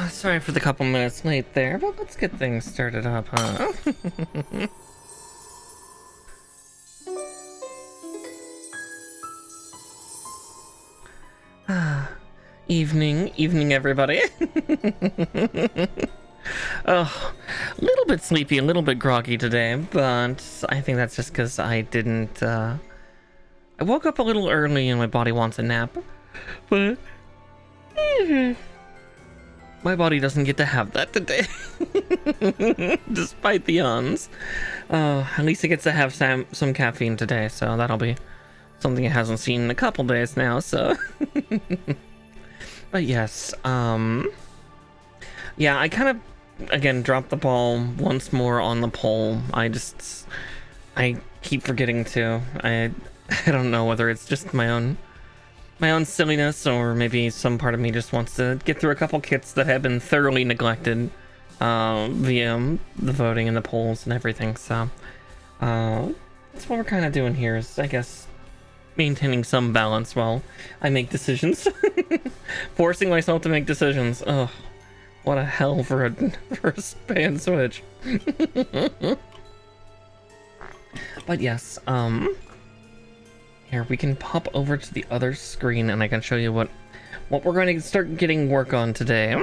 Sorry for the couple minutes late there, but let's get things started up, huh? Evening, everybody. Oh, a little bit sleepy, a little bit groggy today, but I think that's just because I didn't, I woke up a little early and my body wants a nap, but my body doesn't get to have that today, despite the yawns. At least it gets to have some caffeine today, so that'll be something it hasn't seen in a couple days now, so. But yes, yeah, I kind of, again, dropped the ball once more on the poll. I keep forgetting to. I don't know whether it's just my own silliness, or maybe some part of me just wants to get through a couple kits that have been thoroughly neglected via the voting and the polls and everything. So that's what we're kind of doing here, is, I guess, maintaining some balance while I make decisions. Forcing myself to make decisions. Ugh, what a hell for a span switch. But yes, here we can pop over to the other screen and I can show you what we're going to start getting work on today.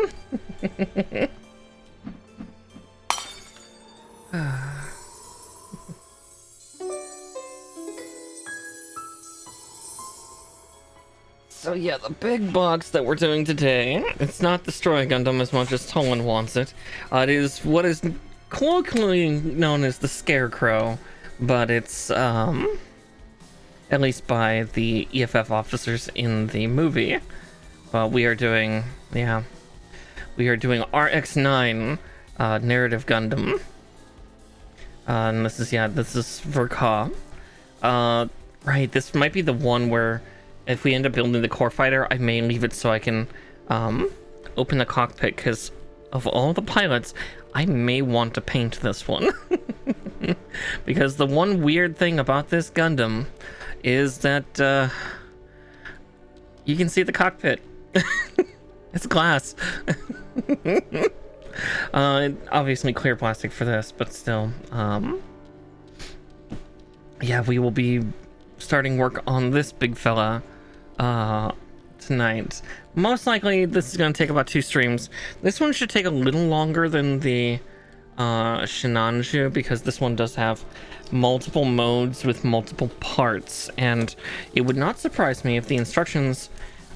So yeah, the big box that we're doing today, it's not Destroy Gundam as much as Tolan wants it. It is what is colloquially known as the Scarecrow, but it's, at least by the EFF officers in the movie. But we are doing, yeah, we are doing RX-9 Narrative Gundam. And this is for Ka. Right, this might be the one where if we end up building the core fighter, I may leave it so I can open the cockpit, because of all the pilots, I may want to paint this one. Because the one weird thing about this Gundam is that you can see the cockpit. It's glass. Obviously clear plastic for this, but still. Yeah, we will be starting work on this big fella tonight. Most likely this is going to take about 2 streams. This one should take a little longer than the Shinanju, because this one does have multiple modes with multiple parts, and it would not surprise me if the instructions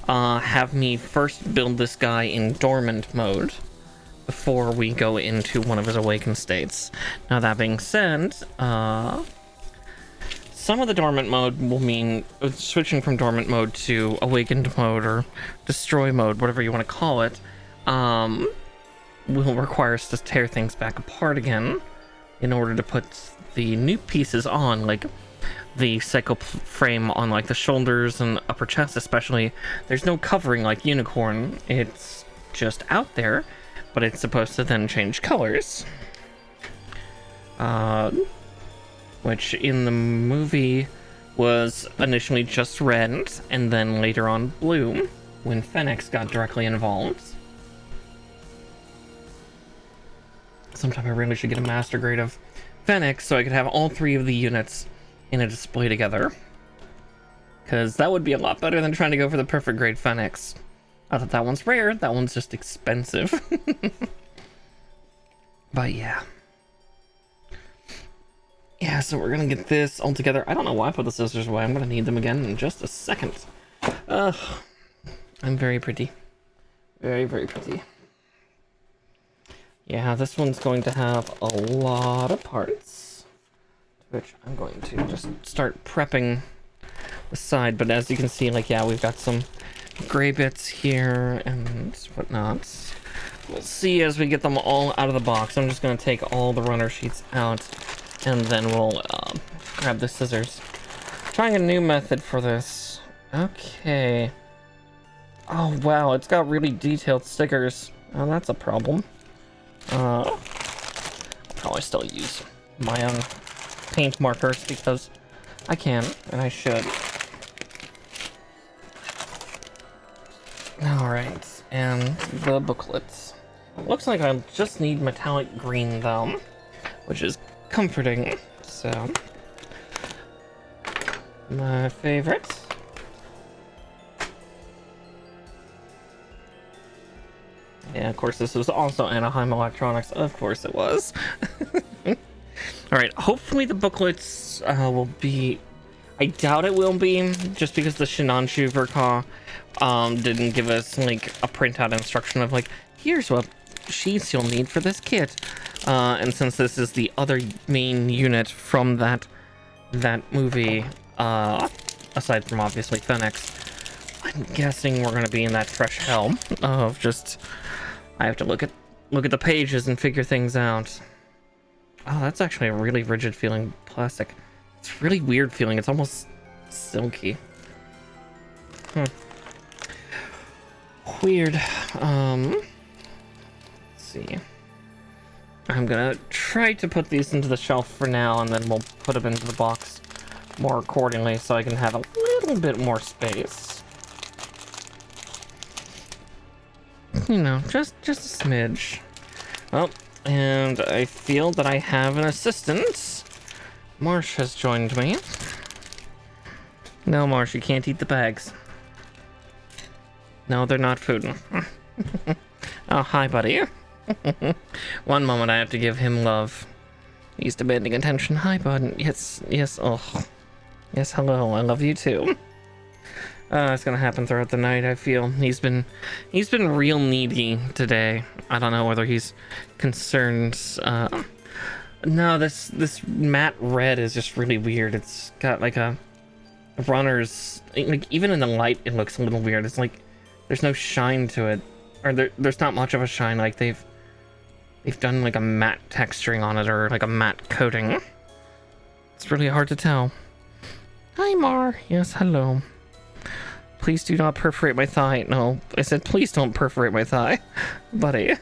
have me first build this guy in dormant mode before we go into one of his awakened states. Now, that being said, some of the dormant mode will mean switching from dormant mode to awakened mode or destroy mode, whatever you want to call it, will require us to tear things back apart again in order to put the new pieces on, like the cycle frame on like the shoulders and upper chest especially. There's no covering like Unicorn. It's just out there, but it's supposed to then change colors. Which in the movie was initially just red, and then later on blue, when Fennec got directly involved. Sometime I really should get a master grade of Fennec so I could have all 3 of the units in a display together. Because that would be a lot better than trying to go for the perfect grade Fennec. I thought that one's rare, that one's just expensive. But yeah. Yeah, so we're gonna get this all together. I don't know why I put the scissors away. I'm gonna need them again in just a second. I'm very pretty. Very, very pretty. Yeah, this one's going to have a lot of parts, which I'm going to just start prepping the side. But as you can see, like, yeah, we've got some gray bits here and whatnot. We'll see as we get them all out of the box. I'm just gonna take all the runner sheets out, and then we'll grab the scissors. Trying a new method for this. Okay. Oh wow, it's got really detailed stickers. Oh, that's a problem. I'll probably still use my own paint markers because I can, and I should. Alright, and the booklets. Looks like I just need metallic green though, which is comforting. So, my favorite. Yeah, of course, this was also Anaheim Electronics. Of course it was. Alright, hopefully the booklets will be... I doubt it will be, just because the Shinanchu Verka didn't give us, like, a printout instruction of, like, here's what sheets you'll need for this kit. And since this is the other main unit from that movie, aside from, obviously, Phoenix, I'm guessing we're gonna be in that fresh hell of just... I have to look at the pages and figure things out. Oh, that's actually a really rigid feeling plastic. It's really weird feeling. It's almost silky. Weird. Let's see. I'm gonna try to put these into the shelf for now, and then we'll put them into the box more accordingly so I can have a little bit more space. You know, just a smidge. Oh, and I feel that I have an assistant. Marsh has joined me. No, Marsh, you can't eat the bags. No, they're not food. Oh, hi, buddy. One moment, I have to give him love. He's demanding attention. Hi, bud. Yes, oh. Yes, hello, I love you too. It's gonna happen throughout the night, I feel. He's been real needy today. I don't know whether he's concerned. No, this matte red is just really weird. It's got like a runner's, like, even in the light it looks a little weird. It's like there's no shine to it, or there's not much of a shine. Like they've done like a matte texturing on it, or like a matte coating. It's really hard to tell. Hi, Mar. Yes, hello. Please do not perforate my thigh. No, I said please don't perforate my thigh, buddy.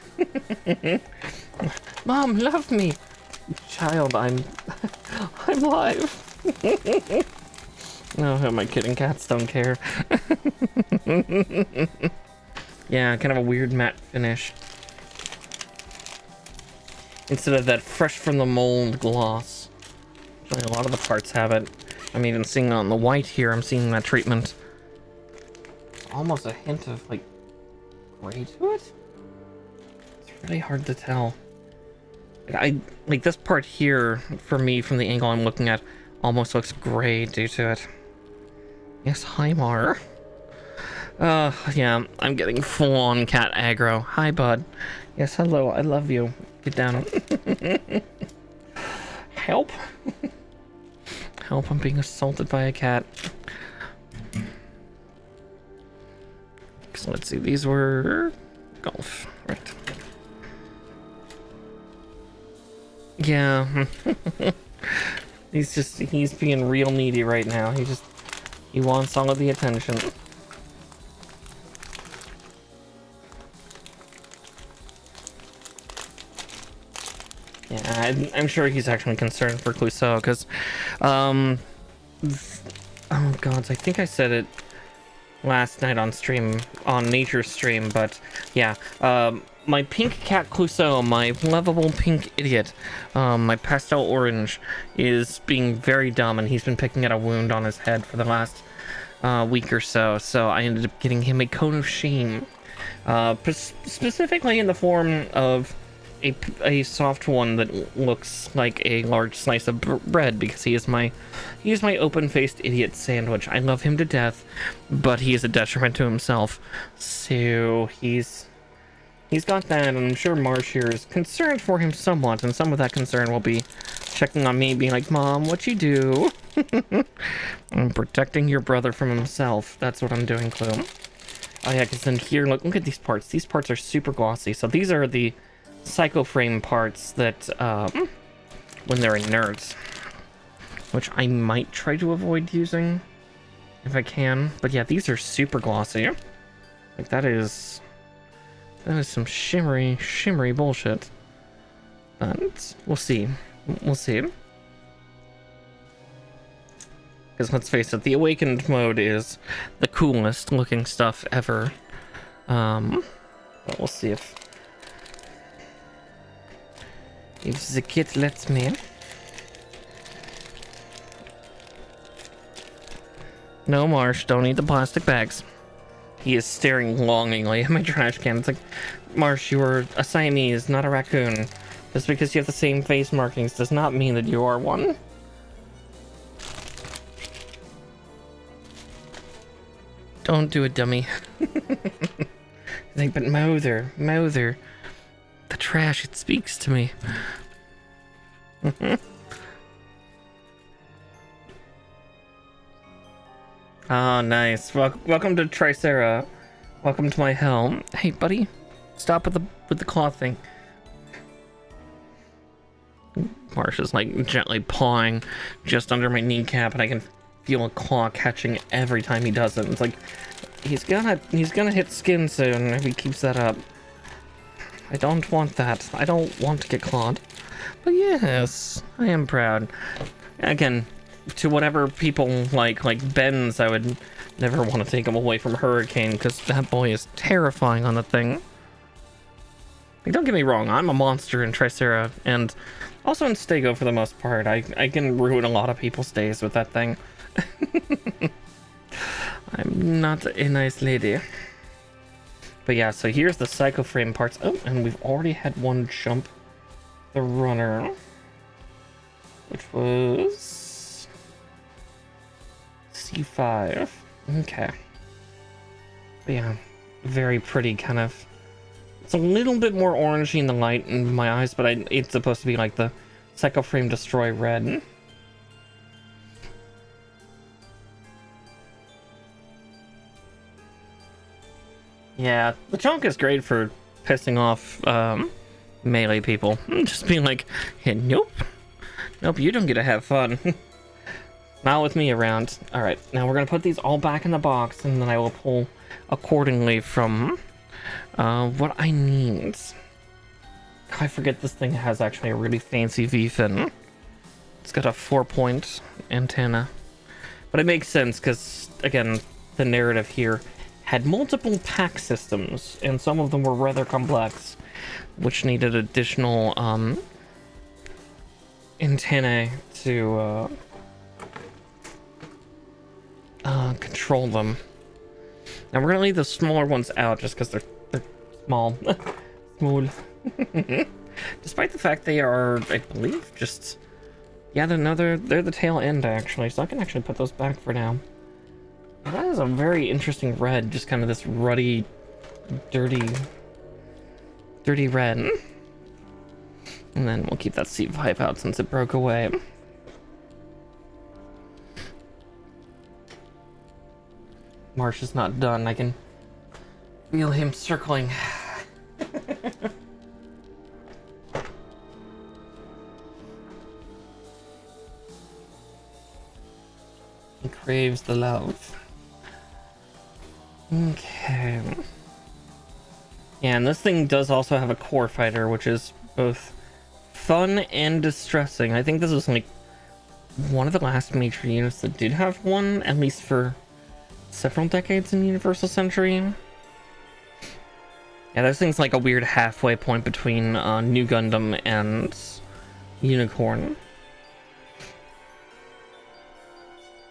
Mom, love me. Child, I'm live. No, my kitten cats don't care. Yeah, kind of a weird matte finish. Instead of that fresh from the mold gloss. Actually, a lot of the parts have it. I'm even seeing on the white here, I'm seeing that treatment. It's almost a hint of, like, gray to it? It's really hard to tell. Like this part here, for me, from the angle I'm looking at, almost looks gray due to it. Yes, hi, Mar. Yeah, I'm getting full-on cat aggro. Hi, bud. Yes, hello, I love you. Get down. Help. Help, I'm being assaulted by a cat. So let's see, these were golf, right? Yeah. he's being real needy right now. He wants all of the attention. Yeah, I'm sure he's actually concerned for Clouseau, because, oh god, I think I said it last night on stream, on Nature's stream, but yeah, my pink cat Clouseau, my lovable pink idiot, my pastel orange, is being very dumb, and he's been picking at a wound on his head for the last week or so, so I ended up getting him a cone of shame, specifically in the form of a soft one that looks like a large slice of bread, because he is my open-faced idiot sandwich. I love him to death, but he is a detriment to himself. So he's got that, and I'm sure Marsh here is concerned for him somewhat, and some of that concern will be checking on me, being like, Mom, what you do? I'm protecting your brother from himself. That's what I'm doing, Clue. Oh yeah, because then here, look at these parts. These parts are super glossy. So these are the Psycho Frame parts that, when they're inert, which I might try to avoid using if I can. But yeah, these are super glossy. Like that is some shimmery bullshit. But we'll see. We'll see. Because let's face it, the Awakened mode is the coolest looking stuff ever. But we'll see if If the kid lets me. No, Marsh, don't eat the plastic bags. He is staring longingly at my trash can. It's like, Marsh, you are a Siamese, not a raccoon. Just because you have the same face markings does not mean that you are one. Don't do it, dummy. Like, but Mother, the trash, it speaks to me. Oh, nice. Welcome to Tricera. Welcome to my hell. Hey, buddy, stop with the claw thing. Marsh is like gently pawing just under my kneecap, and I can feel a claw catching every time he does it. It's like he's gonna hit skin soon if he keeps that up. I don't want that. I don't want to get clawed. But yes, I am proud. Again, to whatever people like Ben's, I would never want to take him away from Hurricane, because that boy is terrifying on the thing. Like, don't get me wrong, I'm a monster in Tricera, and also in Stego for the most part. I can ruin a lot of people's days with that thing. I'm not a nice lady. But yeah, so here's the Psycho Frame parts. Oh, and we've already had one jump the runner, which was C5. Okay. But yeah, very pretty kind of. It's a little bit more orangey in the light in my eyes, but it's supposed to be like the Psycho Frame Destroy red. Yeah, the chunk is great for pissing off melee people. Just being like, hey, nope, you don't get to have fun. Not with me around. All right, now we're gonna put these all back in the box, and then I will pull accordingly from what I need. I forget this thing has actually a really fancy V-fin. It's got a 4-point antenna, but it makes sense because, again, the narrative here had multiple pack systems, and some of them were rather complex, which needed additional antennae to control them. Now we're gonna leave the smaller ones out just because they're small. Small. Despite the fact they are, I believe, just they're the tail end actually, so I can actually put those back for now. That is a very interesting red, just kind of this ruddy, dirty red. And then we'll keep that seat pipe out since it broke away. Marsh is not done. I can feel him circling. He craves the love. Okay. Yeah, and this thing does also have a core fighter, which is both fun and distressing. I think this was like one of the last major units that did have one, at least for several decades in Universal Century. Yeah, this thing's like a weird halfway point between New Gundam and Unicorn,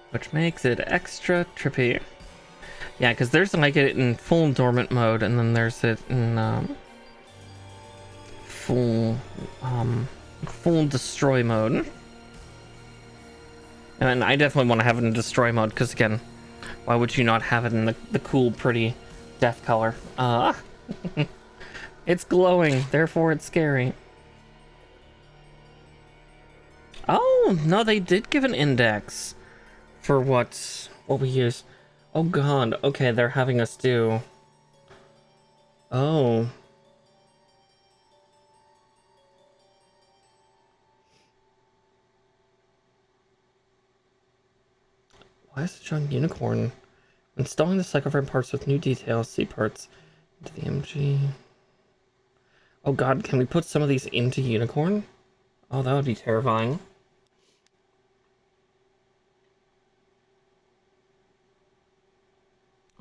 which makes it extra trippy. Yeah, because there's like it in full dormant mode, and then there's it in full destroy mode. And I definitely want to have it in destroy mode, because again, why would you not have it in the cool, pretty death color? It's glowing, therefore it's scary. Oh, no, they did give an index for what we use. Oh god, okay, they're having us do... Oh. Why is it showing Unicorn? Installing the Psychoframe parts with new details, see parts into the MG. Oh god, can we put some of these into Unicorn? Oh, that would be terrifying.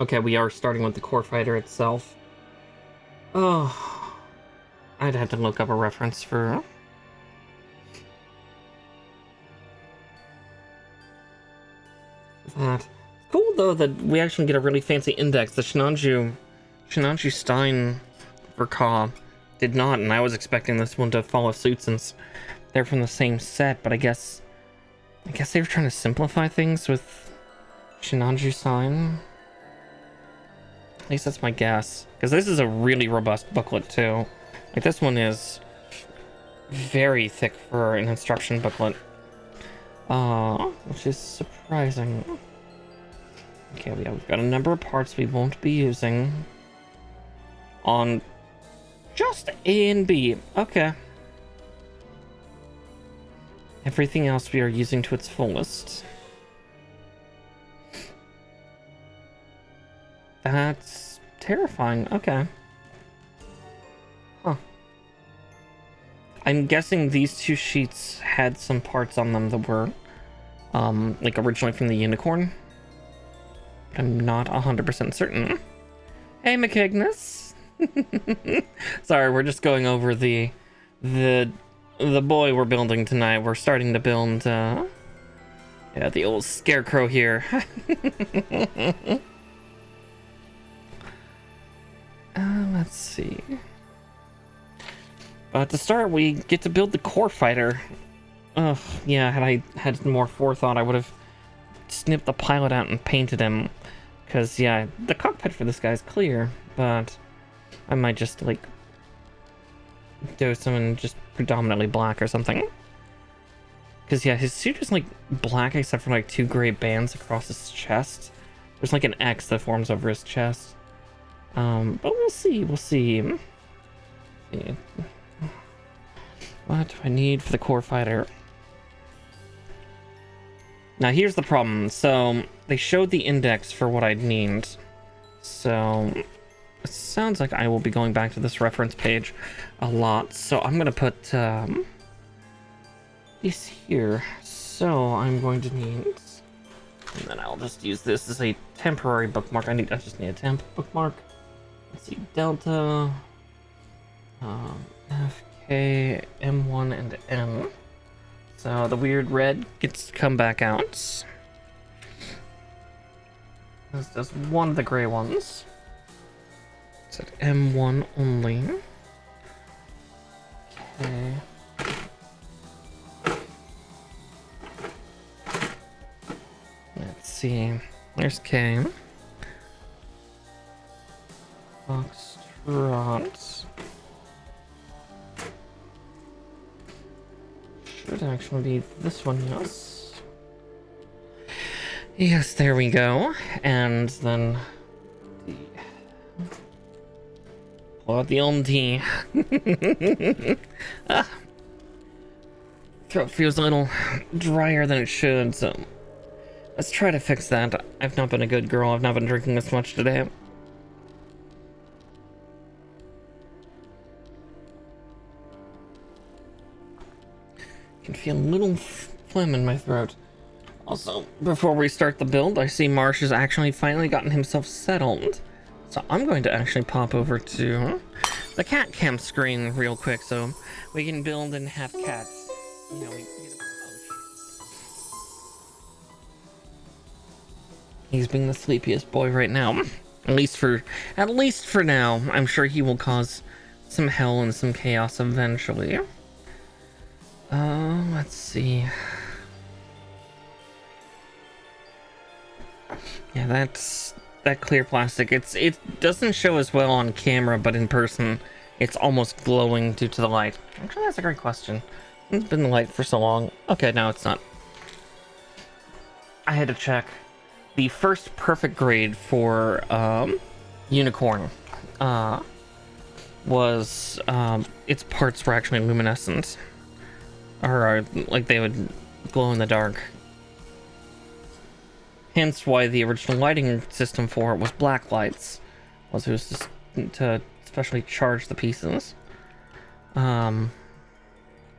Okay, we are starting with the core fighter itself. Oh, I'd have to look up a reference for that. It's cool though that we actually get a really fancy index. The Shinanju Stein for Ka did not, and I was expecting this one to follow suit since they're from the same set, but I guess they were trying to simplify things with Shinanju Stein. At least that's my guess. Because this is a really robust booklet too. Like, this one is very thick for an instruction booklet. Which is surprising. Okay, we've got a number of parts we won't be using on just A and B. Okay. Everything else we are using to its fullest. That's terrifying. Okay. Huh. I'm guessing these two sheets had some parts on them that were, like, originally from the Unicorn. But I'm not 100% certain. Hey, McIgnus! Sorry, we're just going over the boy we're building tonight. We're starting to build, yeah, the old Scarecrow here. Let's see. To start, we get to build the core fighter. Ugh, yeah, had I had more forethought, I would have snipped the pilot out and painted him. Because, yeah, the cockpit for this guy is clear, but I might just, like, do something just predominantly black or something. Because, yeah, his suit is, like, black except for, like, 2 gray bands across his chest. There's, like, an X that forms over his chest. But we'll see. Yeah. What do I need for the core fighter? Now, here's the problem. So, they showed the index for what I'd need. So, it sounds like I will be going back to this reference page a lot. So, I'm going to put this here. So, I'm going to need... And then I'll just use this as a temporary bookmark. I just need a temp bookmark. Let's see, Delta, FK, M1, and M. So the weird red gets to come back out. This does one of the gray ones. It's at M1 only. Okay. Let's see. There's K. Foxtrot. Should actually be this one, yes. Yes, there we go. And then pull out the old T. Throat feels a little drier than it should, so let's try to fix that. I've not been a good girl. I've not been drinking this much today. I can feel a little phlegm in my throat. Also, before we start the build, I see Marsh has actually finally gotten himself settled. So I'm going to actually pop over to the cat cam screen real quick so we can build and have cats. You know, he's being the sleepiest boy right now. At least for now. I'm sure he will cause some hell and some chaos eventually. Let's see. Yeah, that clear plastic. It doesn't show as well on camera, but in person, it's almost glowing due to the light. Actually, that's a great question. It's been the light for so long. Okay, now it's not. I had to check. The first perfect grade for Unicorn was its parts were actually luminescent. Or like they would glow in the dark. Hence why the original lighting system for it was black lights. It was just to specially charge the pieces. But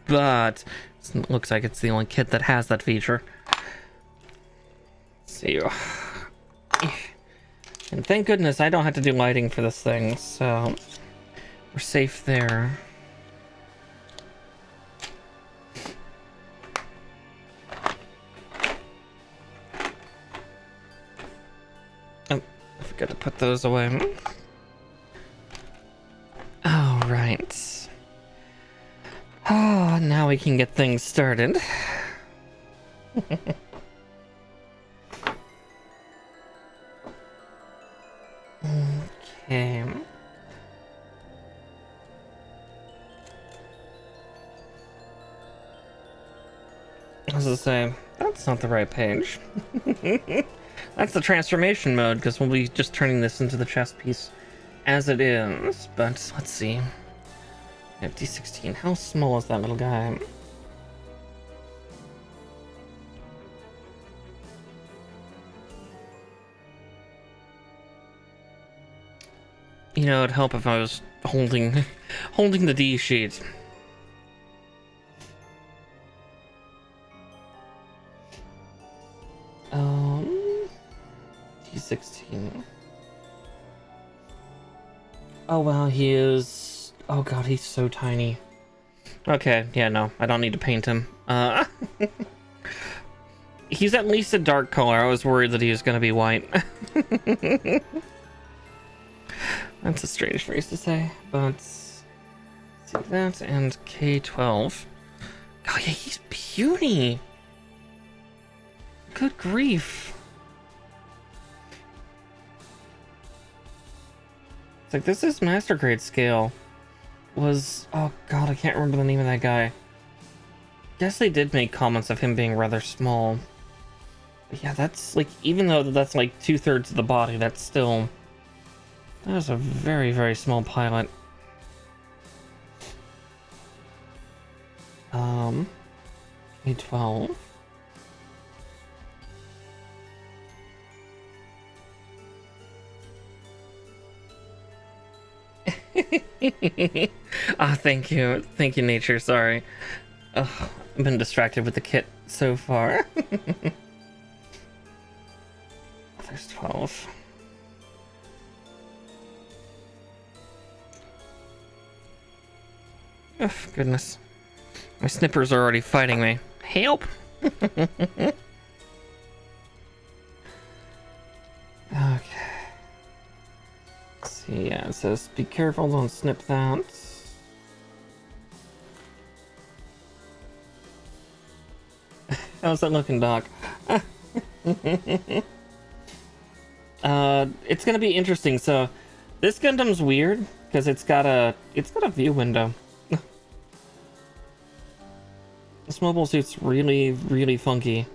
it looks like it's the only kit that has that feature. Let's see. And thank goodness I don't have to do lighting for this thing, so we're safe there. Gotta put those away. All right. Oh, now we can get things started. Okay. I was gonna say, that's not the right page. That's the transformation mode, because we'll be just turning this into the chess piece as it is. But let's see. D16. How small is that little guy? You know, it'd help if I was holding the D sheet. D16. Oh wow, he is. Oh god, he's so tiny. Okay, yeah, no, I don't need to paint him. He's at least a dark color. I was worried that he was gonna be white. That's a strange phrase to say, but see that and K12. Oh yeah, he's puny. Good grief. It's like this is master grade scale. Was oh god, I can't remember the name of that guy. Guess they did make comments of him being rather small. But yeah, that's like, even though that's like 2/3 of the body, that's still, that is a very, very small pilot. A12. Ah, thank you, nature. Sorry, ugh, I've been distracted with the kit so far. There's 12. Oh goodness, my snippers are already fighting me. Help! Okay. Let's see, yeah, it says be careful, don't snip that. How's that looking, Doc? It's gonna be interesting. So this Gundam's weird because it's got a view window. This mobile suit's really, really funky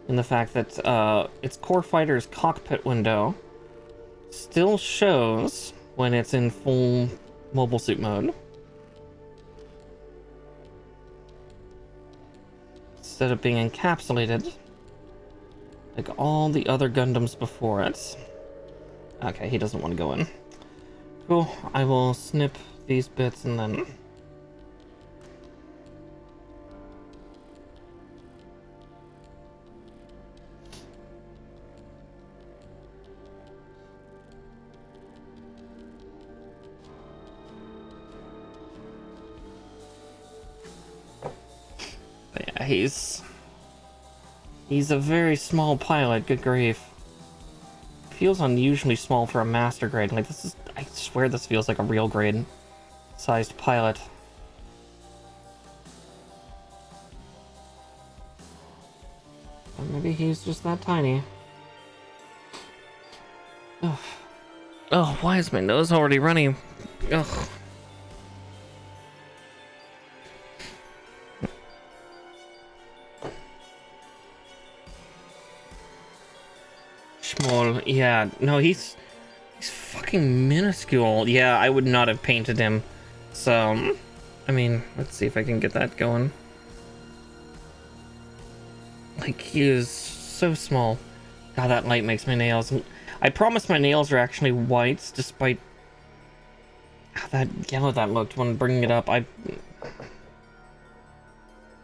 in the fact that its core fighter's cockpit window still shows when it's in full mobile suit mode, instead of being encapsulated like all the other Gundams before it. Okay, he doesn't want to go in. Cool, I will snip these bits and then... But yeah, he's a very small pilot, good grief. Feels unusually small for a master grade. Like, this is, I swear this feels like a real grade sized pilot. Or maybe he's just that tiny. Ugh. Oh, why is my nose already running? Ugh. Small, yeah. No, he's fucking minuscule. Yeah, I would not have painted him. So, I mean, let's see if I can get that going. Like, he is so small. God, that light makes my nails... I promise my nails are actually white, despite how that yellow that looked when bringing it up.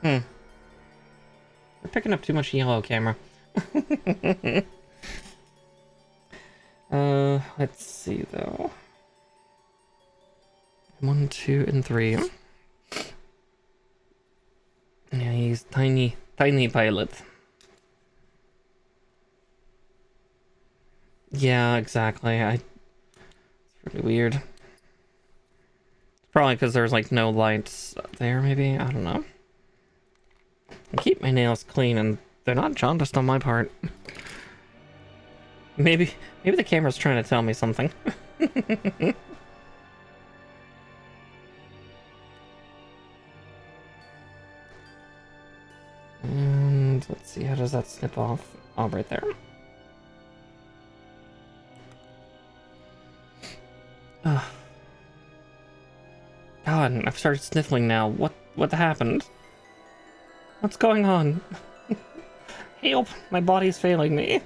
We're picking up too much yellow, camera. Let's see though. 1, 2, and 3. Yeah, he's tiny pilot. Yeah, exactly. It's pretty weird. Probably because there's like no lights there, maybe? I don't know. I keep my nails clean and they're not jaundiced on my part. Maybe the camera's trying to tell me something. And let's see, how does that snip off? Oh, right there. Ugh. God, I've started sniffling now. What happened? What's going on? Help! My body's failing me.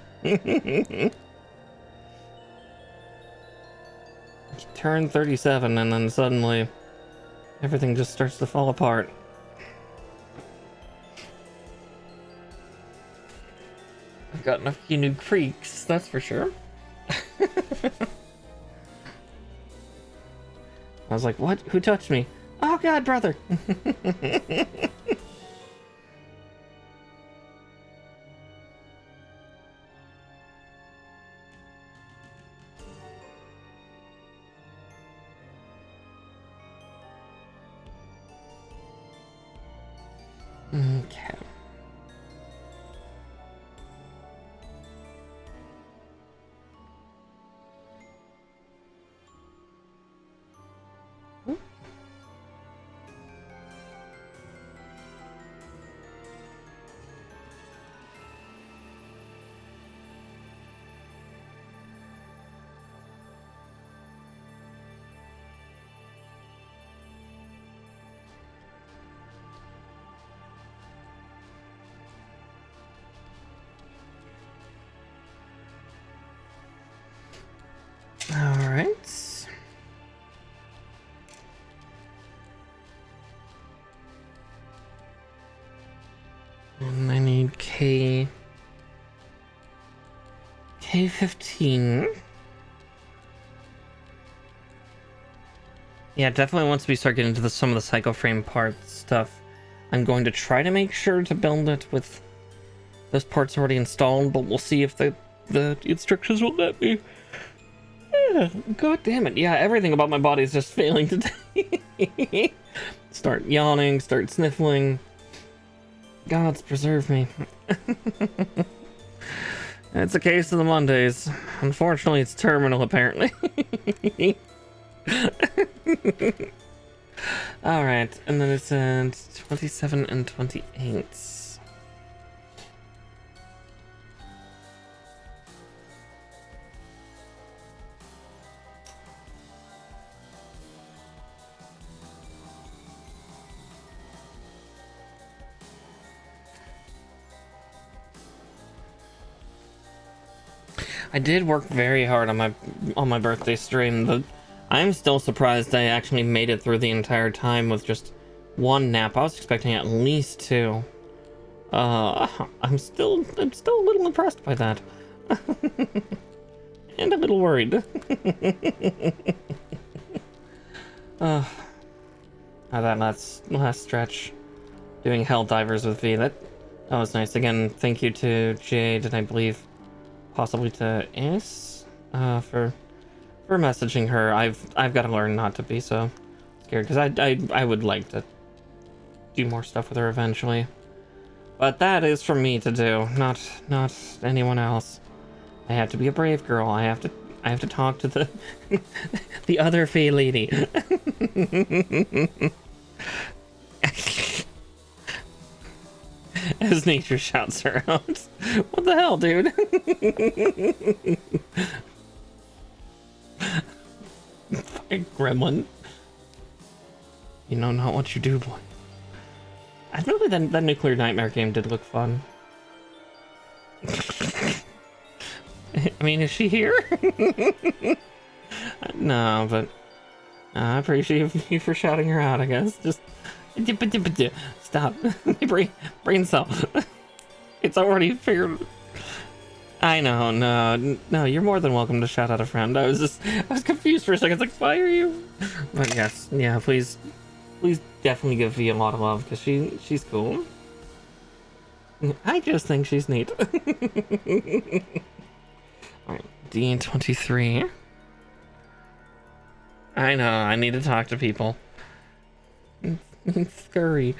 Turn 37 and then suddenly everything just starts to fall apart. I've gotten a few new creaks, that's for sure. I was like, what? Who touched me? Oh god, brother! Okay. Alright. And I need K15. Yeah, definitely once we start getting into some of the Psycho Frame parts stuff, I'm going to try to make sure to build it with those parts already installed, but we'll see if the instructions will let me. Yeah, god damn it. Yeah, everything about my body is just failing today. Start yawning, start sniffling. Gods preserve me. It's a case of the Mondays. Unfortunately, it's terminal, apparently. Alright, and then it's at 27 and 28. I did work very hard on my birthday stream. I'm still surprised I actually made it through the entire time with just one nap. I was expecting at least two. I'm still a little impressed by that. And a little worried. That last stretch doing Hell Divers with V, that was nice. Again, thank you to Jade and I believe possibly to Ace for messaging her. I've got to learn not to be so scared because I would like to do more stuff with her eventually, but that is for me to do, not anyone else. I have to be a brave girl. I have to talk to the the other Fey lady. As nature shouts her out. What the hell, dude? Fucking gremlin. You know not what you do, boy. I really that Nuclear Nightmare game did look fun. I mean, is she here? No, but I appreciate you for shouting her out, I guess. Just stop. Brain cell. It's already figured. I know, no, you're more than welcome to shout out a friend. I was confused for a second. It's like, why are you? But yes, yeah, please definitely give V a lot of love because she's cool. I just think she's neat. Alright, D23. I know, I need to talk to people. Scurry.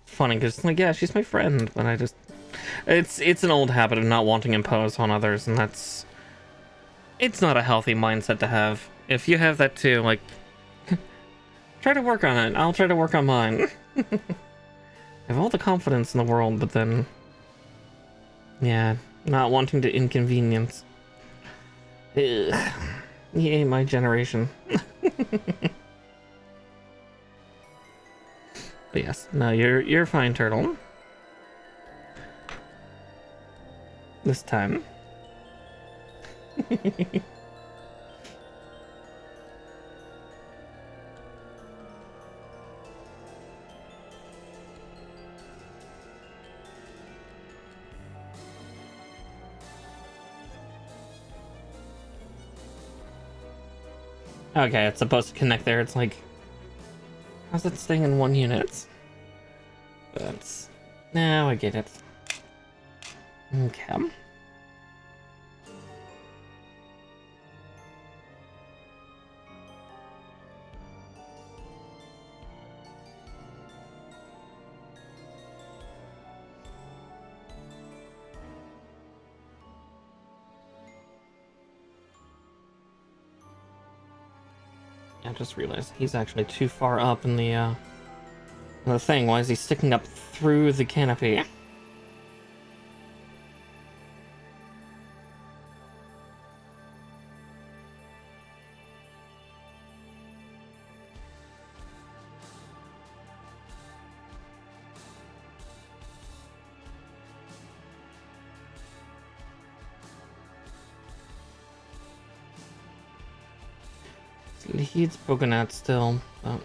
Funny, because, like, yeah, she's my friend, but I just... It's an old habit of not wanting to impose on others, and that's... It's not a healthy mindset to have. If you have that too, like... try to work on it. I'll try to work on mine. I have all the confidence in the world, but then... yeah, not wanting to inconvenience. Ugh. Yay, my generation. But yes, no, you're fine, Turtle. This time. Okay, it's supposed to connect there. It's like, how's it staying in 1 unit? But now I get it. Okay. I just realized he's actually too far up in the thing. Why is he sticking up through the canopy? He's poking out still, but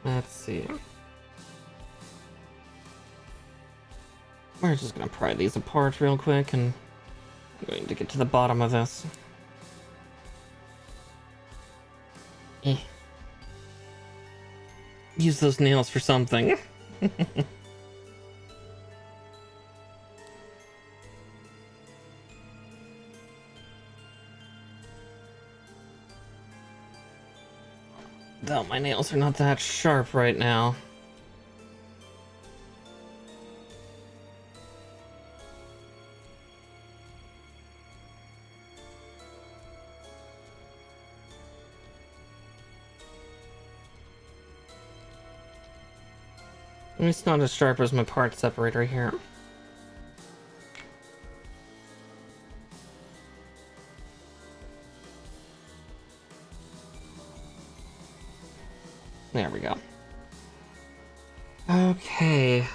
let's see. We're just gonna pry these apart real quick, and I'm going to get to the bottom of this. Use those nails for something. Though my nails are not that sharp right now. It's not as sharp as my part separator here. There we go. Okay.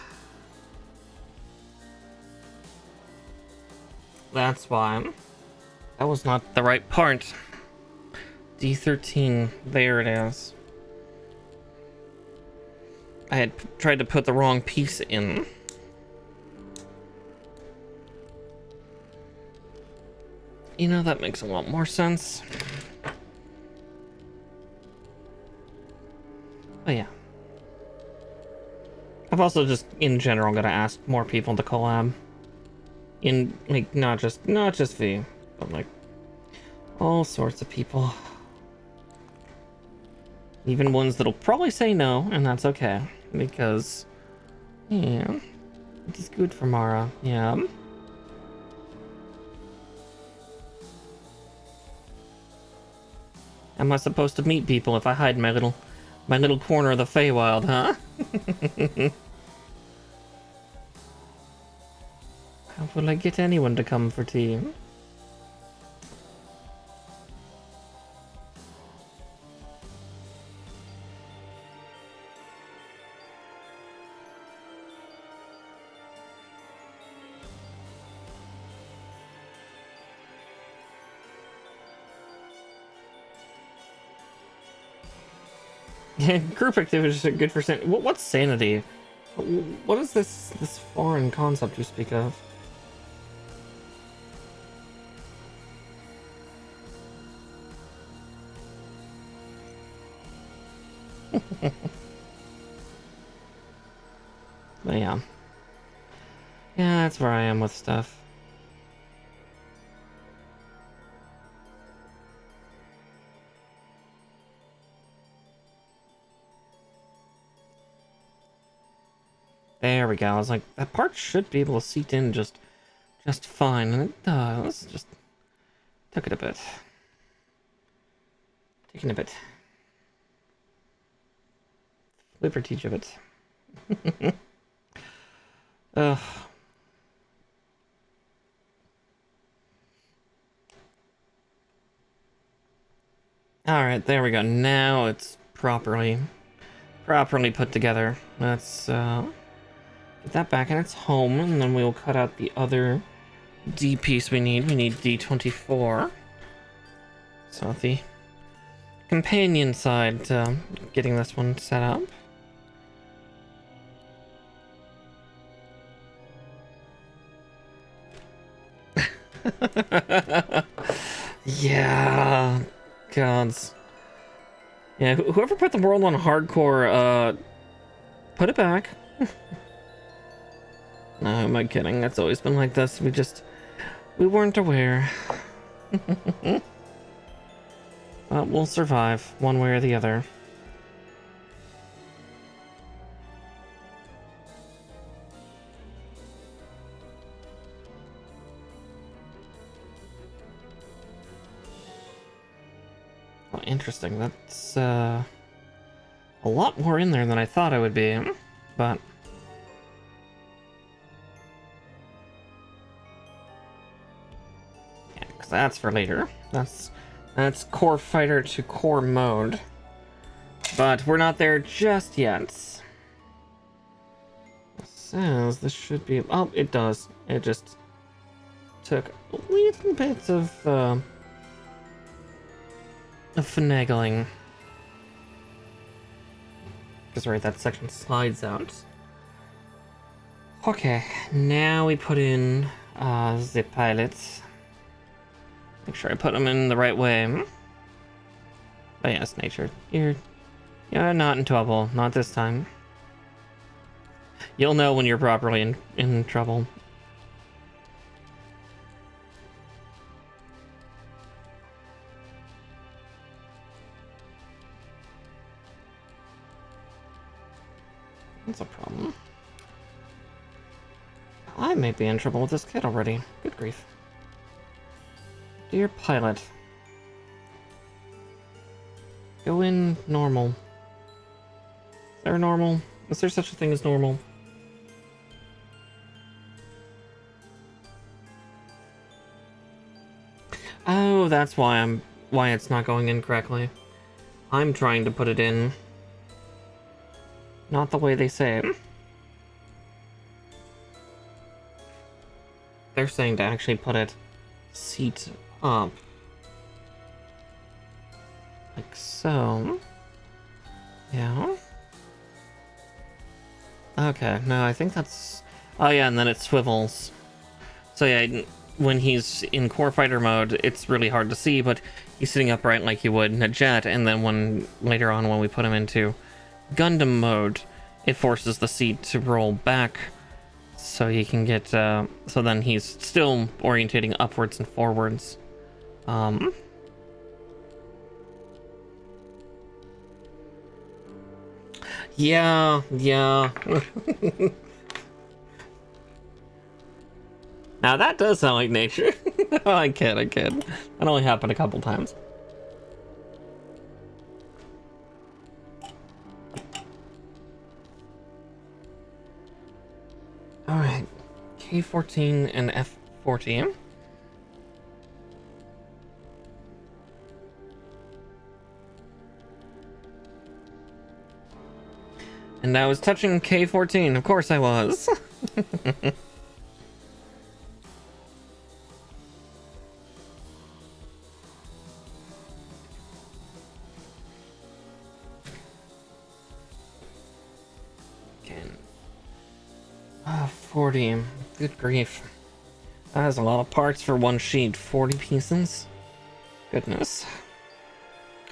That's why. That was not the right part. D13. There it is. I had tried to put the wrong piece in. You know, that makes a lot more sense. But yeah. I've also just, in general, gotta ask more people to collab. In, like, not just V, but, like, all sorts of people. Even ones that'll probably say no, and that's okay. Because, yeah, it is good for Mara, yeah. Am I supposed to meet people if I hide in my little corner of the Feywild, huh? How will I get anyone to come for tea? Group activities are good for sanity. What's sanity? What is this foreign concept you speak of? But yeah. Yeah, that's where I am with stuff. There we go. I was like, that part should be able to seat in just fine, and it does. Just took it a bit. Taking a bit. Liberty gibbet. Ugh. Alright, there we go. Now it's properly put together. Let's get that back in its home, and then we'll cut out the other D piece we need. We need D24. So the companion side, getting this one set up. Yeah, gods. Yeah, whoever put the world on hardcore, put it back. No, am I kidding? That's always been like this. We weren't aware. But we'll survive, one way or the other. Oh, interesting. That's, a lot more in there than I thought I would be, but... yeah, because that's for later. That's core fighter to core mode. But we're not there just yet. It says this should be... oh, it does. It just took little bits of finagling. Because right, that section slides out. Okay, now we put in the pilots. Make sure I put them in the right way. Oh yes, nature. You're not in trouble. Not this time. You'll know when you're properly in trouble. That's a problem. I may be in trouble with this kid already. Good grief. Dear pilot. Go in normal. Is there normal? Is there such a thing as normal? Oh, that's why it's not going in correctly. I'm trying to put it in. Not the way they say it. They're saying to actually put it seat up. Like so. Yeah. Okay, no, I think that's... oh yeah, and then it swivels. So yeah, when he's in core fighter mode, it's really hard to see, but he's sitting upright like you would in a jet, and then later on when we put him into Gundam mode, it forces the seat to roll back so he can get, so then he's still orientating upwards and forwards. Yeah. Now that does sound like nature. I kid. That only happened a couple times. Alright. K14 and F14. And I was touching K14. Of course I was. Again. 40. Good grief. That is a lot of parts for one sheet. 40 pieces? Goodness.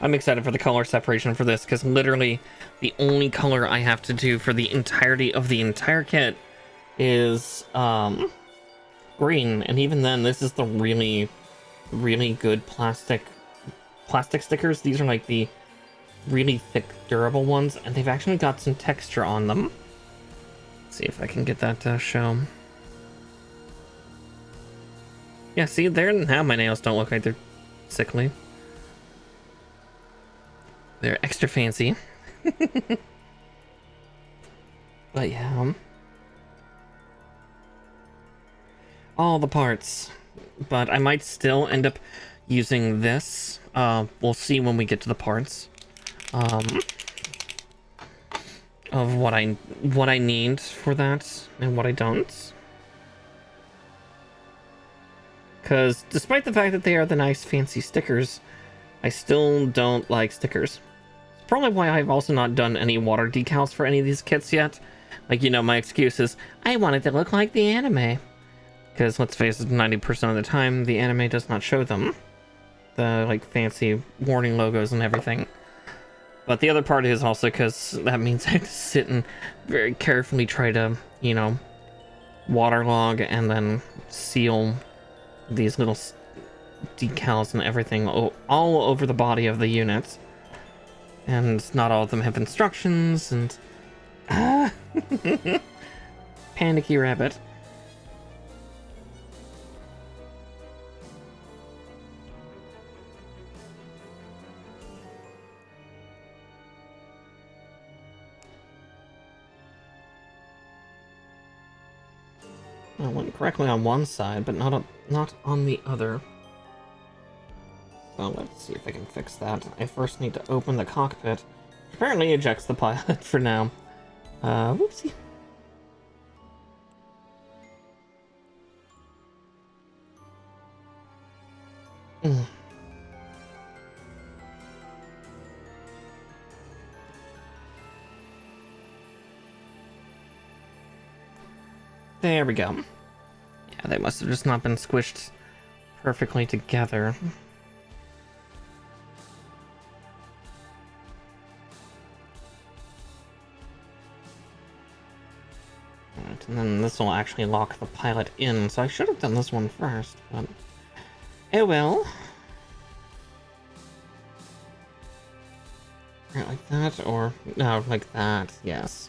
I'm excited for the color separation for this, because literally the only color I have to do for the entirety of the entire kit is green, and even then, this is the really, really good plastic stickers. These are like the really thick, durable ones, and they've actually got some texture on them. Let's see if I can get that to show. Yeah, see, there now my nails don't look like they're sickly. They're extra fancy. But yeah, all the parts. But I might still end up using this. We'll see when we get to the parts. Of what I need for that and what I don't. Because despite the fact that they are the nice fancy stickers, I still don't like stickers. It's probably why I've also not done any water decals for any of these kits yet. Like, you know, my excuse is, I want it to look like the anime. Because let's face it, 90% of the time, the anime does not show them. The, like, fancy warning logos and everything. But the other part is also because that means I have to sit and very carefully try to, you know, waterlog and then seal these little decals and everything all over the body of the units. And not all of them have instructions, and panicky rabbit. I went correctly on one side, but not on the other. So let's see if I can fix that. I first need to open the cockpit. Apparently ejects the pilot for now. Whoopsie. There we go. Yeah, they must have just not been squished perfectly together. Right, and then this will actually lock the pilot in, so I should have done this one first, but oh well. Right, like that, or no, like that, yes.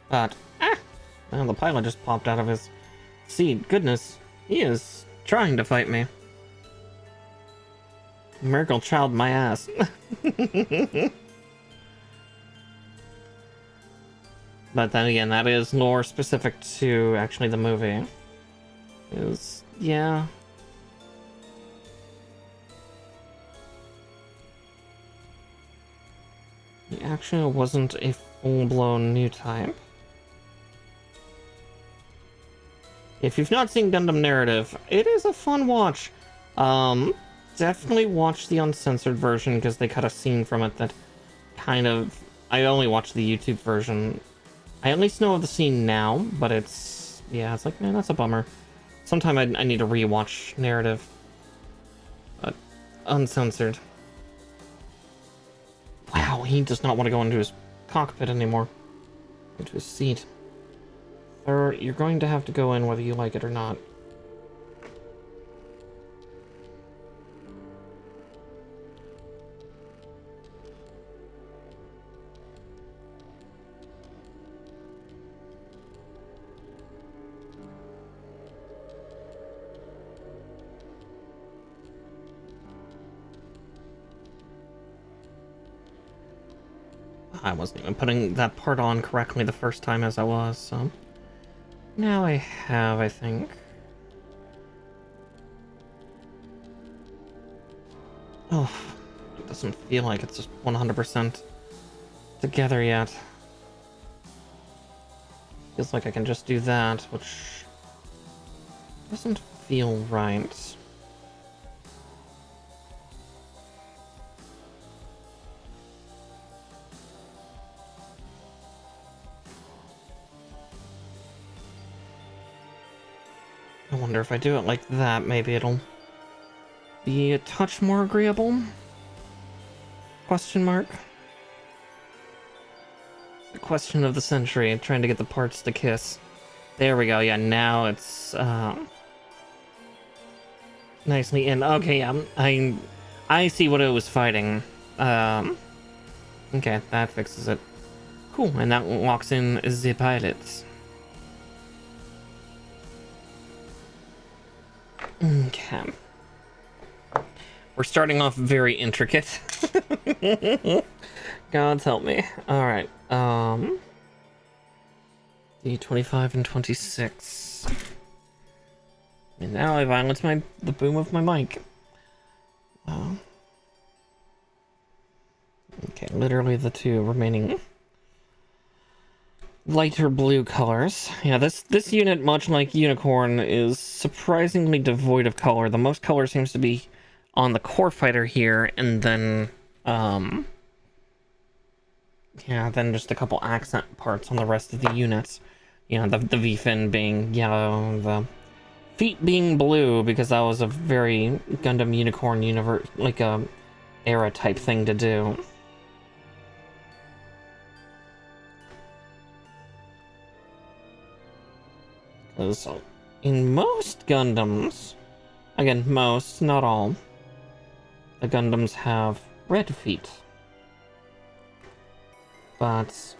But, well, the pilot just popped out of his seat. Goodness, he is trying to fight me. Miracle child my ass. But then again, that is lore specific to actually the movie. Yeah. He actually wasn't a full-blown new type. If you've not seen Gundam Narrative, it is a fun watch. Definitely watch the uncensored version because they cut a scene from it that kind of... I only watched the YouTube version. I at least know of the scene now, but it's... yeah, it's like, man, that's a bummer. Sometime I need to rewatch Narrative. But uncensored. Wow, he does not want to go into his cockpit anymore. Into his seat. Or you're going to have to go in whether you like it or not. I wasn't even putting that part on correctly the first time as I was, so... now I have, I think. Oh, it doesn't feel like it's just 100% together yet. Feels like I can just do that, which doesn't feel right. I wonder if I do it like that, maybe it'll be a touch more agreeable. Question mark? The question of the century, trying to get the parts to kiss. There we go, yeah, now it's, nicely in. Okay, yeah, I see what it was fighting. Okay, that fixes it. Cool, and that locks in the pilots. Okay. We're starting off very intricate. God's help me. Alright, the 25 and 26. And now I violence the boom of my mic. Okay, literally the two remaining lighter blue colors. Yeah, this unit, much like Unicorn, is surprisingly devoid of color. The most color seems to be on the core fighter here, and then yeah, then just a couple accent parts on the rest of the units. You know, the V-fin being yellow, the feet being blue, because that was a very Gundam Unicorn universe, like a era type thing to do. Because in most Gundams, again, most, not all, the Gundams have red feet. But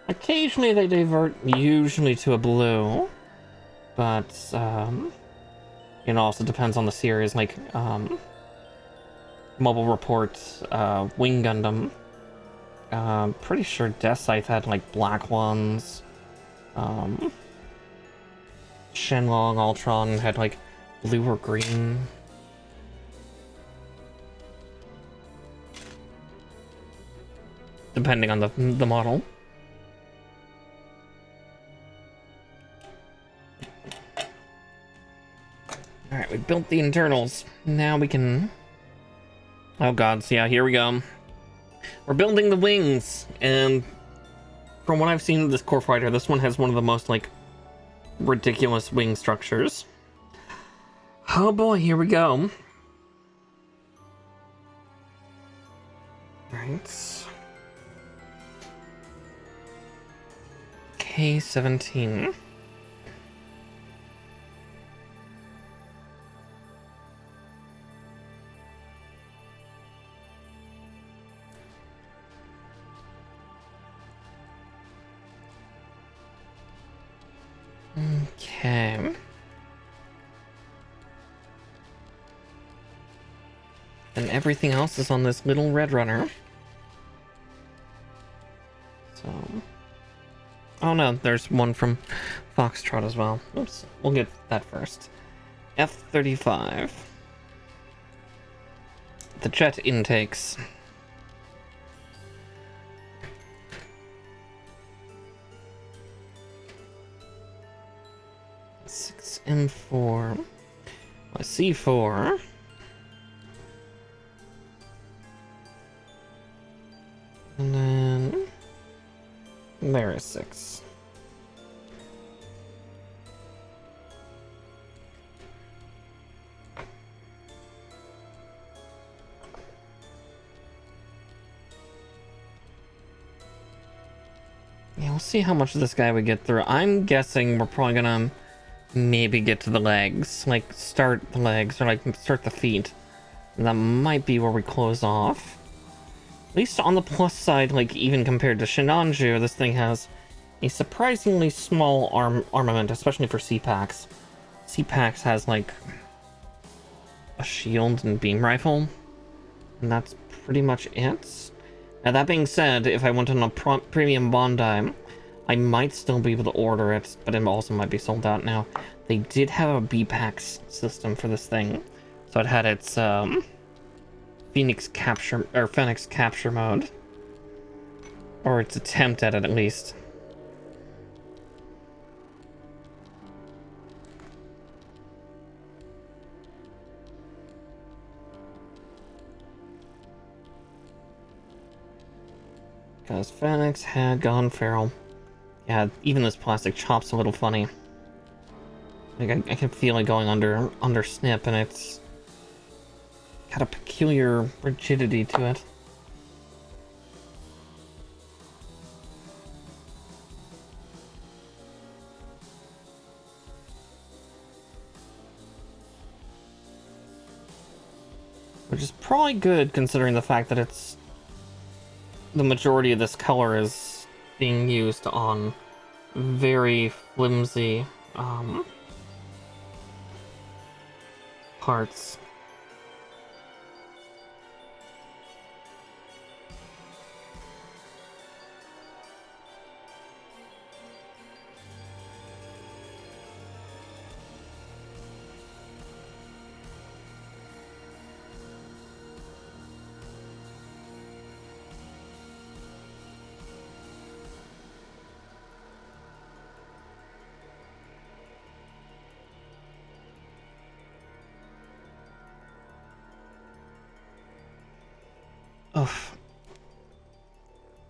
occasionally they divert, usually to a blue. But, it also depends on the series, like, Mobile Report, Wing Gundam. Pretty sure Death Scythe had, like, black ones. Shenlong Ultron had, like, blue or green. Depending on the model. Alright, we built the internals. Now we can... Oh gods, yeah, here we go. We're building the wings, and from what I've seen of this core fighter, this one has one of the most, like, ridiculous wing structures. Oh boy, here we go. Right. K-17. Okay. And everything else is on this little red runner. So... Oh no, there's one from Foxtrot as well. Oops, we'll get that first. F-35. The jet intakes. 6M4. A C4. And then there is 6. Yeah, we'll see how much of this guy we get through. I'm guessing we're probably gonna maybe get to the legs. Like, start the legs, or like, start the feet. And that might be where we close off. At least on the plus side, like, even compared to Shinanju, this thing has a surprisingly small armament, especially for C-Packs. C-Packs has, like, a shield and beam rifle. And that's pretty much it. Now, that being said, if I went on a premium Bondi, I might still be able to order it, but it also might be sold out now. They did have a B-Packs system for this thing. So it had its, Phoenix capture mode. Or its attempt at it, at least. Because Phoenix had gone feral. Yeah, even this plastic chop's a little funny. Like, I can feel it going under snip, and it's got a peculiar rigidity to it. Which is probably good considering the fact that it's the majority of this color is being used on very flimsy parts. Ugh.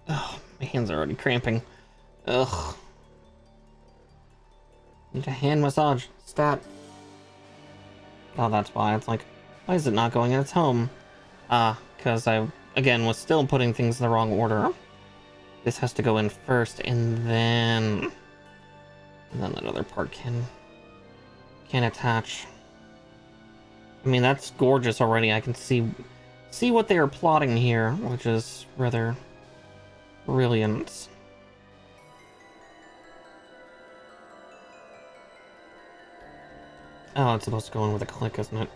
Oh, my hands are already cramping. Ugh. Need a hand massage. Stat. Oh, that's why. It's like, why is it not going in its home? Because I, again, was still putting things in the wrong order. This has to go in first, and then that other part can attach. I mean, that's gorgeous already. I can see what they are plotting here, which is rather brilliant. Oh, it's supposed to go in with a click, isn't it?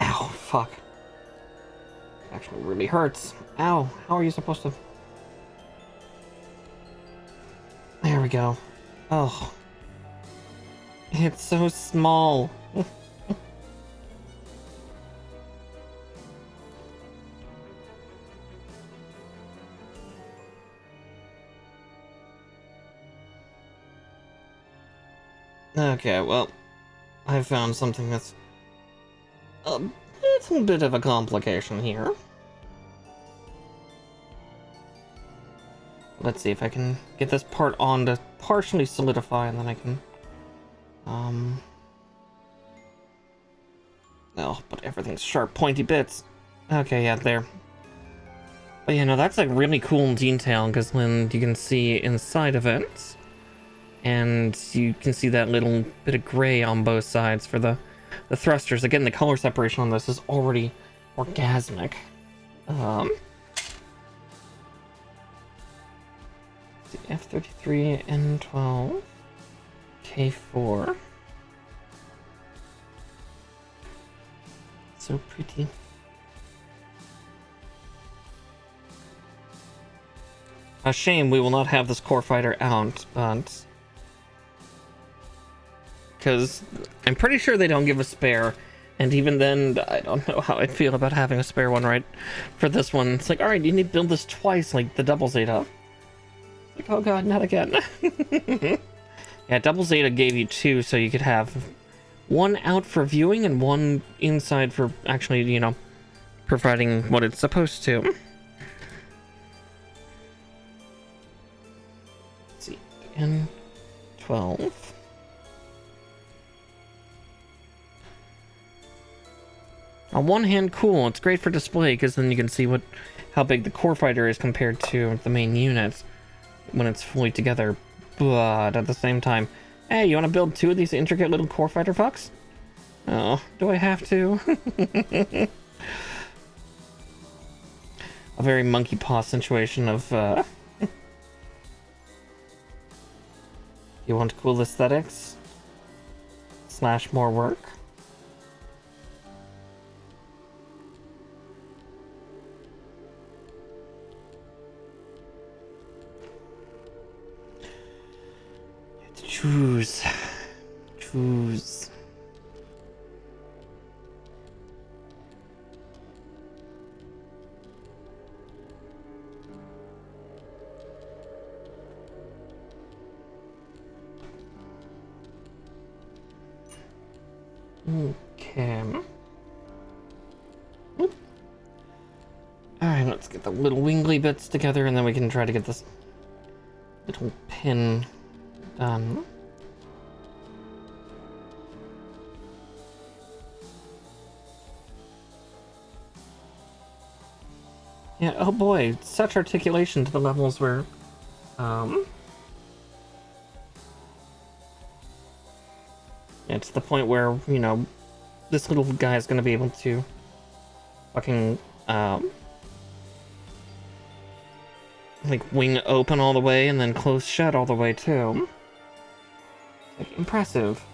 Ow, fuck. It actually really hurts. Ow, how are you supposed to... There we go. Oh. It's so small. Okay, well, I found something that's a little bit of a complication here. Let's see if I can get this part on to partially solidify, and then I can, oh, but everything's sharp, pointy bits. Okay, yeah, there. But you know, that's a really cool detail, because then you can see inside of it, and you can see that little bit of gray on both sides for the thrusters. Again, the color separation on this is already orgasmic. F33 N12 K4. So pretty. A shame we will not have this core fighter out, but because I'm pretty sure they don't give a spare, and even then, I don't know how I'd feel about having a spare one right for this one. It's like, all right, you need to build this twice, like the double Zeta. Like, oh god, not again. Yeah, double Zeta gave you two, so you could have one out for viewing and one inside for actually, you know, providing what it's supposed to. Let's see, N12. On one hand, cool, it's great for display, because then you can see how big the core fighter is compared to the main unit when it's fully together. But at the same time, hey, you want to build two of these intricate little core fighter fucks? Oh, do I have to? A very monkey paw situation of, you want cool aesthetics? / more work? Choose. Okay. Alright, let's get the little wingly bits together, and then we can try to get this little pin done. Yeah, oh boy, such articulation to the levels where, it's the point where, you know, this little guy is gonna be able to fucking like wing open all the way and then close shut all the way too. Like, impressive.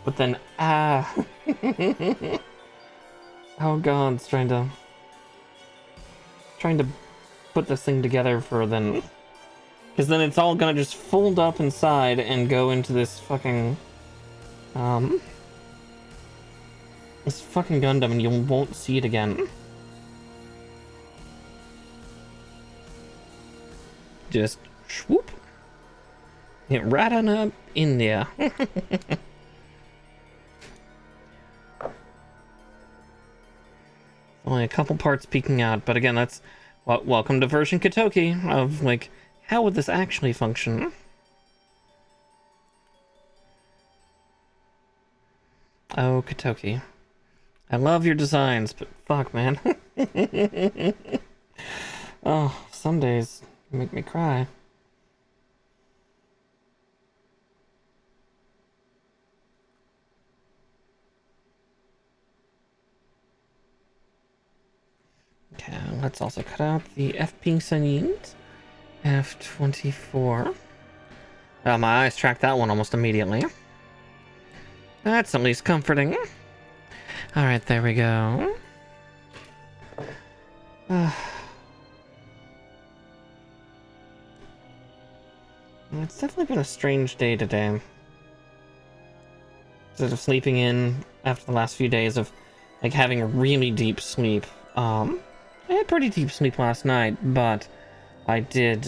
But then oh god, it's trying to put this thing together for then, because then it's all gonna just fold up inside and go into this fucking this fucking Gundam, and you won't see it again. Just swoop it right on up in there. Only a couple parts peeking out, but again, that's welcome to version Katoki of like, how would this actually function? Oh, Katoki, I love your designs, but fuck, man. Oh, some days make me cry. Okay, let's also cut out the FP settings. F24. Oh, my eyes tracked that one almost immediately. That's at least comforting. Alright, there we go. It's definitely been a strange day today. Instead of sleeping in after the last few days of like having a really deep sleep. I had pretty deep sleep last night, but I did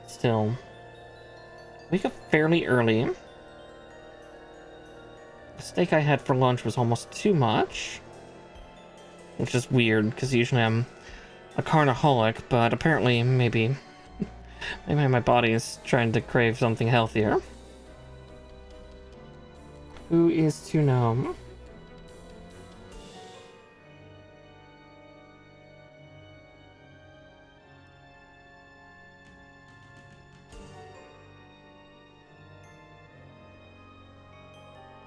still wake up fairly early. The steak I had for lunch was almost too much, which is weird because usually I'm a carnaholic, but apparently maybe my body is trying to crave something healthier. Who is to know?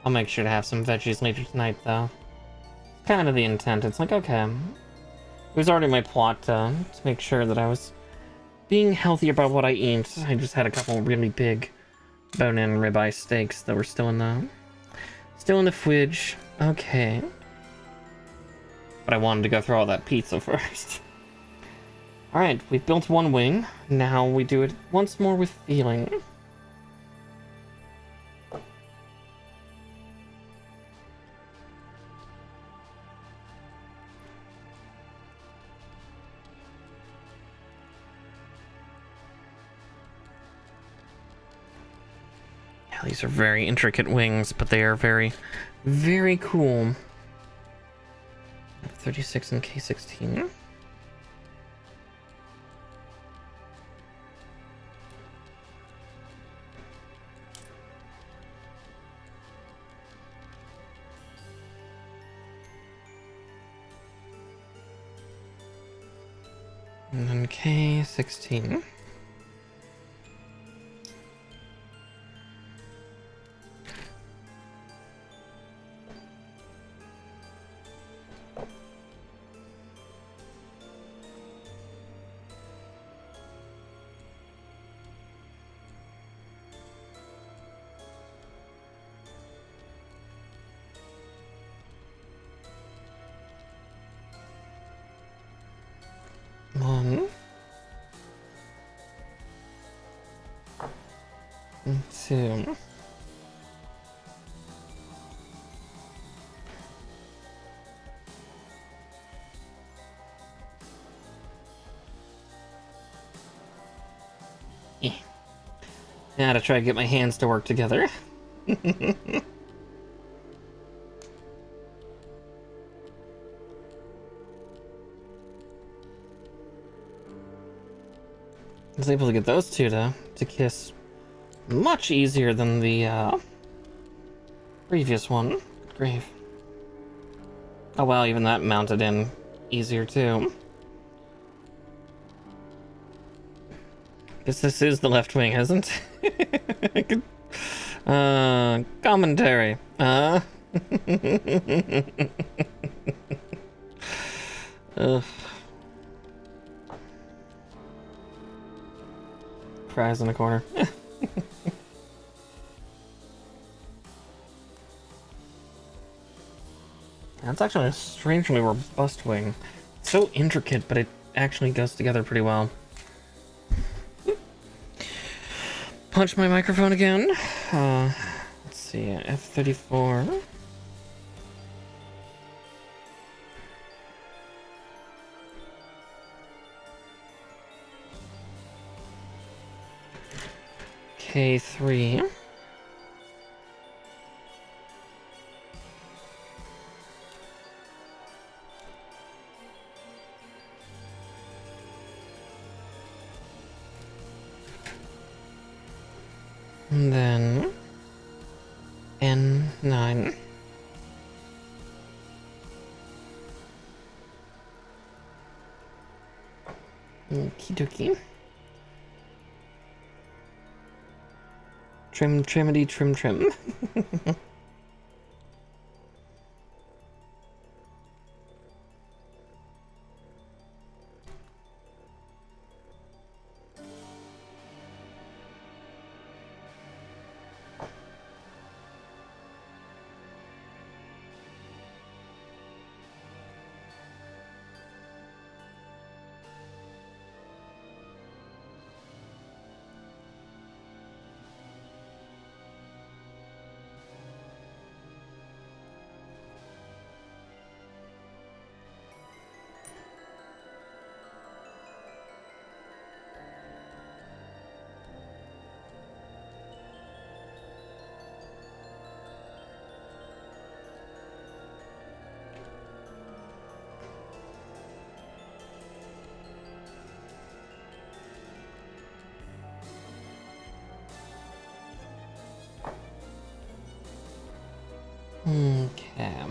I'll make sure to have some veggies later tonight, though. It's kind of the intent. It's like, okay. It was already my plot to make sure that I was being healthy about what I eat. I just had a couple really big bone-in ribeye steaks that were still in the fridge. Okay. But I wanted to go through all that pizza first. Alright, we've built one wing. Now we do it once more with feeling. These are very intricate wings, but they are very, very cool. 36 and K16. And then K16. One. And two. Now to try to get my hands to work together. I was able to get those two to kiss much easier than the previous one. Grave. Oh wow, even that mounted in easier too. Guess this is the left wing, isn't it? Commentary. Ugh. Fries in the corner. That's actually a strangely robust wing. It's so intricate, but it actually goes together pretty well. Punch my microphone again. Let's see, F-34. K3. And then N9. Okie dokie. Trim, trimity, trim, trim. Okay.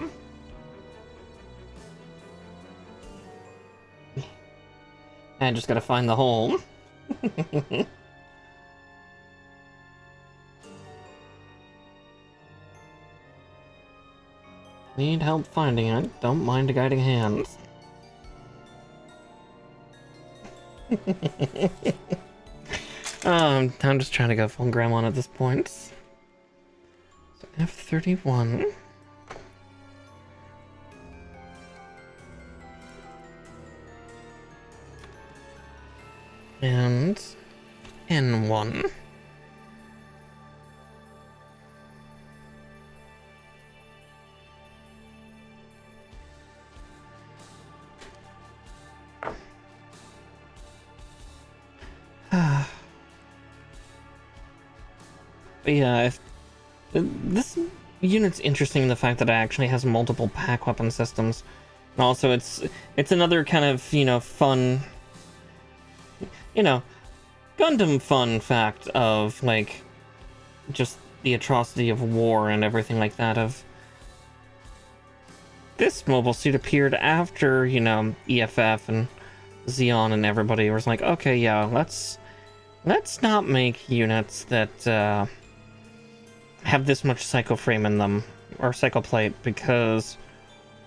I just gotta find the hole. Need help finding it. Don't mind a guiding hand. I'm just trying to go full Gremlin at this point. So F-31. And N1. But yeah, this unit's interesting in the fact that it actually has multiple pack weapon systems. And also it's another kind of, you know, fun, you know, Gundam fun fact of, like, just the atrocity of war and everything like that. Of this mobile suit appeared after, you know, EFF and Xeon and everybody was like, okay, yeah, let's not make units that have this much psycho frame in them, or psycho plate, because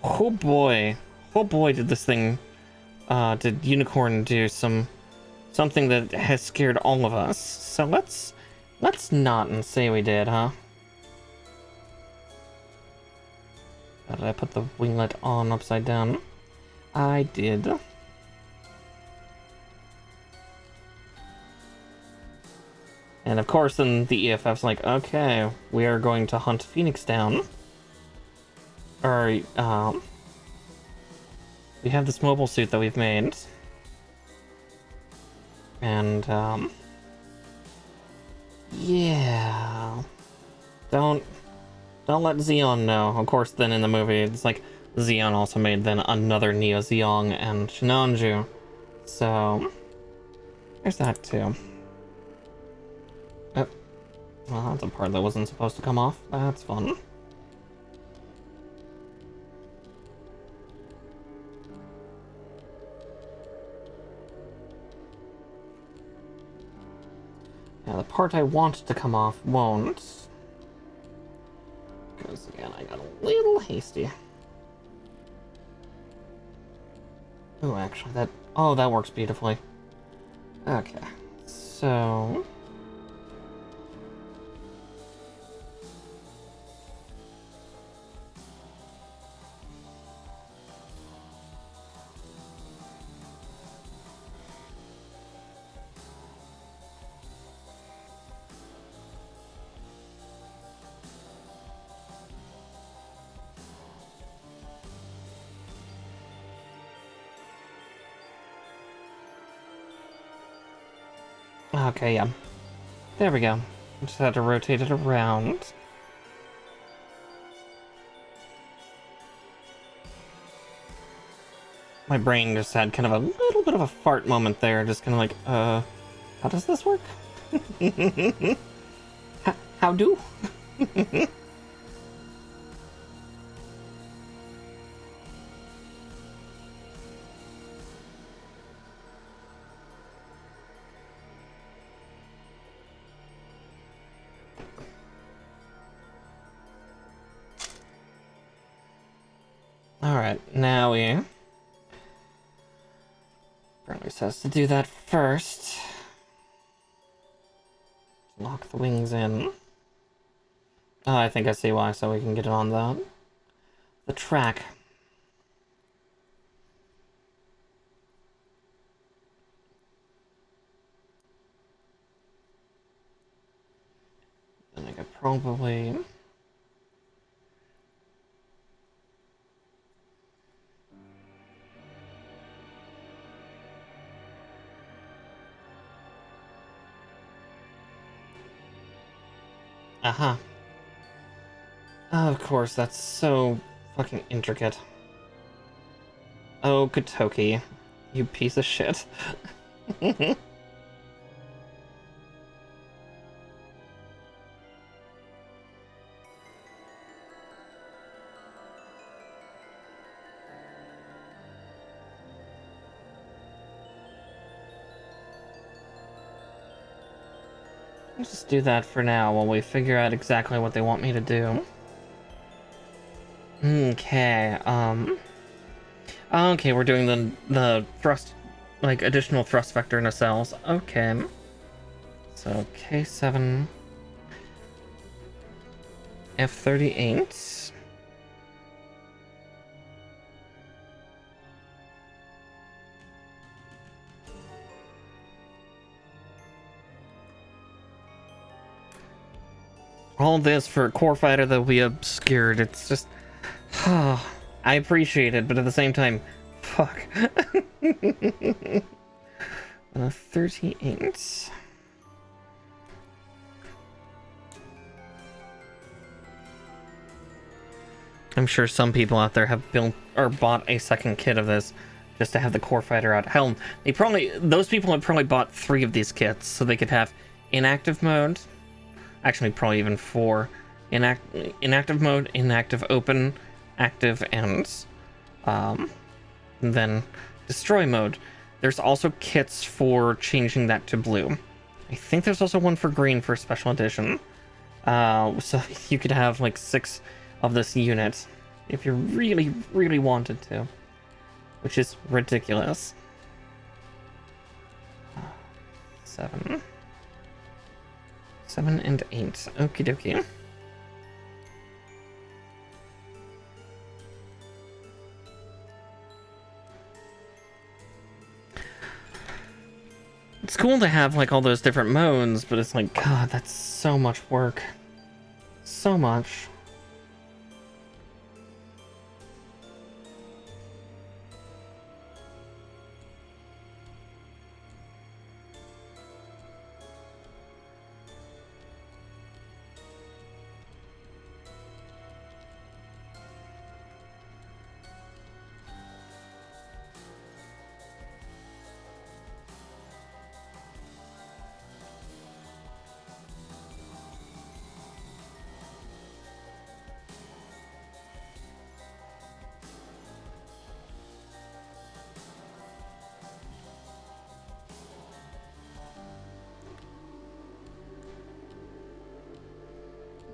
oh boy did this thing did Unicorn do something that has scared all of us. So let's not and say we did, huh? Did I put the winglet on upside down? I did. And of course, then the EFF's like, okay, we are going to hunt Phoenix down. Or, we have this mobile suit that we've made. And, yeah. Don't let Xeon know. Of course, then in the movie, it's like, Xeon also made then another Neo Zeong and Shinonju. So, there's that too. Oh, well, that's a part that wasn't supposed to come off. That's fun. Yeah, the part I want to come off won't. Once again, I got a little hasty. Oh, actually, that works beautifully. Okay, so... Okay, yeah. There we go. Just had to rotate it around. My brain just had kind of a little bit of a fart moment there, just kind of like, how does this work? How do? Alright, now we... Apparently says to do that first. Lock the wings in. Oh, I think I see why, so we can get it on the track. Then I could probably... Aha. Of course, that's so fucking intricate. Oh, Kotoki, you piece of shit. Let's just do that for now while we figure out exactly what they want me to do. Okay, okay, we're doing the thrust, like, additional thrust vector nacelles. Okay. So, K7... F-38... All this for a core fighter that we obscured. It's just... I appreciate it, but at the same time, fuck. 38. I'm sure some people out there have built or bought a second kit of this just to have the core fighter out. Hell, those people have probably bought 3 of these kits so they could have inactive mode. Actually, probably even 4. Inactive mode, inactive open, active, and then destroy mode. There's also kits for changing that to blue. I think there's also one for green for special edition. So you could have like 6 of this unit if you really, really wanted to, which is ridiculous. 7 and 8. Okie dokie. It's cool to have like all those different modes, but it's like, God, that's so much work. So much.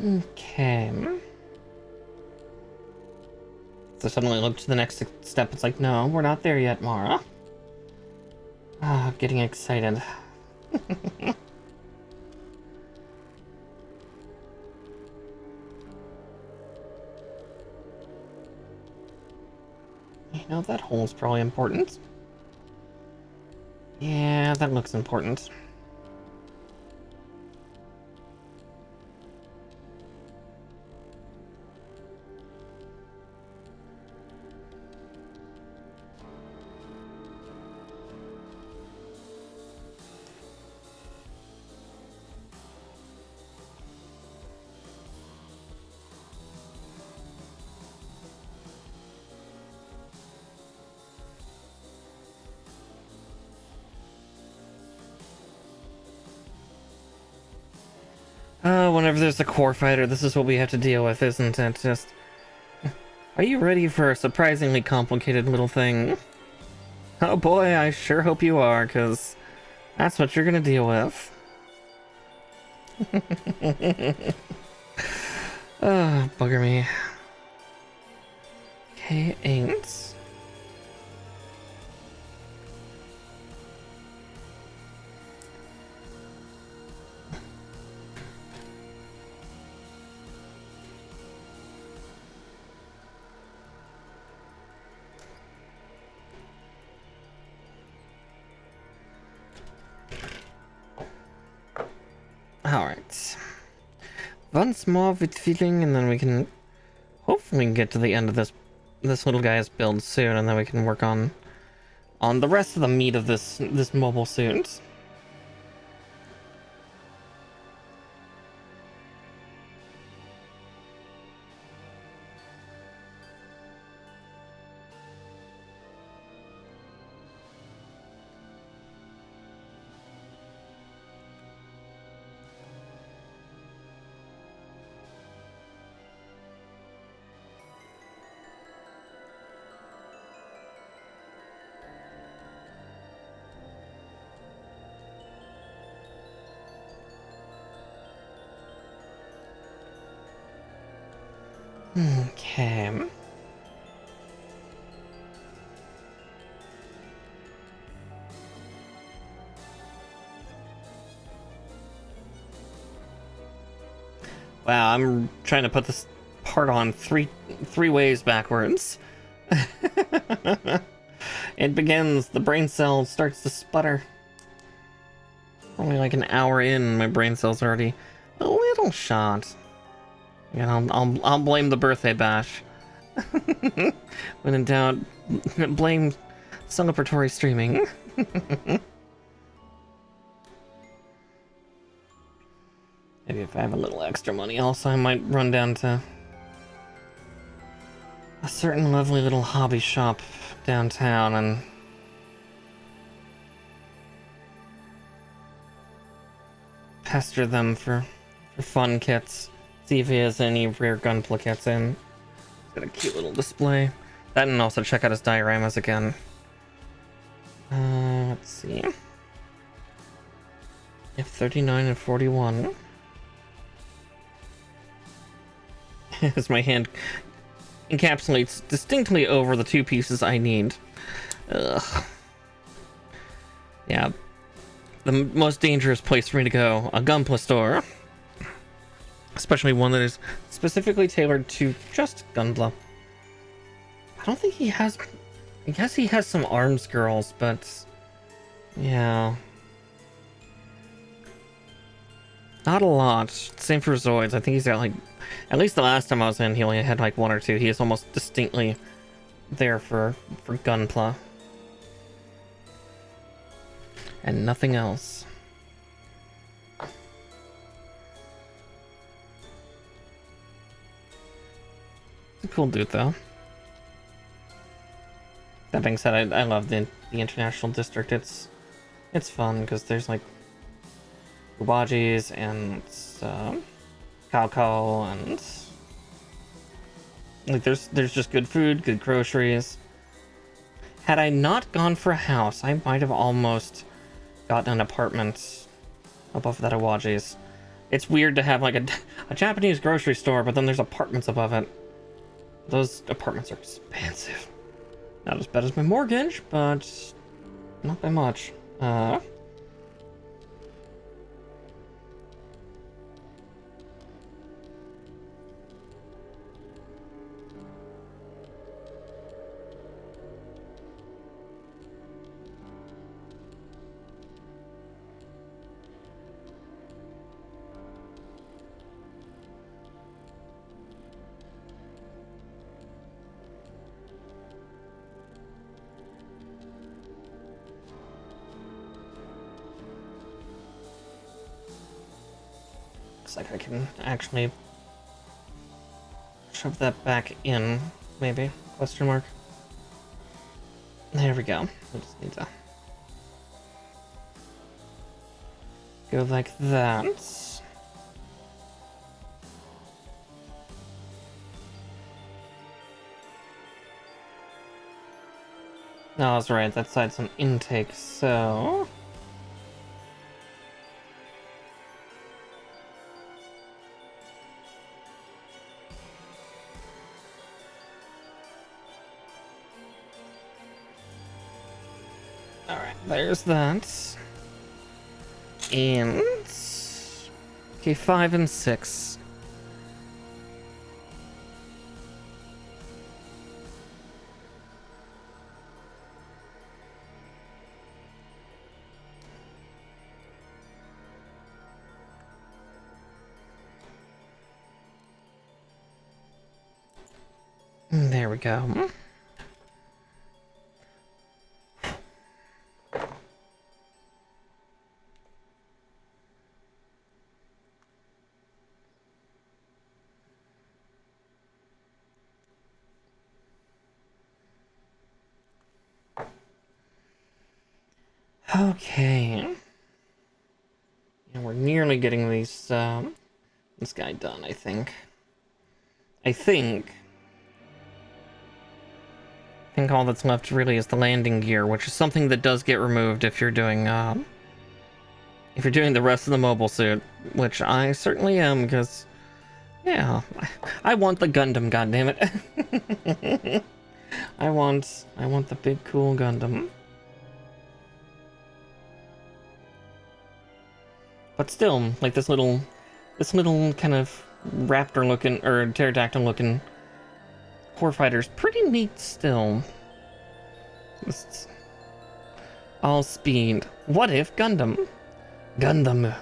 Okay. So suddenly look to the next step. It's like, no, we're not there yet, Mara. Ah, getting excited. You know, that hole's probably important. Yeah, that looks important. Whenever there's a core fighter, this is what we have to deal with, isn't it? Just... Are you ready for a surprisingly complicated little thing? Oh boy, I sure hope you are, because that's what you're gonna deal with. Bugger me. Okay, 8. Alright. Once more with feeling, and then we can hopefully get to the end of this little guy's build soon, and then we can work on the rest of the meat of this mobile suit. Okay. Wow, I'm trying to put this part on three ways backwards. It begins, the brain cell starts to sputter. Only like an hour in, my brain cell's already a little shot. Yeah, I'll blame the birthday bash. When in doubt, blame celebratory streaming. Maybe if I have a little extra money, also I might run down to a certain lovely little hobby shop downtown and pester them for fun kits. See if he has any rare Gunpla kits in. Got a cute little display. That, and also check out his dioramas again. Let's see. F39 and 41. As my hand encapsulates distinctly over the 2 pieces I need. Ugh. Yeah. The most dangerous place for me to go. A Gunpla store. Especially one that is specifically tailored to just Gunpla. I don't think he has... I guess he has some arms girls, but... yeah. Not a lot. Same for Zoids. I think he's got like... At least the last time I was in, he only had like 1 or 2. He is almost distinctly there for Gunpla. And nothing else. It's a cool dude, though. That being said, I love the International District. It's fun because there's like Ubajis and Cao and like there's just good food, good groceries. Had I not gone for a house, I might have almost gotten an apartment above that Awaji's. It's weird to have like a Japanese grocery store, but then there's apartments above it. Those apartments are expensive. Not as bad as my mortgage, but not by much. Looks like I can actually shove that back in, maybe? Question mark. There we go. I just need to go like that. No, that's right. That side's an intake, so... Alright, there's that. And... Okay, 5 and 6. There we go. Okay. And we're nearly getting these, this guy done, I think. I think all that's left really is the landing gear, which is something that does get removed if you're doing the rest of the mobile suit, which I certainly am, because, yeah, I want the Gundam, goddammit. I want the big cool Gundam. But still, like this little kind of raptor looking, or pterodactyl looking Warfighter's pretty neat still. Just all speed. What if Gundam? Gundam.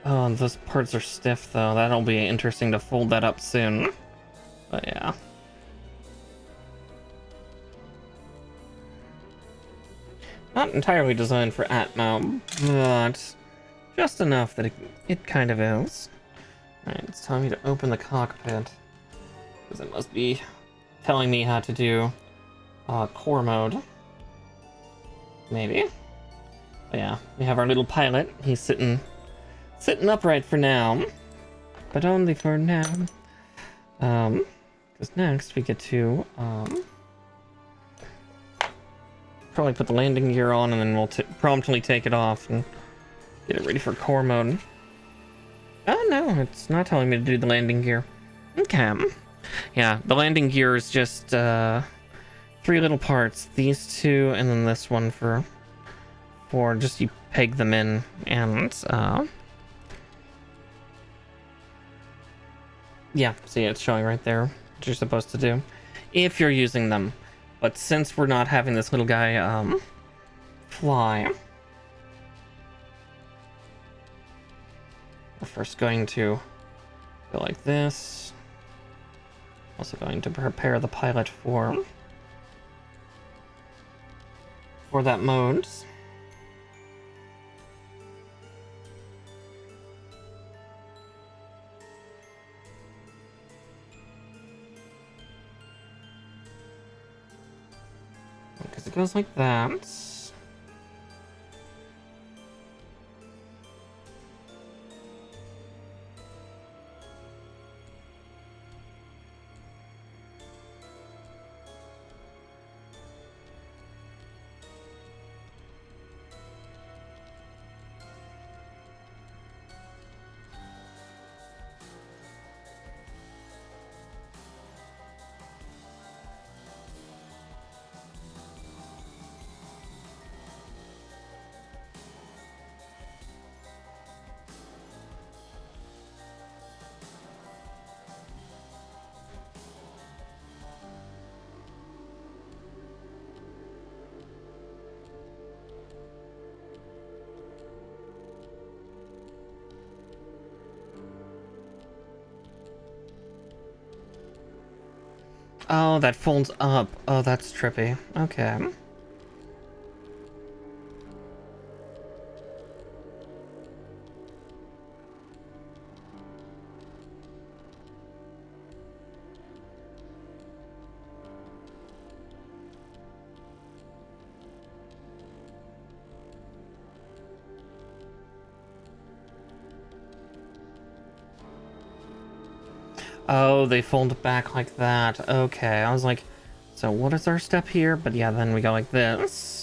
Oh, those parts are stiff though. That'll be interesting to fold that up soon. But yeah. Not entirely designed for Atmo, but just enough that it kind of is. Alright, it's telling me to open the cockpit. Because it must be telling me how to do core mode. Maybe. But yeah, we have our little pilot. He's sitting upright for now. But only for now. Because next we get to probably put the landing gear on, and then we'll promptly take it off and get it ready for core mode. Oh no, it's not telling me to do the landing gear. Okay. Yeah, the landing gear is just 3 little parts. These 2, and then this one for just you peg them in, and yeah, see, it's showing right there what you're supposed to do if you're using them. But since we're not having this little guy fly, we're first going to go like this. Also going to prepare the pilot for that mode. Because it goes like that. Oh, that folds up. Oh, that's trippy. Okay. Oh, they fold back like that. Okay, I was like, so what is our step here? But yeah, then we go like this.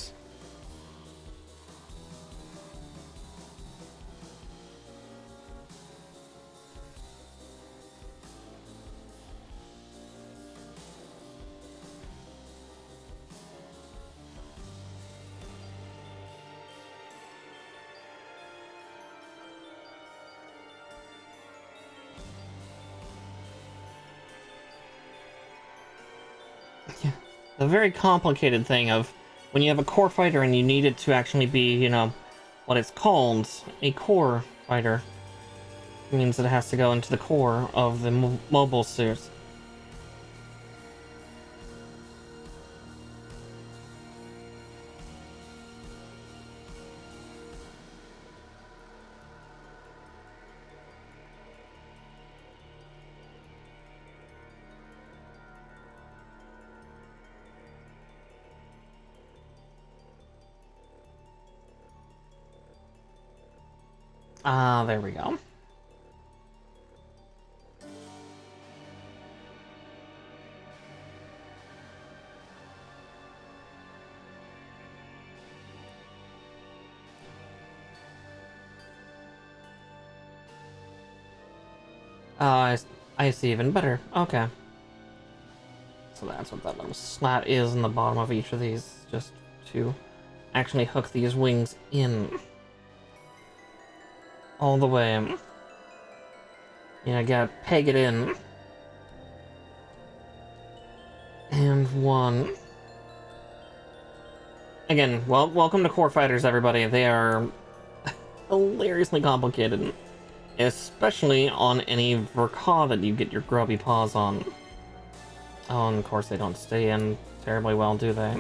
Yeah. The very complicated thing of when you have a core fighter and you need it to actually be, you know, what it's called, a core fighter. It means that it has to go into the core of the mobile suit. Ah, there we go. I see even better. Okay. So that's what that little slat is in the bottom of each of these, just to actually hook these wings in. All the way. Yeah, gotta peg it in. And one. Again, well, welcome to Core Fighters, everybody. They are hilariously complicated. Especially on any Verka that you get your grubby paws on. Oh, and of course they don't stay in terribly well, do they?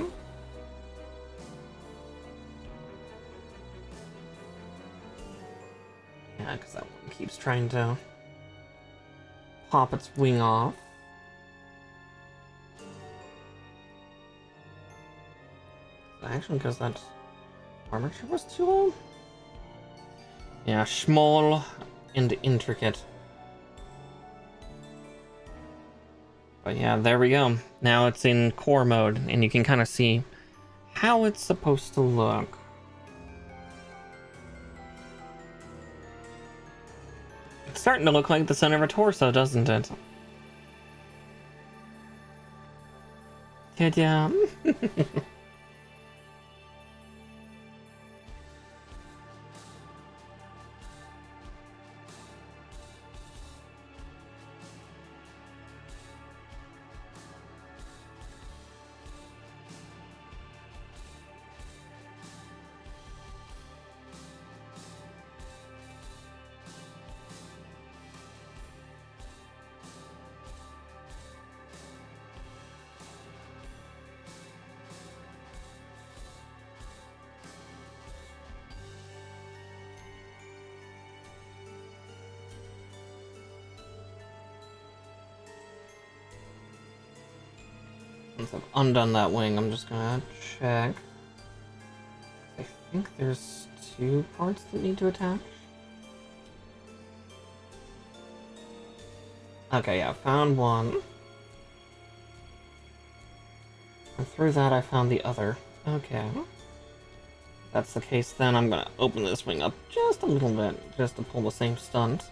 Yeah, because that one keeps trying to pop its wing off. Actually, because that armature was too low? Yeah, small and intricate. But yeah, there we go. Now it's in core mode, and you can kind of see how it's supposed to look. It's starting to look like the center of a torso, doesn't it? Ta-da! Once I've undone that wing, I'm just gonna check. I think there's 2 parts that need to attach. Okay, yeah, found one. And through that I found the other. Okay. If that's the case, then I'm gonna open this wing up just a little bit, just to pull the same stunt.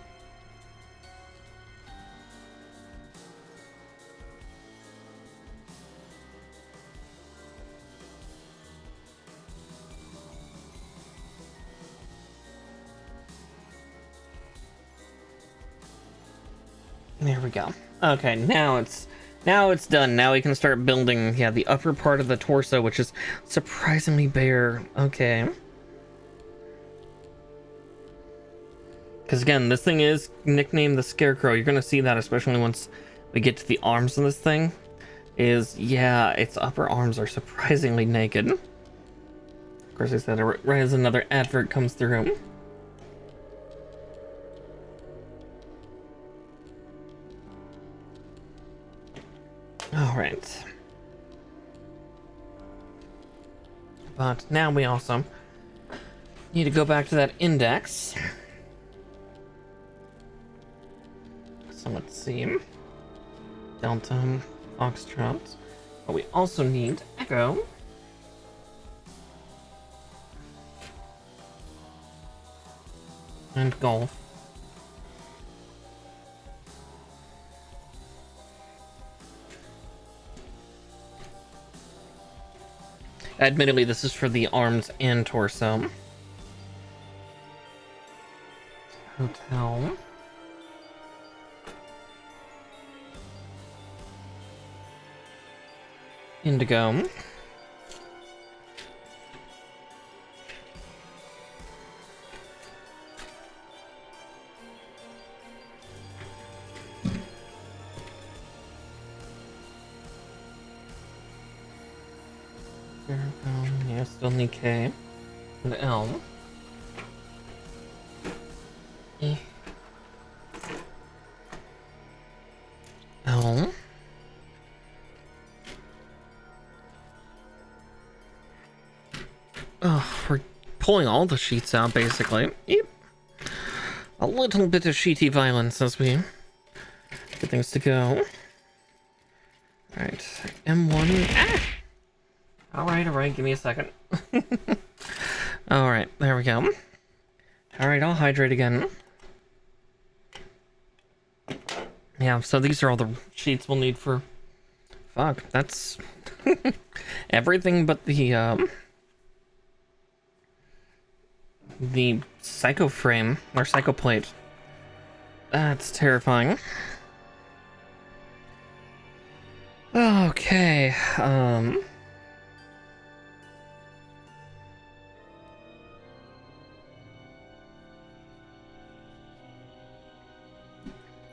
There we go. Okay, now it's done. Now we can start building, yeah, the upper part of the torso, which is surprisingly bare. Okay. Because again, this thing is nicknamed the Scarecrow. You're gonna see that, especially once we get to the arms of this thing. is, yeah, its upper arms are surprisingly naked. Of course, I said it right as another advert comes through. Alright. But now we also need to go back to that index. So let's see. Delta, Foxtrot. But we also need Echo. And Golf. Admittedly, this is for the arms and torso. Hotel. Indigo. Yeah, still need K. And L. E. L. Oh, we're pulling all the sheets out, basically. Yep. A little bit of sheety violence as we get things to go. Alright, M1. Ah! Alright, give me a second. Alright, there we go. Alright, I'll hydrate again. Yeah, so these are all the sheets we'll need for... Fuck, that's... everything but the psycho frame, or psycho plate. That's terrifying. Okay,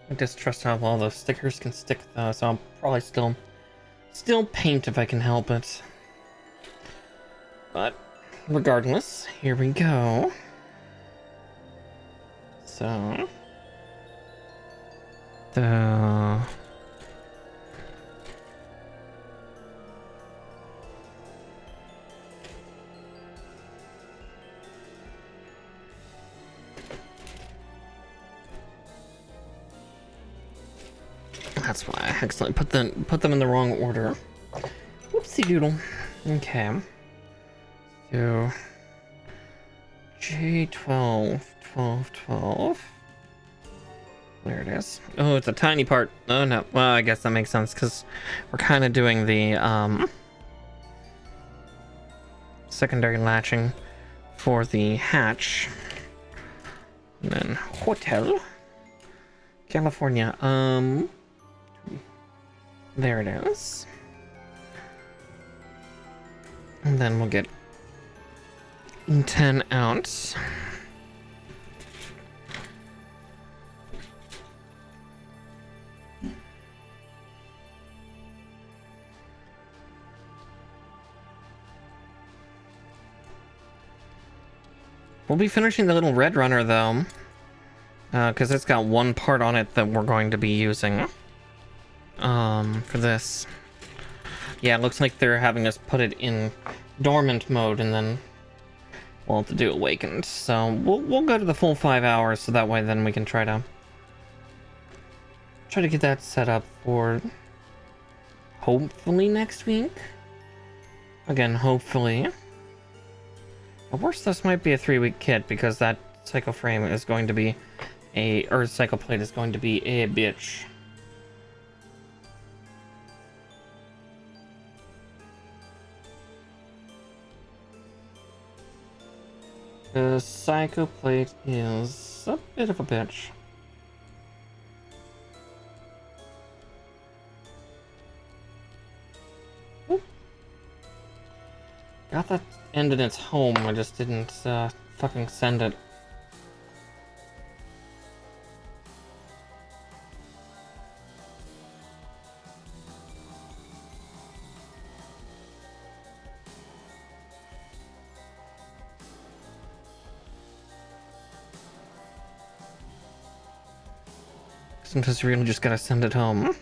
I distrust how well those stickers can stick though, so I'll probably still paint if I can help it. But regardless, here we go. So that's why I accidentally put them in the wrong order. Whoopsie doodle. Okay. So J12, 12, 12. There it is. Oh, it's a tiny part. Oh no. Well, I guess that makes sense because we're kind of doing the secondary latching for the hatch. And then Hotel California. There it is. And then we'll get 10 ounce. We'll be finishing the little red runner though, because it's got one part on it that we're going to be using for this. Yeah, it looks like they're having us put it in dormant mode and then we'll have to do awakened. So we'll go to the full 5 hours so that way then we can try to get that set up for hopefully next week. Again, hopefully. At worst, this might be a 3-week kit because that cycle frame is going to be or cycle plate is going to be a bitch. The psycho plate is a bit of a bitch. Oop. Got that end in its home, I just didn't fucking send it. Sometimes you really just gotta send it home.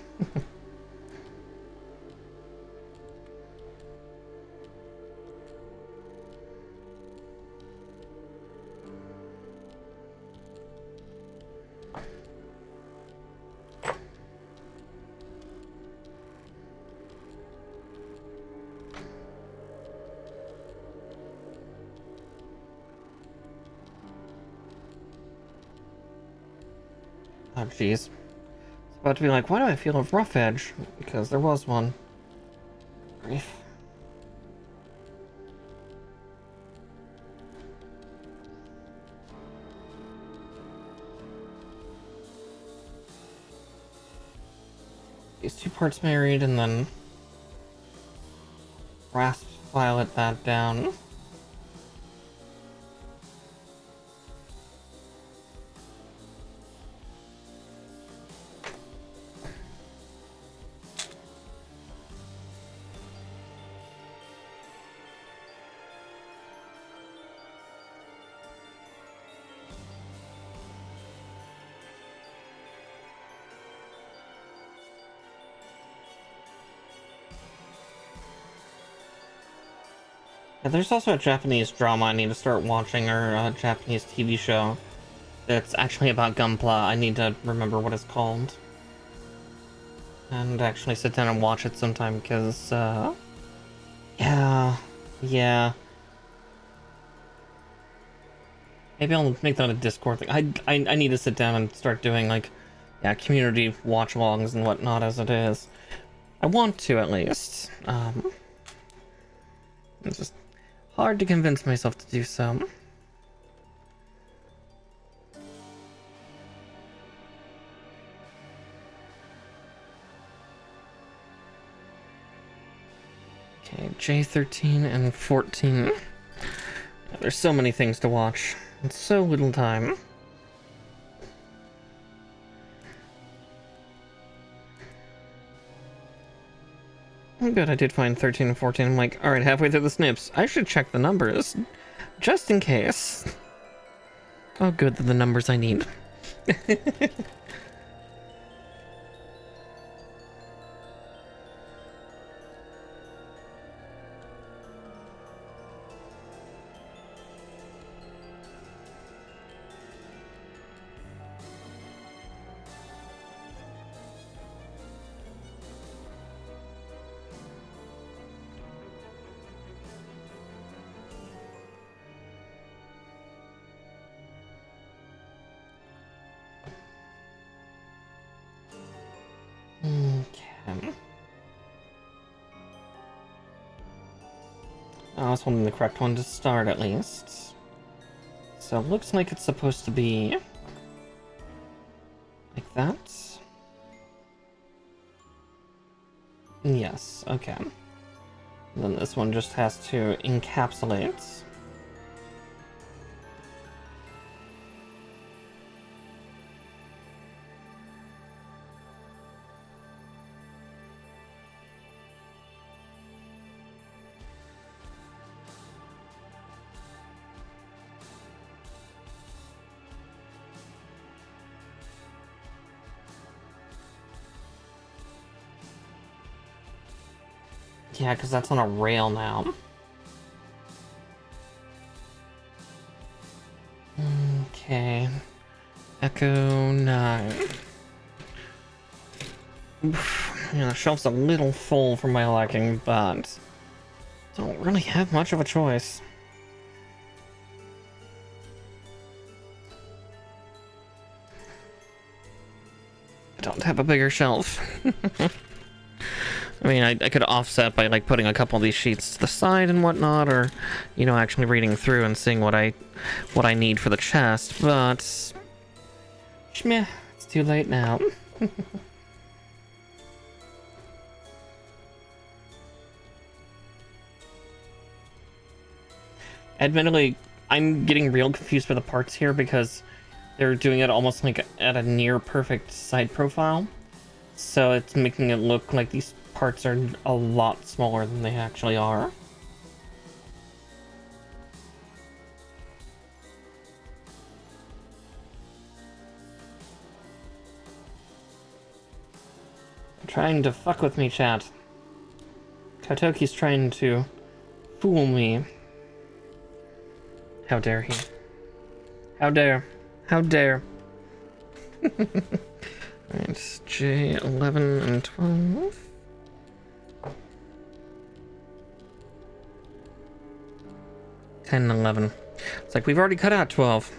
Oh, jeez. It's about to be like, why do I feel a rough edge? Because there was one. Grief. These 2 parts married, and then rasp violet that down. Yeah, there's also a Japanese drama I need to start watching, or a Japanese TV show that's actually about Gunpla. I need to remember what it's called. And actually sit down and watch it sometime, because, yeah. Maybe I'll make that a Discord thing. I need to sit down and start doing, like, yeah, community watch-alongs and whatnot as it is. I want to, at least. It's just hard to convince myself to do so. Okay, J13 and 14. Yeah, there's so many things to watch. It's so little time. Oh, good, I did find 13 and 14. I'm like, alright, halfway through the snips. I should check the numbers. Just in case. Oh, good, they're the numbers I need. Okay. I was holding the correct one to start, at least. So it looks like it's supposed to be like that. Yes, okay. And then this one just has to encapsulate. Yeah, because that's on a rail now. Okay. Echo 9. Oof. Yeah, the shelf's a little full for my liking, but don't really have much of a choice. I don't have a bigger shelf. I mean, I could offset by, like, putting a couple of these sheets to the side and whatnot, or, you know, actually reading through and seeing what I need for the chest, but shmeh, it's too late now. Admittedly, I'm getting real confused with the parts here because they're doing it almost like at a near perfect side profile. So it's making it look like these parts are a lot smaller than they actually are. Trying to fuck with me, chat. Kotoki's trying to fool me. How dare he? How dare? How dare? Alright, J11 and 12. And 11. It's like we've already cut out 12.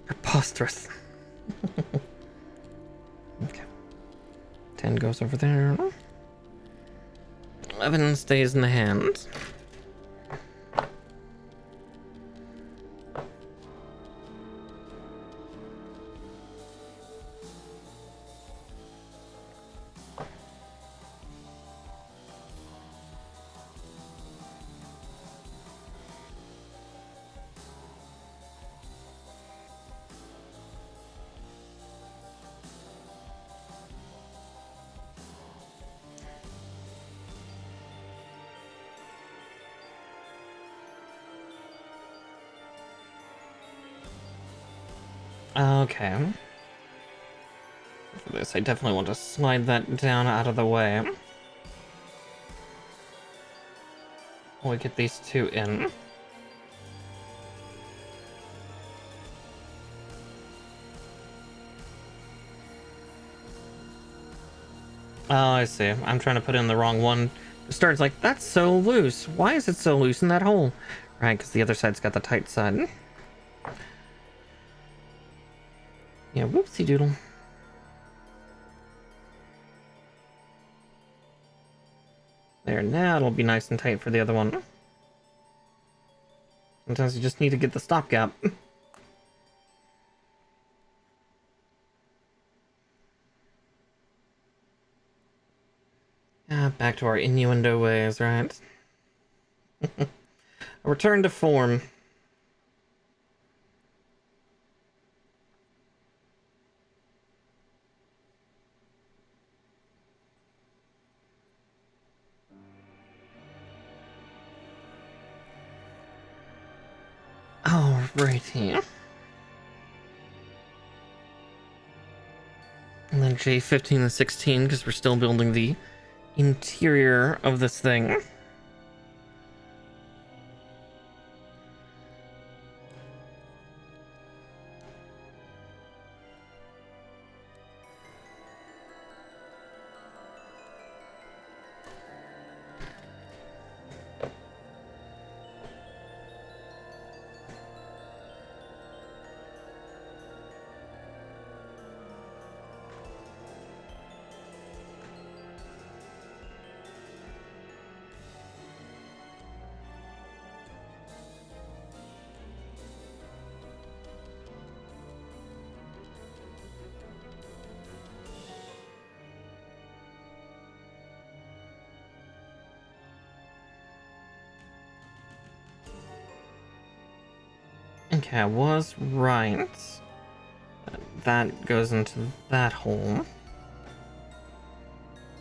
Preposterous. Okay. 10 goes over there. 11 stays in the hand. Okay. For this, I definitely want to slide that down out of the way. We'll get these two in. Oh, I see. I'm trying to put in the wrong one. The star's like, that's so loose. Why is it so loose in that hole? Right, because the other side's got the tight side. Yeah, whoopsie doodle. There, now it'll be nice and tight for the other one. Sometimes you just need to get the stopgap. Back to our innuendo ways, right? A return to form. Alrighty. And then J15 and 16, because we're still building the interior of this thing. Okay, I was right. That goes into that hole.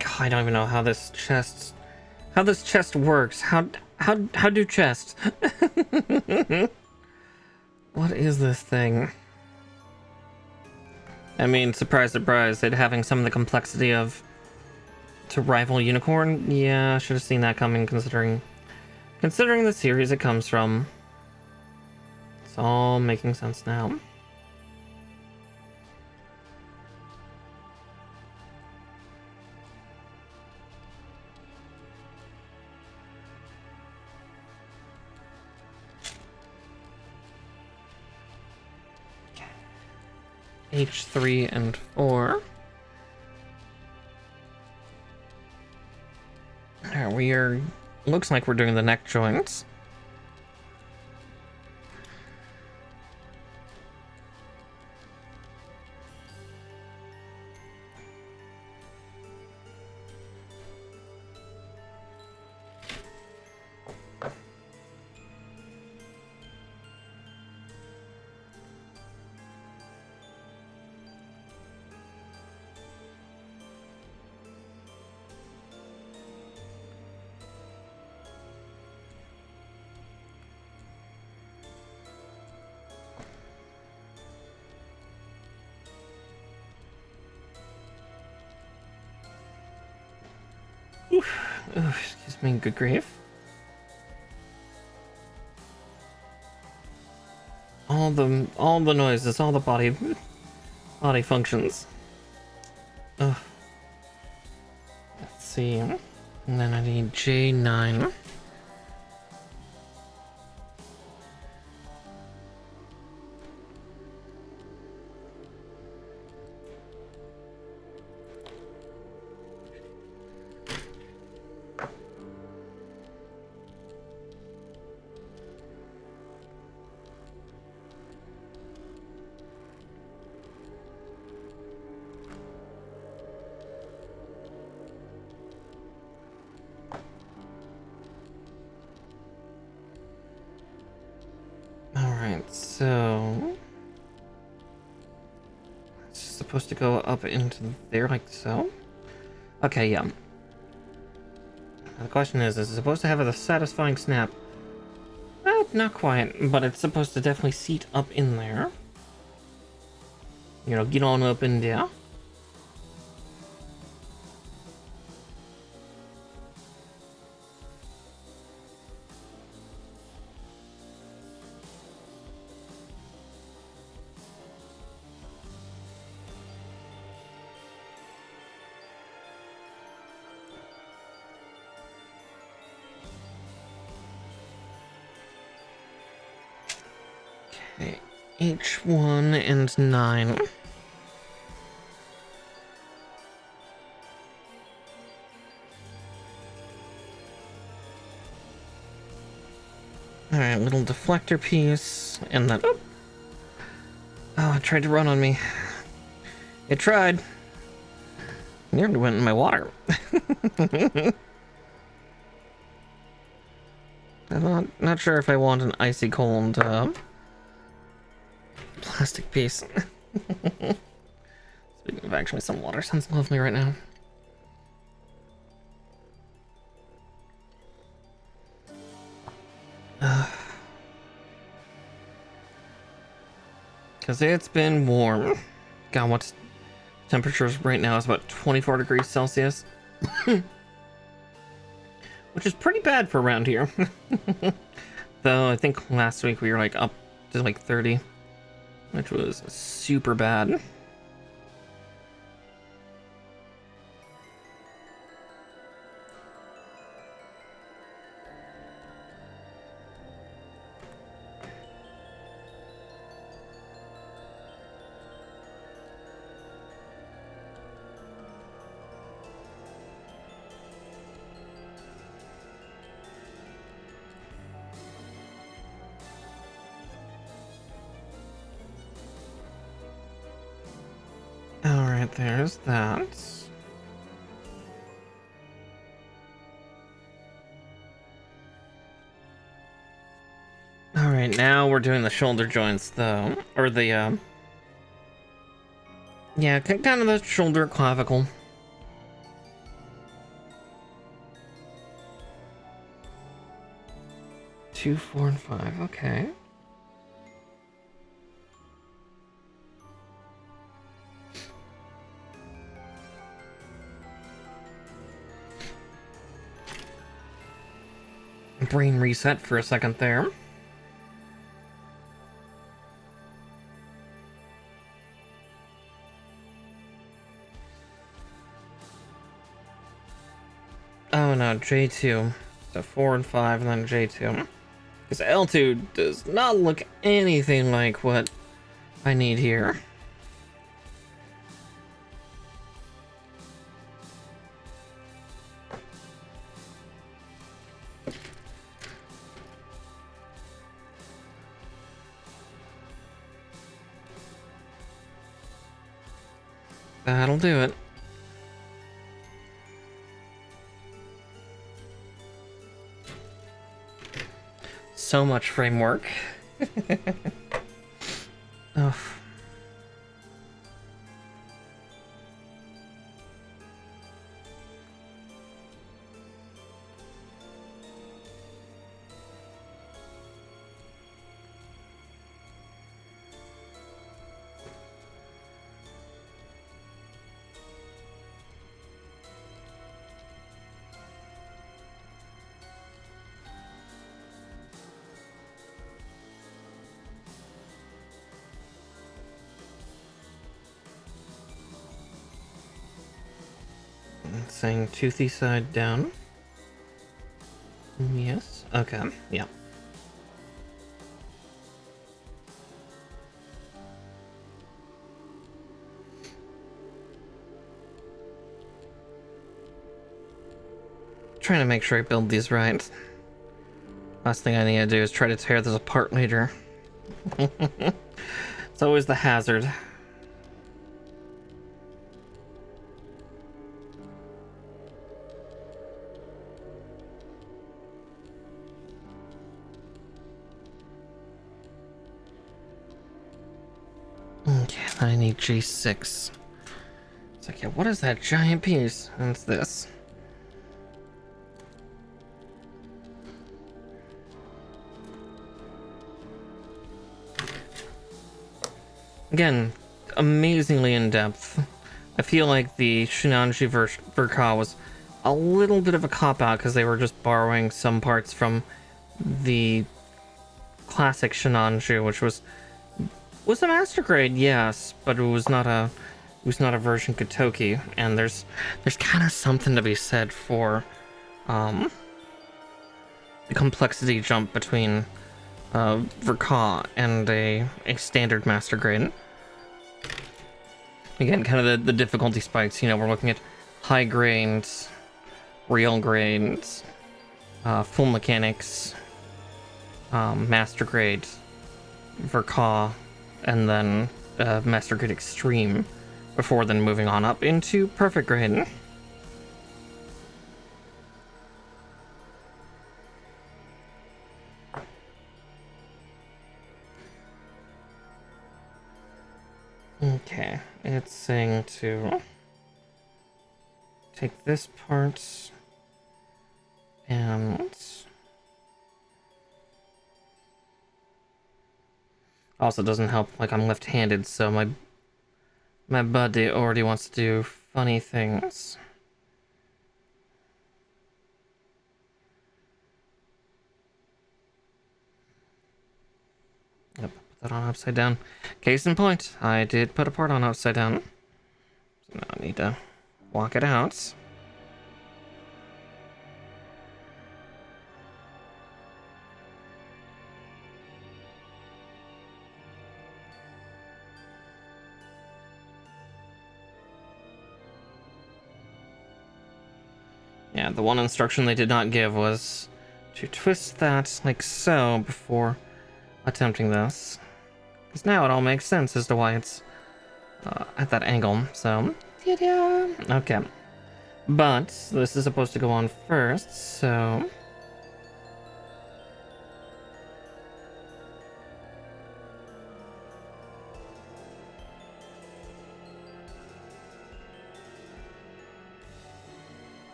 God, I don't even know how this chest works. How do chests? What is this thing? I mean, surprise, surprise, it having some of the complexity of to rival Unicorn. Yeah, I should have seen that coming considering the series it comes from. It's all making sense now. H3 and 4. There we are. Looks like we're doing the neck joints. Excuse me, good grief. All the noises, all the body functions. Ugh. Let's see. And then I need J9. Alright, so it's supposed to go up into there like so. Okay, yeah. The question is it supposed to have a satisfying snap? Not quite, but it's supposed to definitely seat up in there. You know, get on up in there. Okay, H1 and 9. Alright, little deflector piece, and then... Oh, it tried to run on me. It tried. Nearly went in my water. I'm not sure if I want an icy cold plastic piece. Speaking of actually, some water sounds lovely right now. Because it's been warm. God, what's temperatures right now is about 24 degrees Celsius. Which is pretty bad for around here. Though I think last week we were like up to like 30, which was super bad. Alright, there's that. Alright, now we're doing the shoulder joints, though. Or the, yeah, kind of the shoulder clavicle. Two, 4, and 5, okay. Brain reset for a second there. Oh no, J2. So 4 and 5 and then J2. Because L2 does not look anything like what I need here. That'll do it. So much framework. Oh. saying toothy side down. Yes. Okay. Yeah. Trying to make sure I build these right. Last thing I need to do is try to tear this apart later. It's always the hazard. Okay, I need G6. It's like, yeah, what is that giant piece? And it's this. Again, amazingly in-depth. I feel like the Shinanji Verka was a little bit of a cop-out because they were just borrowing some parts from the classic Shinanji, which was a master grade, yes, but it was not a version Kotoki, and there's kind of something to be said for the complexity jump between Verka and a standard master grade. Again, kind of the difficulty spikes. You know, we're looking at high grades, real grades, full mechanics, master grade, Verka, and then master grade extreme, before then moving on up into perfect grade. Okay, it's saying to take this part and also doesn't help, like, I'm left-handed, so my buddy already wants to do funny things. Yep, put that on upside down. Case in point, I did put a part on upside down. So now I need to walk it out. Yeah, the one instruction they did not give was to twist that like so before attempting this. Because now it all makes sense as to why it's at that angle, so... Okay. But this is supposed to go on first, so...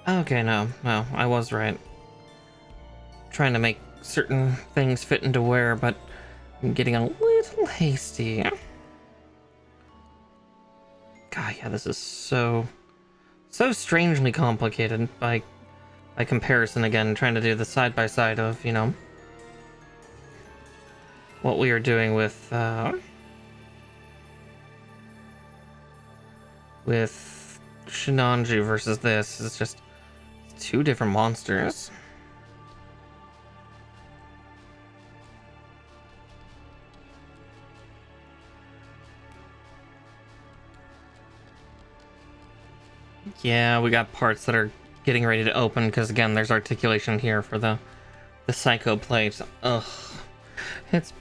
Okay, no, I was right. Trying to make certain things fit into where, but I'm getting a little hasty. God, yeah, this is so strangely complicated by comparison. Again, trying to do the side by side of, you know, what we are doing with Shinanji versus this is just two different monsters. Yeah, we got parts that are getting ready to open because again, there's articulation here for the psycho plate. Ugh, it's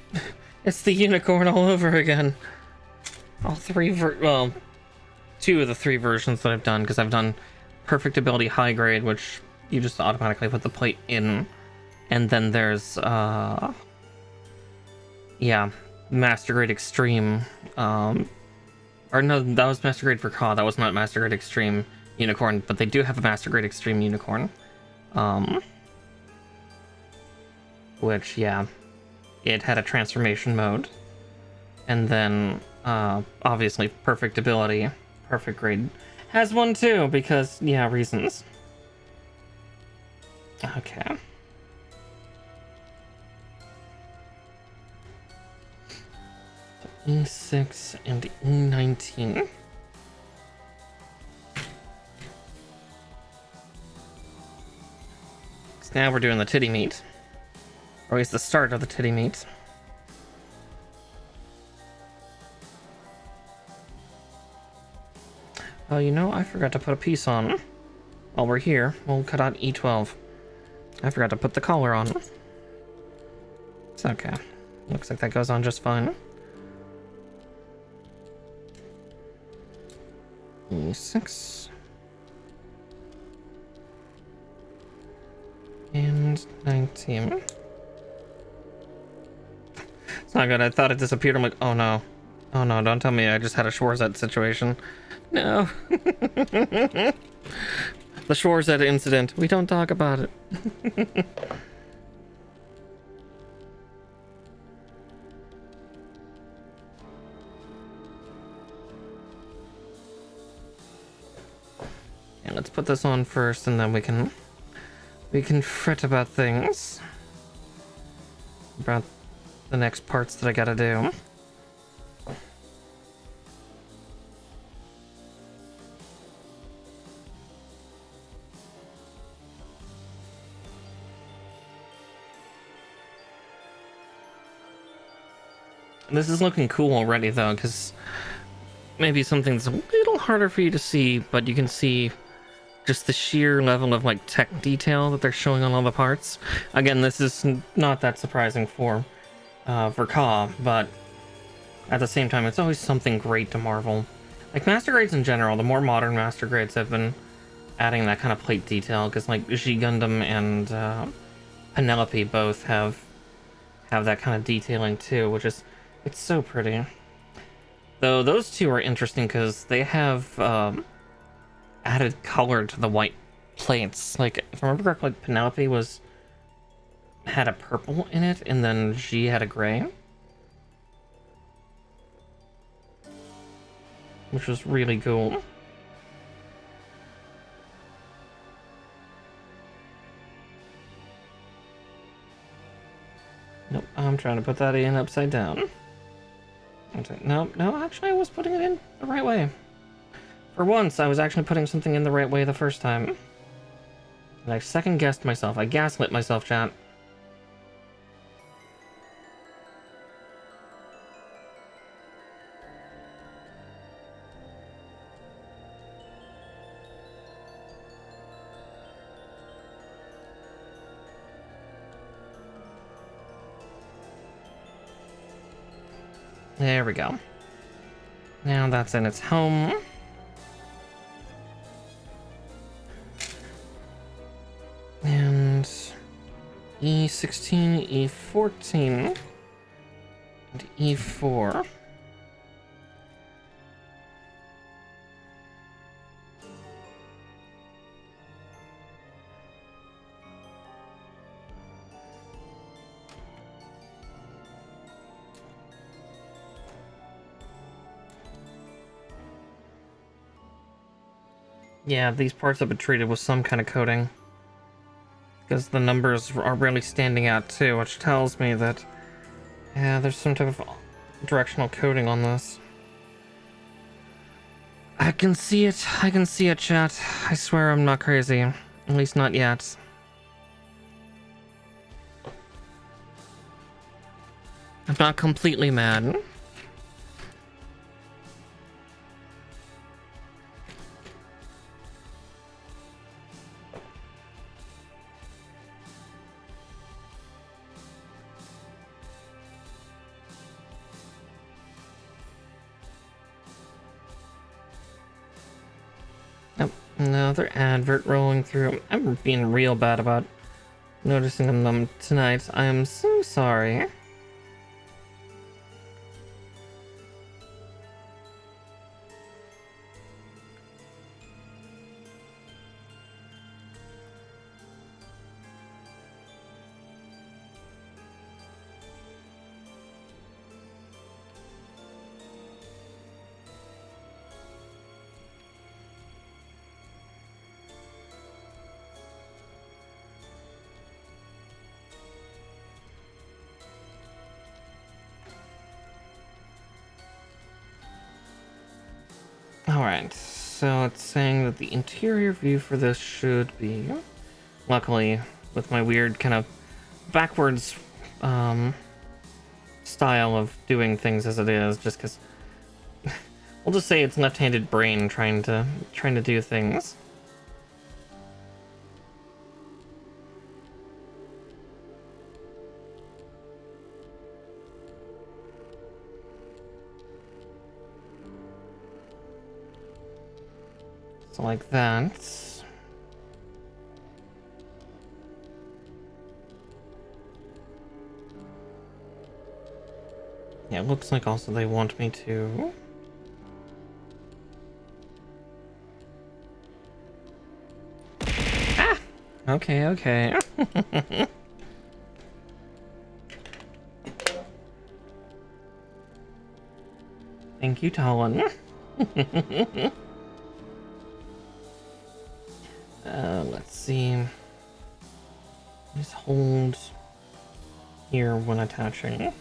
the unicorn all over again. All three well, two of the three versions that I've done, because I've done perfect ability high grade, which you just automatically put the plate in, and then there's yeah, master grade extreme, or no, that was master grade for Ka, that was not master grade extreme unicorn, but they do have a master grade extreme unicorn, which, yeah, it had a transformation mode, And then, obviously, perfect ability, perfect grade has one too, because, yeah, reasons. Okay. So E6 and E19. So now we're doing the titty meat. Or at least the start of the titty meat. Oh, you know, I forgot to put a piece on. While we're here, we'll cut out E12. I forgot to put the collar on. It's okay. Looks like that goes on just fine. E6. And 19. It's not good. I thought it disappeared. I'm like, oh no. Oh no, don't tell me I just had a Schwarzette situation. No. The Schwarzette incident. We don't talk about it. Yeah, let's put this on first and then we can fret about things. About the next parts that I gotta do. This is looking cool already though, because maybe something's a little harder for you to see, but you can see just the sheer level of like tech detail that they're showing on all the parts. Again, this is not that surprising for Ka, but at the same time, it's always something great to marvel. Like master grades in general, the more modern master grades have been adding that kind of plate detail, because like G Gundam and Penelope both have that kind of detailing too, which is it's so pretty. Though those two are interesting because they have added color to the white plates. Like if I remember correctly, Penelope had a purple in it, and then G had a gray, which was really cool. Nope, I'm trying to put that in upside down. No, actually I was putting it in the right way. For once, I was actually putting something in the right way the first time. And I second-guessed myself. I gaslit myself, chat. There we go. Now that's in its home. And E16, E14, and E4. Yeah, these parts have been treated with some kind of coating. Because the numbers are really standing out too, which tells me that, yeah, there's some type of directional coding on this. I can see it, chat. I swear I'm not crazy. At least not yet. I'm not completely mad. Another advert rolling through. I'm being real bad about noticing them tonight. I am so sorry. Alright, so it's saying that the interior view for this should be... Luckily, with my weird kind of backwards style of doing things as it is, just because... we'll just say it's left-handed brain trying to do things. So like that. Yeah, it looks like also they want me to... Ah! Okay, okay. Thank you, Talon. Let's see. Just hold here when attaching.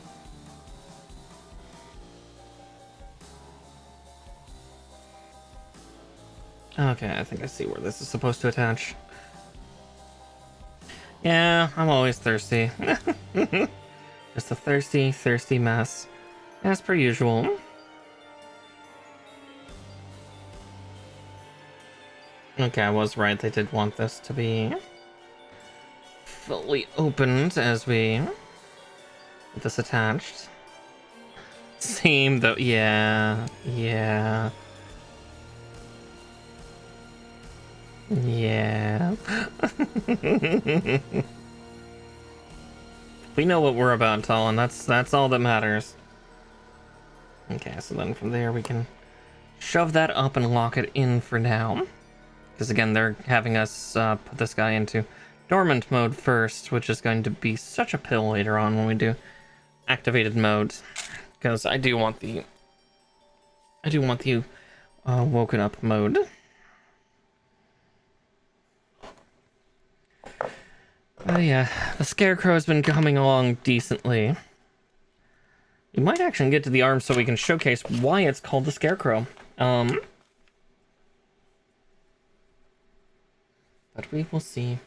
Okay, I think I see where this is supposed to attach. Yeah, I'm always thirsty. Just a thirsty mess. As per usual. Okay, I was right. They did want this to be fully opened as we get this attached. Same though. Yeah. We know what we're about, Talon. That's all that matters. Okay, so then from there we can shove that up and lock it in for now. Because again, they're having us put this guy into dormant mode first, which is going to be such a pill later on when we do activated mode. Because I do want the woken up mode. Yeah, the Scarecrow has been coming along decently. We might actually get to the arms so we can showcase why it's called the Scarecrow. But we will see.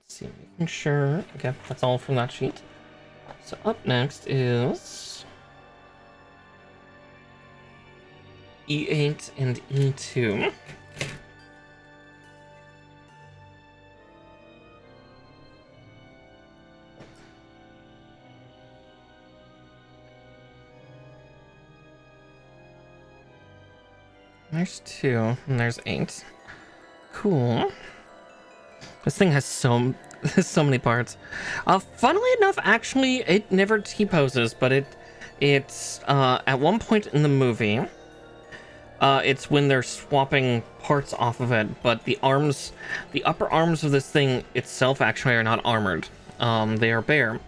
Let's see, making sure. Okay, that's all from that sheet. So up next is E8 and E2. There's 2, and there's 8. Cool. This thing has so many parts. Funnily enough, actually, it never T-poses, but it's at one point in the movie, it's when they're swapping parts off of it, but the upper arms of this thing itself actually are not armored. They are bare,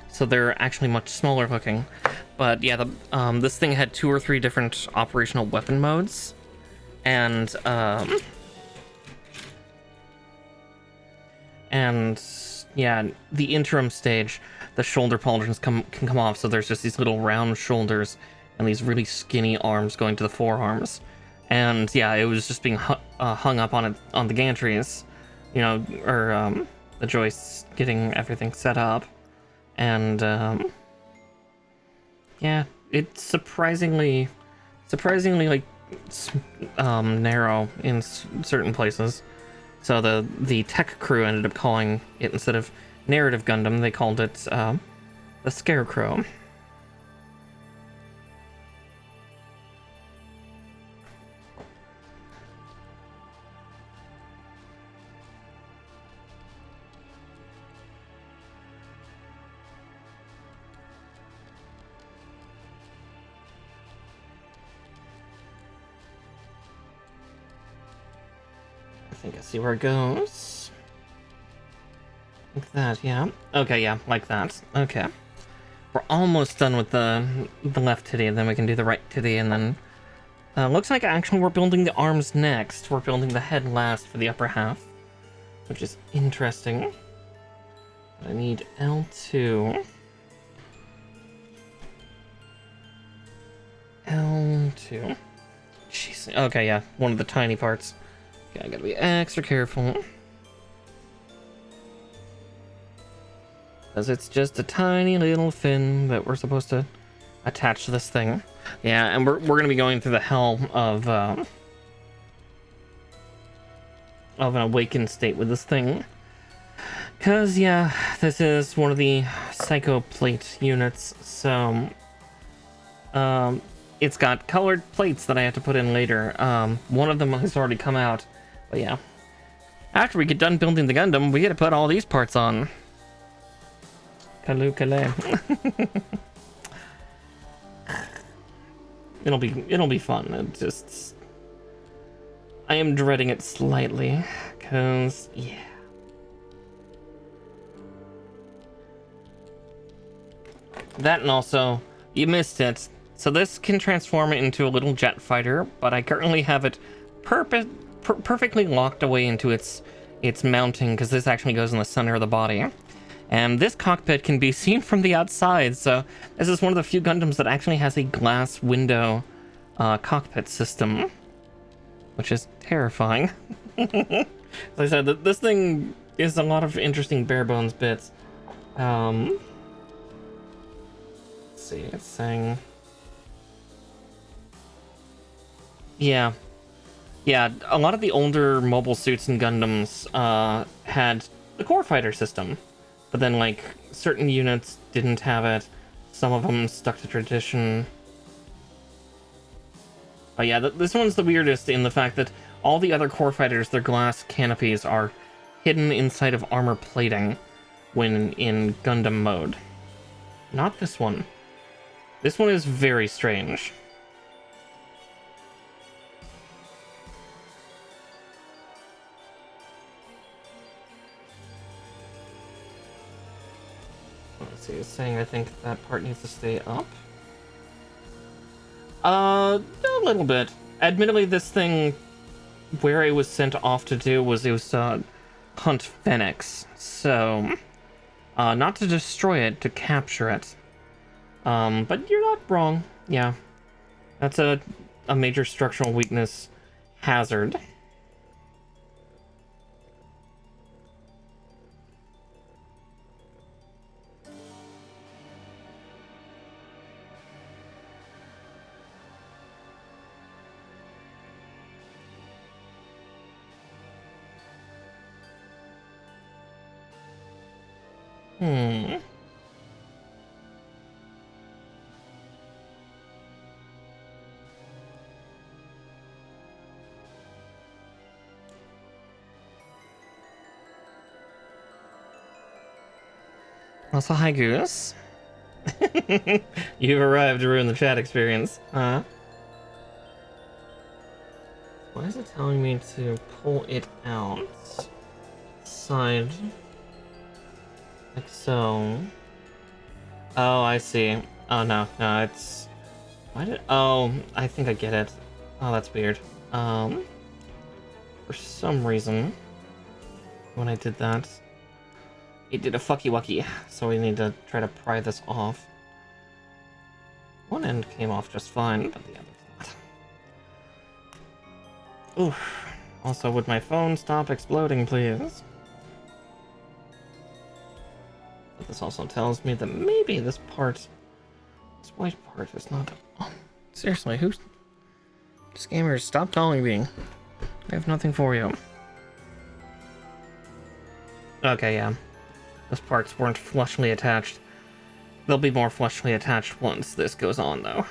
so they're actually much smaller looking. But yeah, this thing had 2 or 3 different operational weapon modes. And yeah, the interim stage, the shoulder pauldrons can come off, so there's just these little round shoulders and these really skinny arms going to the forearms. And yeah, it was just being hung up on the gantries, you know, or the joists, getting everything set up. And yeah, it's surprisingly like narrow in certain places. So the tech crew ended up calling it, instead of narrative Gundam, they called it the Scarecrow. I think I see where it goes. Like that, yeah. Okay, yeah, like that. Okay. We're almost done with the left titty, and then we can do the right titty, and then... looks like actually we're building the arms next. We're building the head last for the upper half, which is interesting. I need L2. L2. Jeez. Okay, yeah, one of the tiny parts. Okay, I gotta be extra careful. Because it's just a tiny little fin that we're supposed to attach to this thing. Yeah, and we're gonna be going through the hell of an awakened state with this thing. Because, yeah, this is one of the Psycho Plate units, so it's got colored plates that I have to put in later. One of them has already come out, but yeah. After we get done building the Gundam, we get to put all these parts on. Kaloo-kalay. It'll be fun. It just, I am dreading it slightly, cause yeah. That, and also, you missed it. So this can transform it into a little jet fighter, but I currently have it perfectly locked away into its mounting, because this actually goes in the center of the body. And this cockpit can be seen from the outside, so this is one of the few Gundams that actually has a glass window cockpit system, which is terrifying. As I said, this thing is a lot of interesting bare bones bits. Let's see, it's saying... Yeah, a lot of the older mobile suits and Gundams had the core fighter system. But then, like, certain units didn't have it. Some of them stuck to tradition. But yeah, this one's the weirdest in the fact that all the other core fighters, their glass canopies are hidden inside of armor plating when in Gundam mode. Not this one. This one is very strange. Let's see, it's saying I think that part needs to stay up. A little bit. Admittedly, this thing, where it was sent off to do was hunt Phoenix. So, not to destroy it, to capture it. But you're not wrong. Yeah. That's a major structural weakness hazard. Also, hi, Goose. You've arrived to ruin the chat experience, huh? Why is it telling me to pull it out? Side. Like so. Oh, I see. Oh, no, it's... Why did... Oh, I think I get it. Oh, that's weird. For some reason, when I did that, it did a fucky wucky, so we need to try to pry this off. One end came off just fine, but the other did not. Oof. Also, would my phone stop exploding, please? But this also tells me that maybe this white part is not... Oh, seriously, who's... Scammers, stop calling me. I have nothing for you. Okay, yeah. Those parts weren't flushly attached. They'll be more flushly attached once this goes on, though.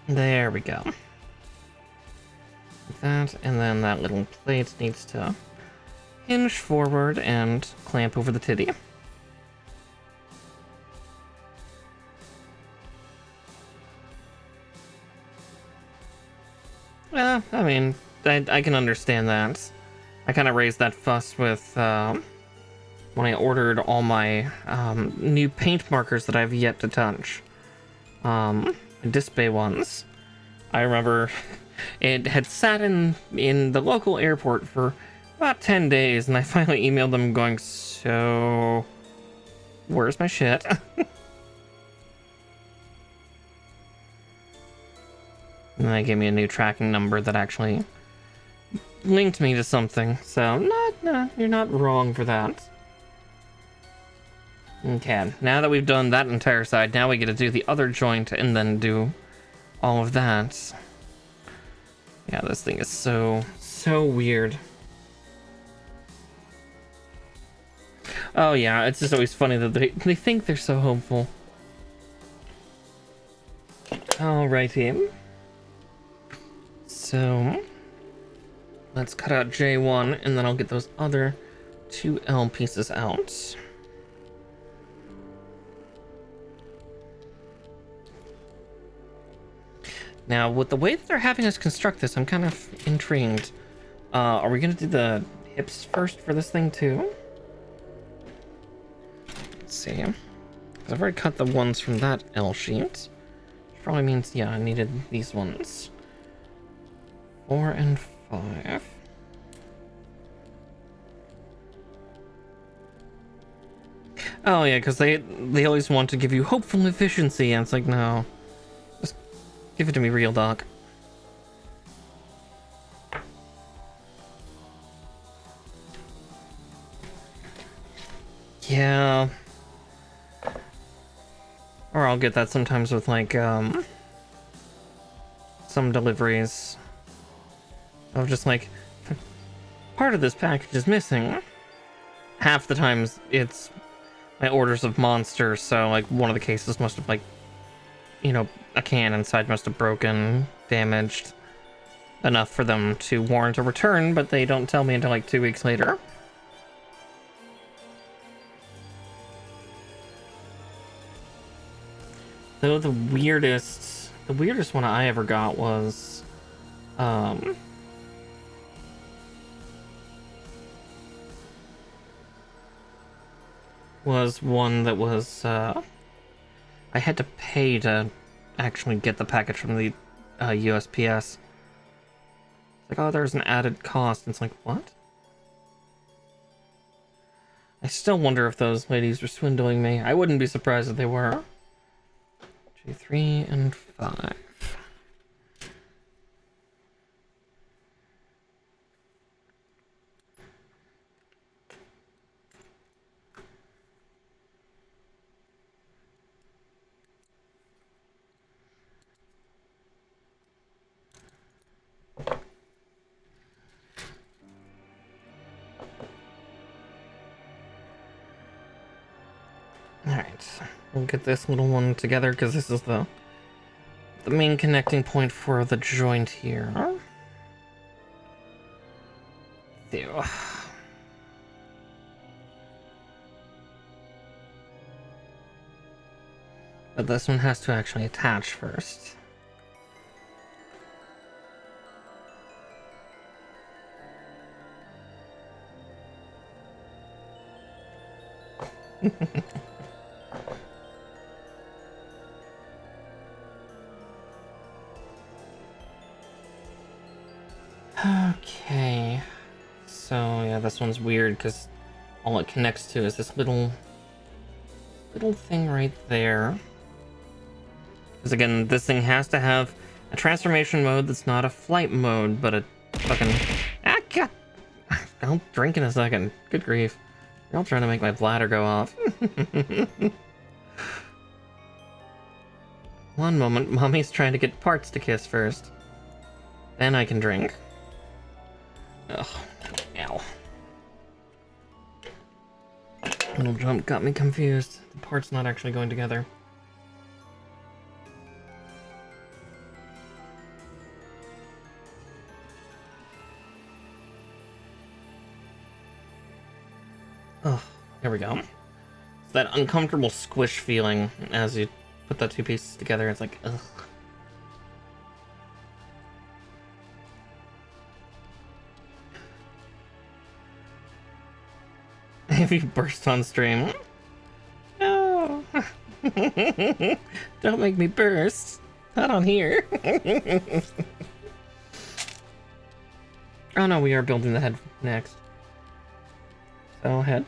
There we go. Like that, and then that little plate needs to hinge forward and clamp over the titty. I mean, I can understand that. I kind of raised that fuss with when I ordered all my new paint markers that I've yet to touch. display ones. I remember it had sat in the local airport for about 10 days, and I finally emailed them going, so where's my shit? And they gave me a new tracking number that actually linked me to something. So, no, you're not wrong for that. Okay, now that we've done that entire side, now we get to do the other joint and then do all of that. Yeah, this thing is so weird. Oh yeah, it's just always funny that they think they're so hopeful. Alrighty. So, let's cut out J1, and then I'll get those other 2 L pieces out. Now, with the way that they're having us construct this, I'm kind of intrigued. Are we going to do the hips first for this thing, too? Let's see. 'Cause I've already cut the ones from that L sheet. Which probably means, yeah, I needed these ones. 4 and 5. Oh yeah, because they always want to give you hopeful efficiency, and it's like, no, just give it to me real, doc. Yeah, or I'll get that sometimes with like some deliveries of just like, part of this package is missing. Half the times it's my orders of monsters, so like one of the cases must have, like, you know, a can inside must have broken, damaged enough for them to warrant a return, but they don't tell me until like 2 weeks later. Though the weirdest one I ever got was one that was I had to pay to actually get the package from the USPS. It's like, oh, there's an added cost. And it's like, what? I still wonder if those ladies were swindling me. I wouldn't be surprised if they were. 2, 3, and 5. Alright, we'll get this little one together because this is the main connecting point for the joint here. There. But this one has to actually attach first. Okay, so yeah, this one's weird because all it connects to is this little thing right there. Because again, this thing has to have a transformation mode that's not a flight mode, but a fucking... God! I'll drink in a second. Good grief. You're all trying to make my bladder go off. One moment, Mommy's trying to get parts to kiss first. Then I can drink. Ugh. Ow. Little jump got me confused. The parts not actually going together. Oh, there we go. It's that uncomfortable squish feeling as you put the 2 pieces together. It's like, ugh. If you burst on stream. No. Don't make me burst. Not on here. Oh no, we are building the head next. So head.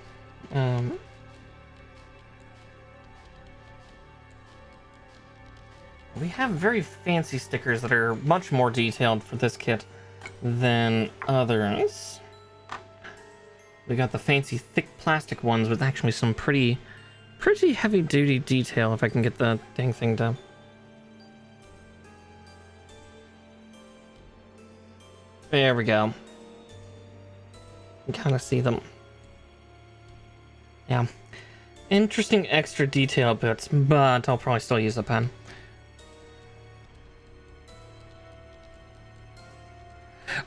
We have very fancy stickers that are much more detailed for this kit than others. We got the fancy thick plastic ones with actually some pretty heavy duty detail, if I can get the dang thing done. There we go. You can kind of see them. Yeah. Interesting extra detail bits, but I'll probably still use a pen.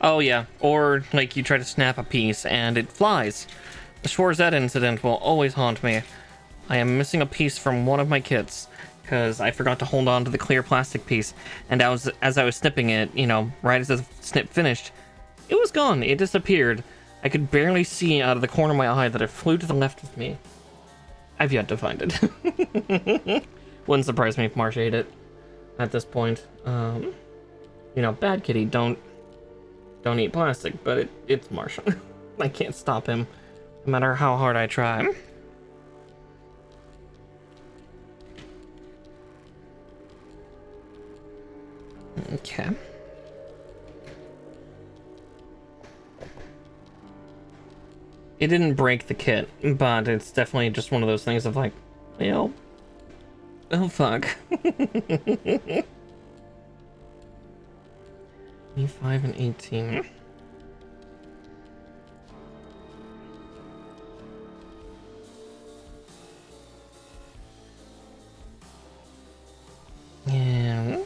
Oh yeah, or like you try to snap a piece and it flies. The Schwarzette incident will always haunt me. I am missing a piece from one of my kits because I forgot to hold on to the clear plastic piece, and as I was snipping it, you know, right as the snip finished, it was gone. It disappeared. I could barely see out of the corner of my eye that it flew to the left of me. I've yet to find it. Wouldn't surprise me if Marsh ate it at this point. You know, bad kitty, don't eat plastic, but it's Marsh. I can't stop him, no matter how hard I try. Okay. It didn't break the kit, but it's definitely just one of those things of like, well, oh fuck. E5 and 18. And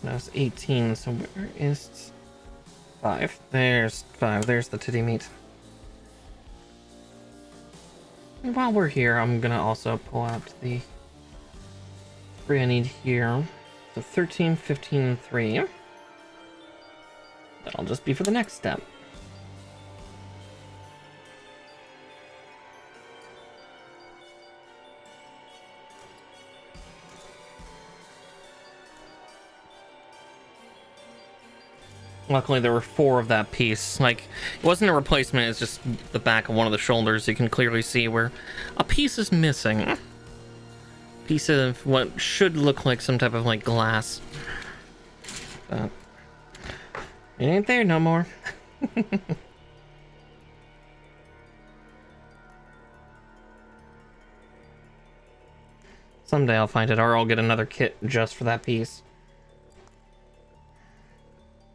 that was 18, so where is 5? There's 5, there's the titty meat. And while we're here, I'm gonna also pull out the 3 I need here. So 13, 15, and 3. That'll just be for the next step. Luckily, there were 4 of that piece. Like, it wasn't a replacement, it's just the back of one of the shoulders. You can clearly see where a piece is missing. Piece of what should look like some type of, like, glass. But it ain't there no more. Someday I'll find it, or I'll get another kit just for that piece.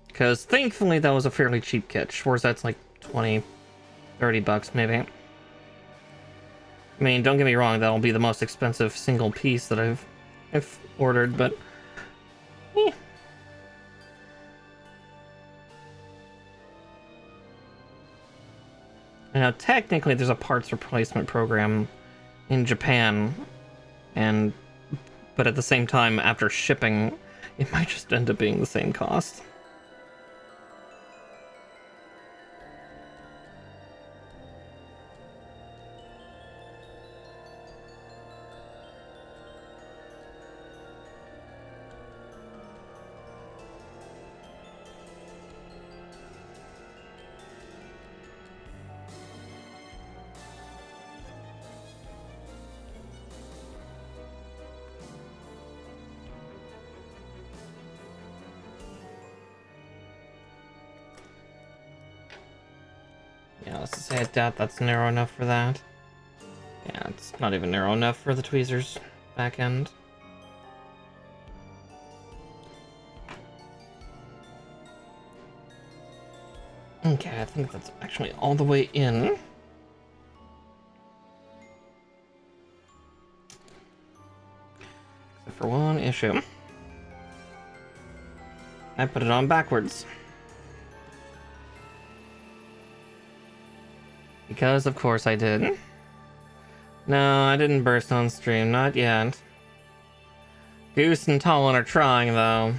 Because thankfully that was a fairly cheap kit. Schwarzette's like 20, 30 bucks maybe. I mean, don't get me wrong, that'll be the most expensive single piece that I've ordered, but eh. Now, technically there's a parts replacement program in Japan, but at the same time, after shipping, it might just end up being the same cost. Yeah, let's just say I doubt that's narrow enough for that. Yeah, it's not even narrow enough for the tweezers back end. Okay, I think that's actually all the way in. Except for one issue. I put it on backwards. Because of course I did. No, I didn't burst on stream, not yet. Goose and Talon are trying though.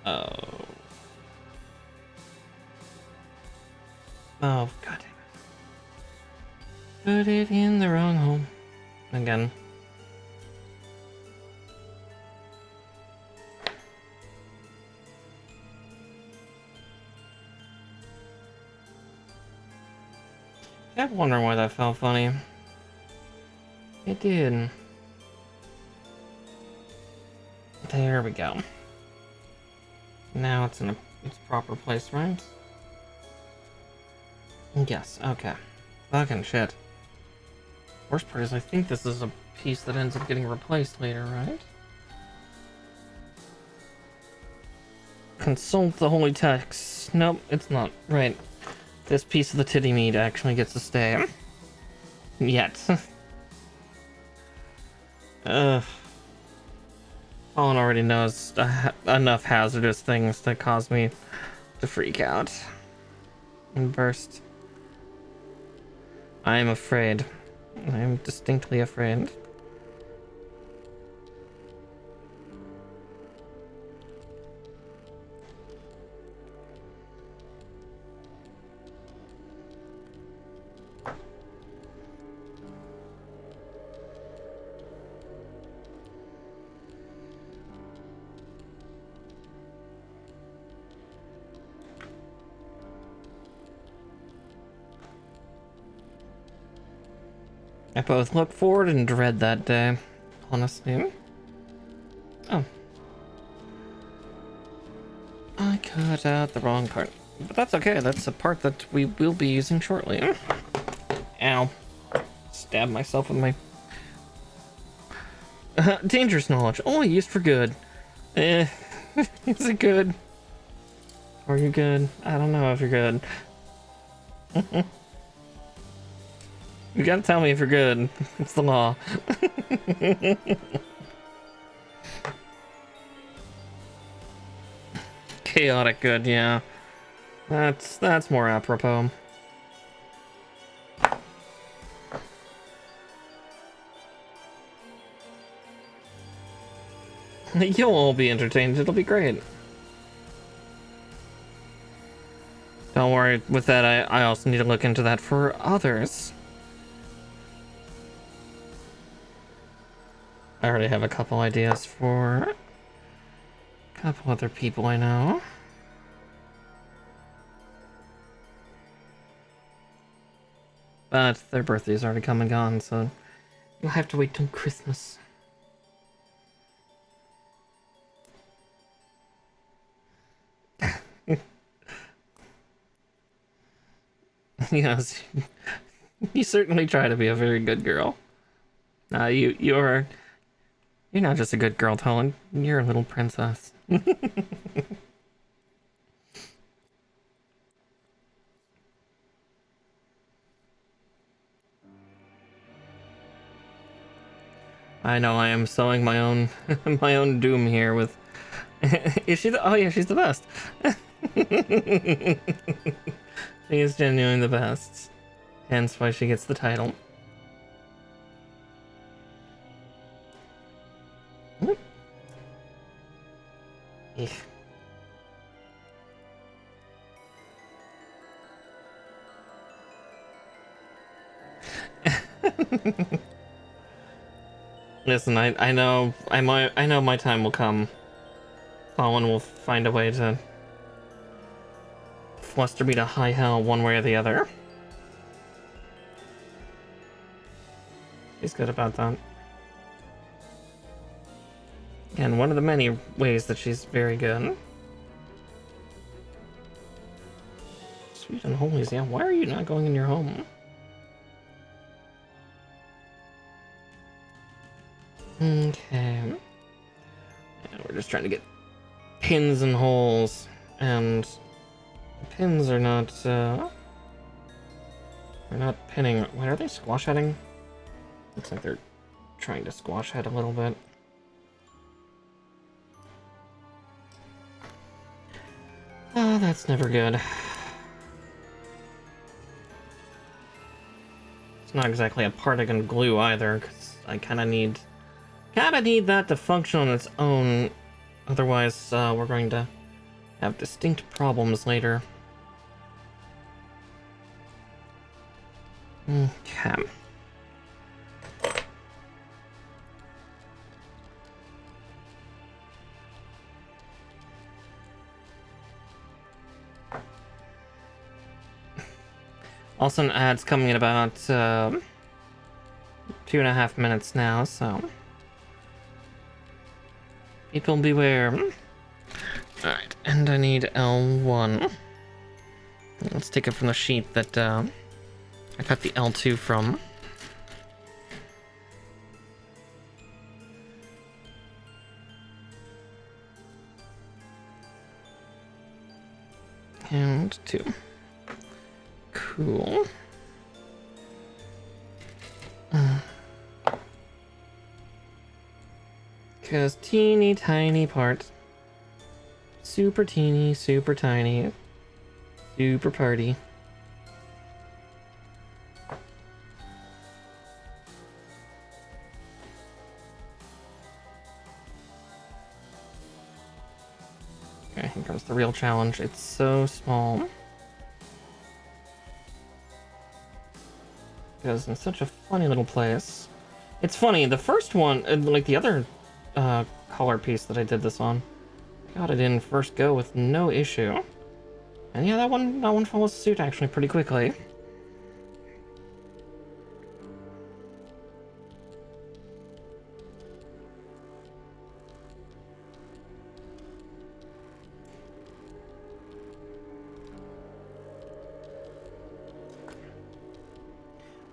Oh. Oh, god damn it. Put it in the wrong home. Again. I kept wondering why that felt funny. It did. There we go. Now it's in its proper place, right? Yes, okay. Fucking shit. Worst part is I think this is a piece that ends up getting replaced later, right? Consult the holy text. Nope, it's not. Right. This piece of the titty meat actually gets to stay. Yet. Colin already knows enough hazardous things to cause me to freak out and burst. I am afraid. I am distinctly afraid. I both look forward and dread that day, honestly. Oh. I cut out the wrong part. But that's okay, that's a part that we will be using shortly. Ow. Stab myself with my... dangerous knowledge, only used for good. Is it good? Are you good? I don't know if you're good. You gotta tell me if you're good. It's the law. Chaotic good, yeah. That's more apropos. You'll all be entertained. It'll be great. Don't worry. With that, I also need to look into that for others. I already have a couple ideas for a couple other people I know. But their birthday's already come and gone, so you'll have to wait till Christmas. Yes, you certainly try to be a very good girl. You're not just a good girl, Tolan. You're a little princess. I know I am sowing my own my own doom here with. Is she the? Oh yeah, she's the best. She is genuinely the best. Hence why she gets the title. Listen, I know my time will come. Colin will find a way to fluster me to high hell one way or the other. She's good about that. And one of the many ways that she's very good. Sweet and holy, yeah. Why are you not going in your home? Okay. Yeah, we're just trying to get pins and holes, and pins are not, they're not pinning. Wait, are they squash heading? Looks like they're trying to squash head a little bit. Oh, that's never good. It's not exactly a part I can glue either, because I kind of need that to function on its own. Otherwise, we're going to have distinct problems later. Okay. Also, an ad's coming in about 2.5 minutes now, so people beware. Alright, and I need L1. Let's take it from the sheet that I got the L2 from. And 2. Cool. Because teeny tiny part. Super teeny, super tiny. Super party. Okay, here comes the real challenge. It's so small. Because in such a funny little place. It's funny, the first one, like the other color piece that I did this on, got it in first go with no issue. And yeah, that one follows suit actually pretty quickly.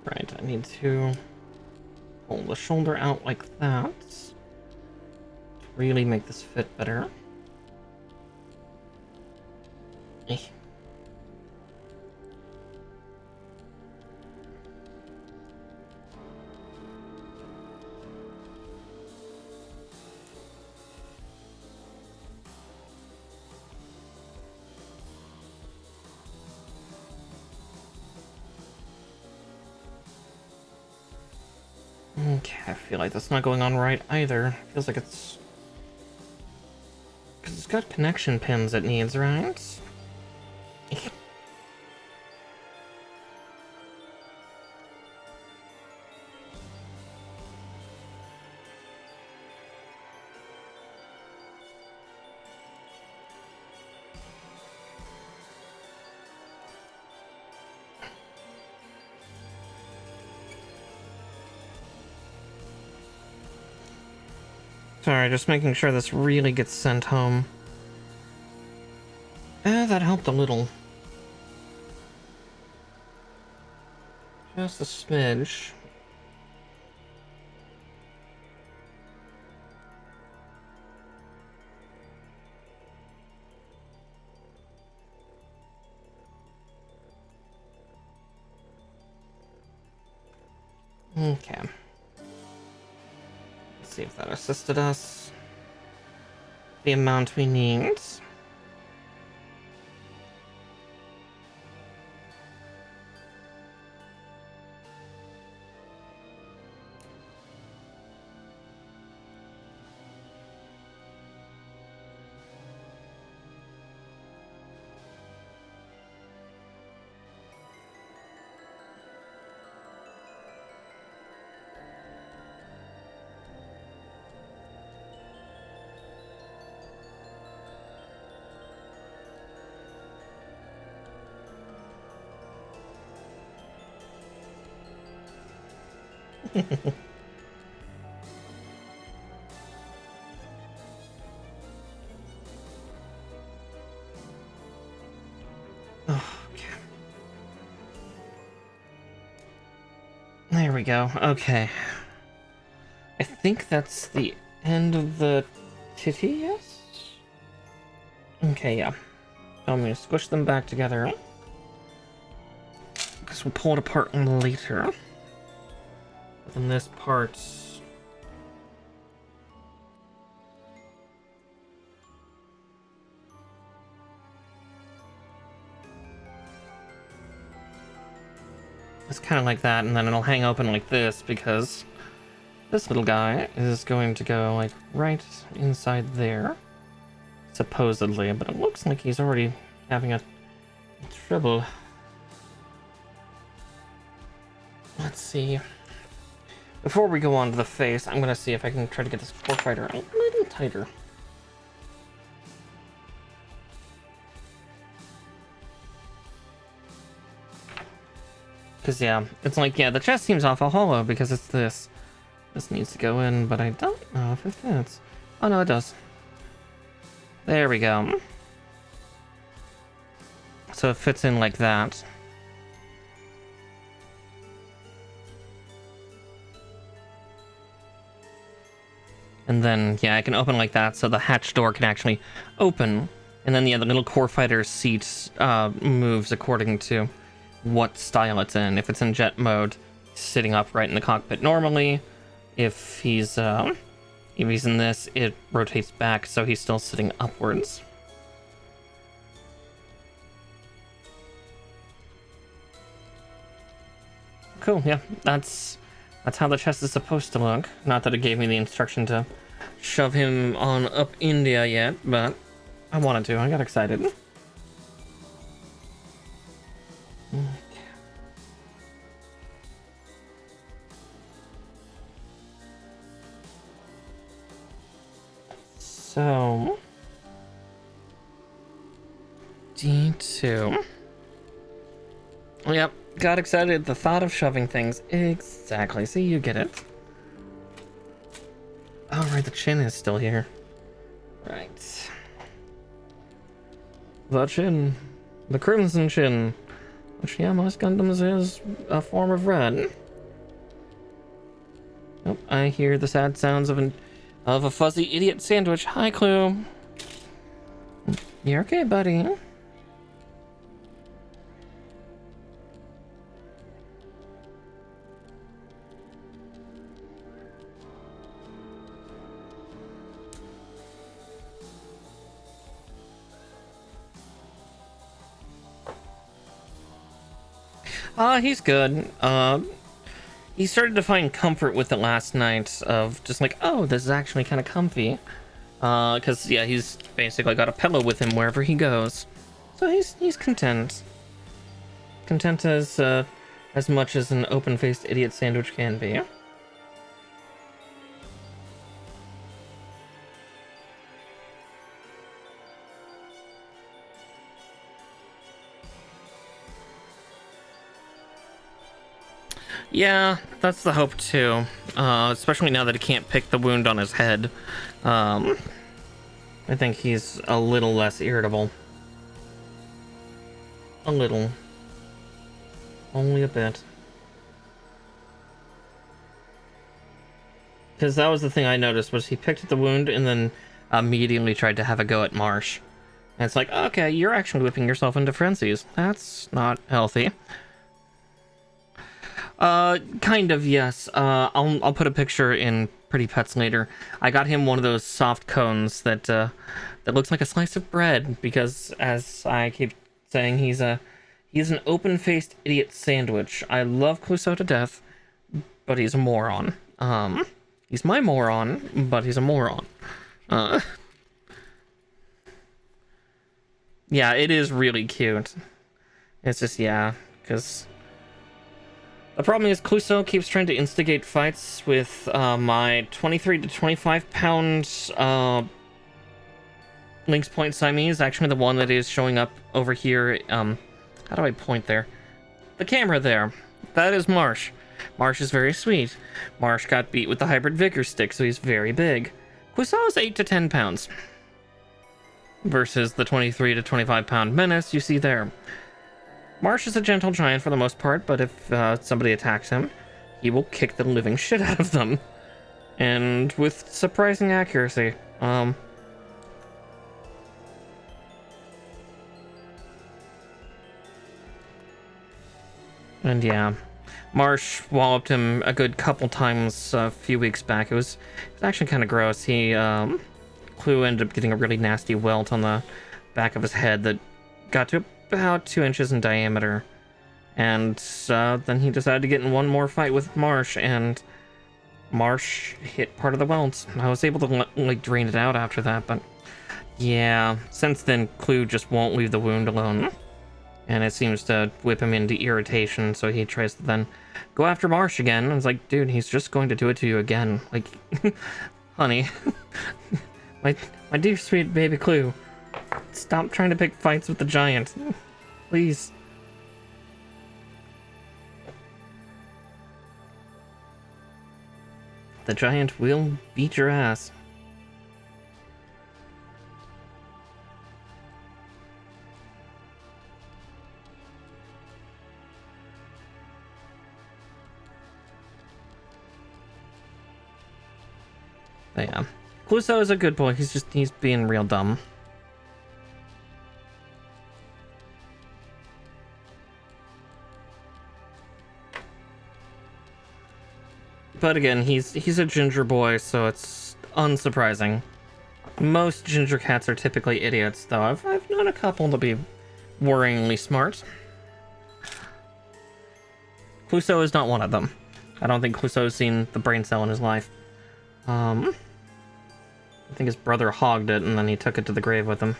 Right, I need to pull the shoulder out like that to really make this fit better. Eh. Okay, I feel like that's not going on right either. Feels like it's... because it's got connection pins it needs, right? Sorry, just making sure this really gets sent home. That helped a little. Just a smidge. Okay. Let's see if that assisted us. The amount we need. Okay. There we go. Okay. I think that's the end of the titty, yes? Okay, yeah. I'm gonna squish them back together. Because we'll pull it apart later. But then this part... it's kind of like that, and then it'll hang open like this, because this little guy is going to go, like, right inside there. supposedly, but it looks like he's already having a trouble. Let's see. Before we go on to the face, I'm gonna see if I can try to get this core fighter a little tighter. Because, yeah, it's like, yeah, the chest seems awful hollow because it's this. This needs to go in, but I don't know if it fits. Oh, no, it does. There we go. So it fits in like that. And then, yeah, I can open like that, so the hatch door can actually open. And then, yeah, the little core fighter seat moves according to what style it's in. If it's in jet mode, sitting upright in the cockpit normally. If he's in this, it rotates back, so he's still sitting upwards. Cool, yeah, that's how the chest is supposed to look. Not that it gave me the instruction to shove him on up India yet, but I wanted to. I got excited. So, D2. Yep, got excited at the thought of shoving things. Exactly, see, you get it. Oh, right, the chin is still here. Right. The chin. The crimson chin. Which, yeah, most Gundams is a form of red. Oh, I hear the sad sounds of a fuzzy idiot sandwich. Hi, Clue. You're okay, buddy. He's good. He started to find comfort with it last night of just like, oh, this is actually kind of comfy. Because, yeah, he's basically got a pillow with him wherever he goes. So he's content. Content as much as an open-faced idiot sandwich can be. Yeah, that's the hope too. Especially now that he can't pick the wound on his head. I think he's a little less irritable. A little. Only a bit. Because that was the thing I noticed, was he picked at the wound and then immediately tried to have a go at Marsh. And it's like, okay, you're actually whipping yourself into frenzies. That's not healthy. Kind of, yes. I'll put a picture in Pretty Pets later. I got him one of those soft cones that looks like a slice of bread, because as I keep saying, he's an open-faced idiot sandwich. I love Clouseau to death, but he's a moron. He's my moron, but he's a moron. Yeah, it is really cute. It's just, yeah, because the problem is Clouseau keeps trying to instigate fights with my 23 to 25 pound Lynx Point Siamese, actually the one that is showing up over here. How do I point there? The camera there. That is Marsh. Marsh is very sweet. Marsh got beat with the hybrid vigor stick, so he's very big. Clouseau is 8 to 10 pounds. Versus the 23 to 25 pound menace you see there. Marsh is a gentle giant for the most part, but if somebody attacks him, he will kick the living shit out of them. And with surprising accuracy. And yeah, Marsh walloped him a good couple times a few weeks back. It was actually kind of gross. Clue ended up getting a really nasty welt on the back of his head that got to about 2 inches in diameter. And then he decided to get in one more fight with Marsh, and Marsh hit part of the welt. I was able to like drain it out after that, but Yeah, since then, Clue just won't leave the wound alone. And it seems to whip him into irritation, so he tries to then go after Marsh again. And it's like, dude, he's just going to do it to you again. Like, honey, my dear sweet baby Clue, stop trying to pick fights with the giant, please. The giant will beat your ass. But yeah, Cluso is a good boy. He's being real dumb. But again, he's a ginger boy, so it's unsurprising. Most ginger cats are typically idiots, though. I've known a couple to be worryingly smart. Cluso is not one of them. I don't think Cluso's seen the brain cell in his life. I think his brother hogged it, and then he took it to the grave with him.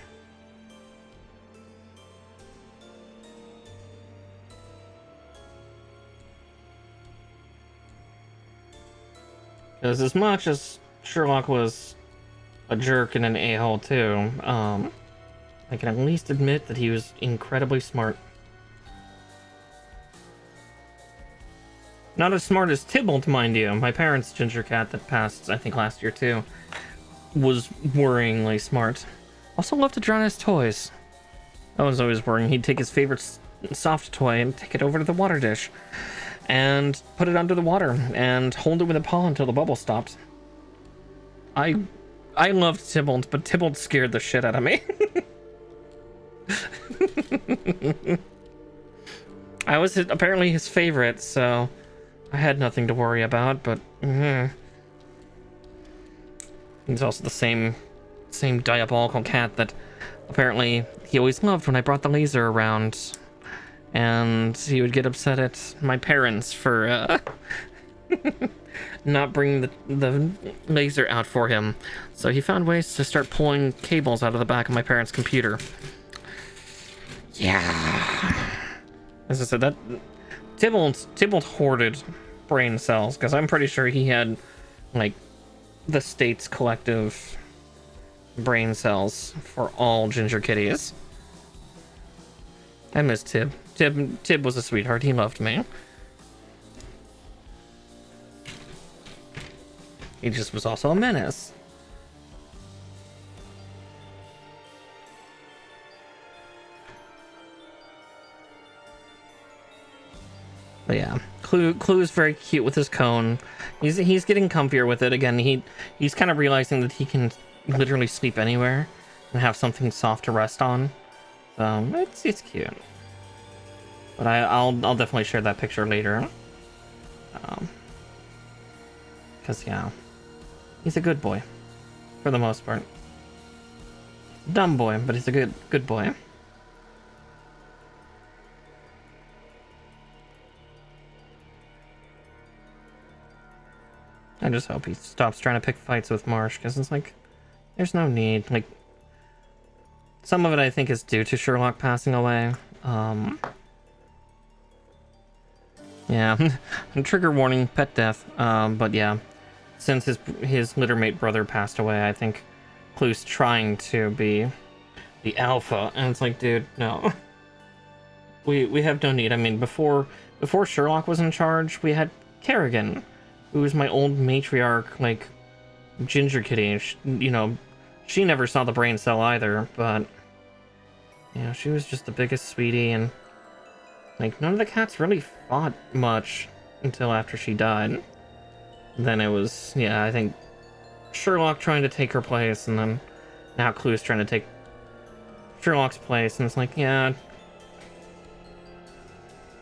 Because as much as Sherlock was a jerk and an a-hole too, I can at least admit that he was incredibly smart. Not as smart as Tybalt, mind you. My parents' ginger cat that passed, I think, last year too, was worryingly smart. Also loved to drown his toys. I was always worrying he'd take his favorite soft toy and take it over to the water dish and put it under the water and hold it with a paw until the bubble stopped. I loved Tybalt, but Tybalt scared the shit out of me. I was apparently his favorite, so I had nothing to worry about, but he's also the same diabolical cat that apparently he always loved when I brought the laser around, and he would get upset at my parents for not bringing the laser out for him. So he found ways to start pulling cables out of the back of my parents' computer. Yeah. As I said, that Tybalt hoarded brain cells, because I'm pretty sure he had, like, the state's collective brain cells for all ginger kitties. I miss Tib. Tib was a sweetheart. He loved me. He just was also a menace. But yeah, Clue is very cute with his cone. He's getting comfier with it. Again, he's kind of realizing that he can literally sleep anywhere and have something soft to rest on. So it's cute. But I'll definitely share that picture later. Cause yeah, he's a good boy for the most part. Dumb boy, but he's a good boy. I just hope he stops trying to pick fights with Marsh, because it's like, there's no need. Like, some of it I think is due to Sherlock passing away. Yeah, trigger warning, pet death. But yeah, since his littermate brother passed away, I think Clue's trying to be the alpha, and it's like, dude, no. We have no need. I mean, before Sherlock was in charge, we had Kerrigan, who was my old matriarch, like, ginger kitty. She never saw the brain cell either, but she was just the biggest sweetie, and like, none of the cats really fought much until after she died. Then it was, I think Sherlock trying to take her place, and then now Clue's trying to take Sherlock's place, and it's like,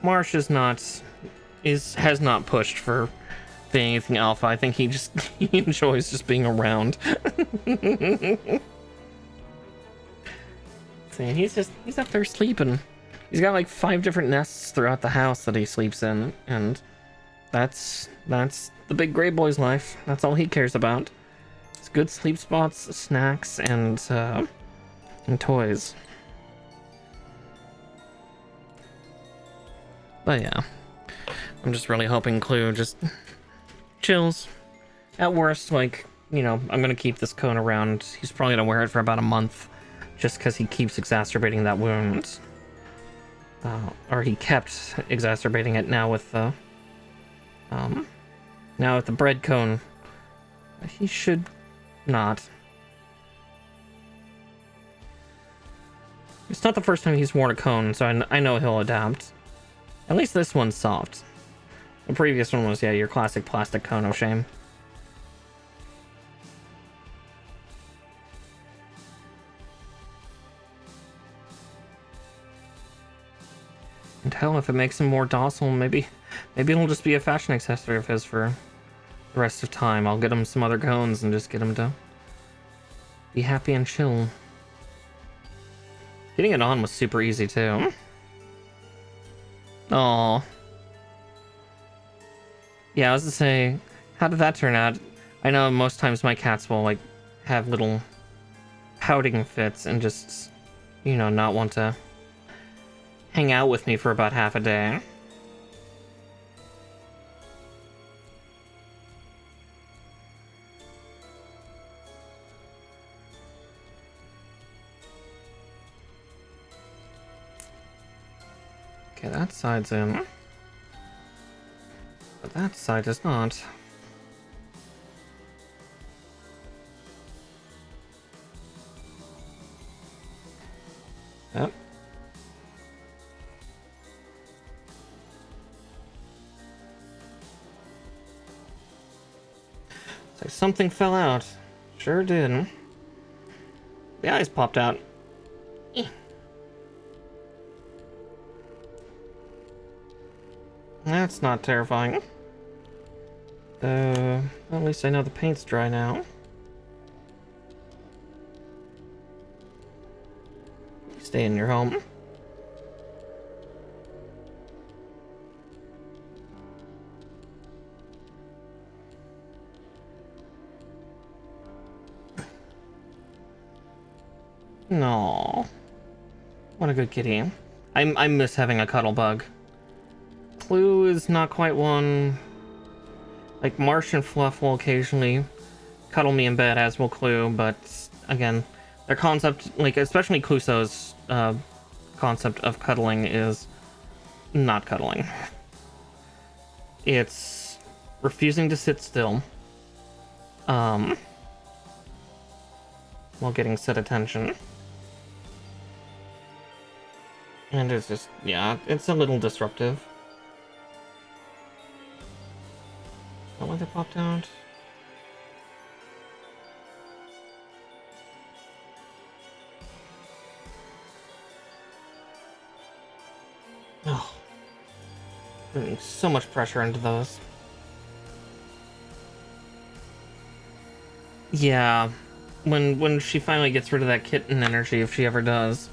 Marsh has not pushed for being anything alpha. I think he enjoys just being around. See, he's up there sleeping. He's got like 5 different nests throughout the house that he sleeps in, and that's the big gray boy's life. That's all he cares about. It's good sleep spots, snacks, and And toys. But yeah, I'm just really hoping Clue just chills. At worst, like, you know, I'm gonna keep this cone around. He's probably gonna wear it for about a month, just because he keeps exacerbating that wound. Or he kept exacerbating it now with the, now with the bread cone. He should not. It's not the first time he's worn a cone, so I know he'll adapt. At least this one's soft. The previous one was, yeah, your classic plastic cone of shame. And hell, if it makes him more docile, maybe it'll just be a fashion accessory of his for the rest of time. I'll get him some other cones and just get him to be happy and chill. Getting it on was super easy too. Aww. Yeah, I was to say, how did that turn out? I know most times my cats will, like, have little pouting fits and just, you know, not want to hang out with me for about half a day. Okay, that side's in. But that side is not. Yep. It's like something fell out. Sure did. The eyes popped out. That's not terrifying. At least I know the paint's dry now. Stay in your home. No. What a good kitty. I miss having a cuddle bug. Clue is not quite one. Like, Marsh and Fluff will occasionally cuddle me in bed, as will Clue, but again, their concept, like, especially Cluso's concept of cuddling is not cuddling. It's refusing to sit still while getting set attention. And it's just, yeah, it's a little disruptive. Is that why they popped out? Oh. Putting so much pressure into those. Yeah. When she finally gets rid of that kitten energy, if she ever does.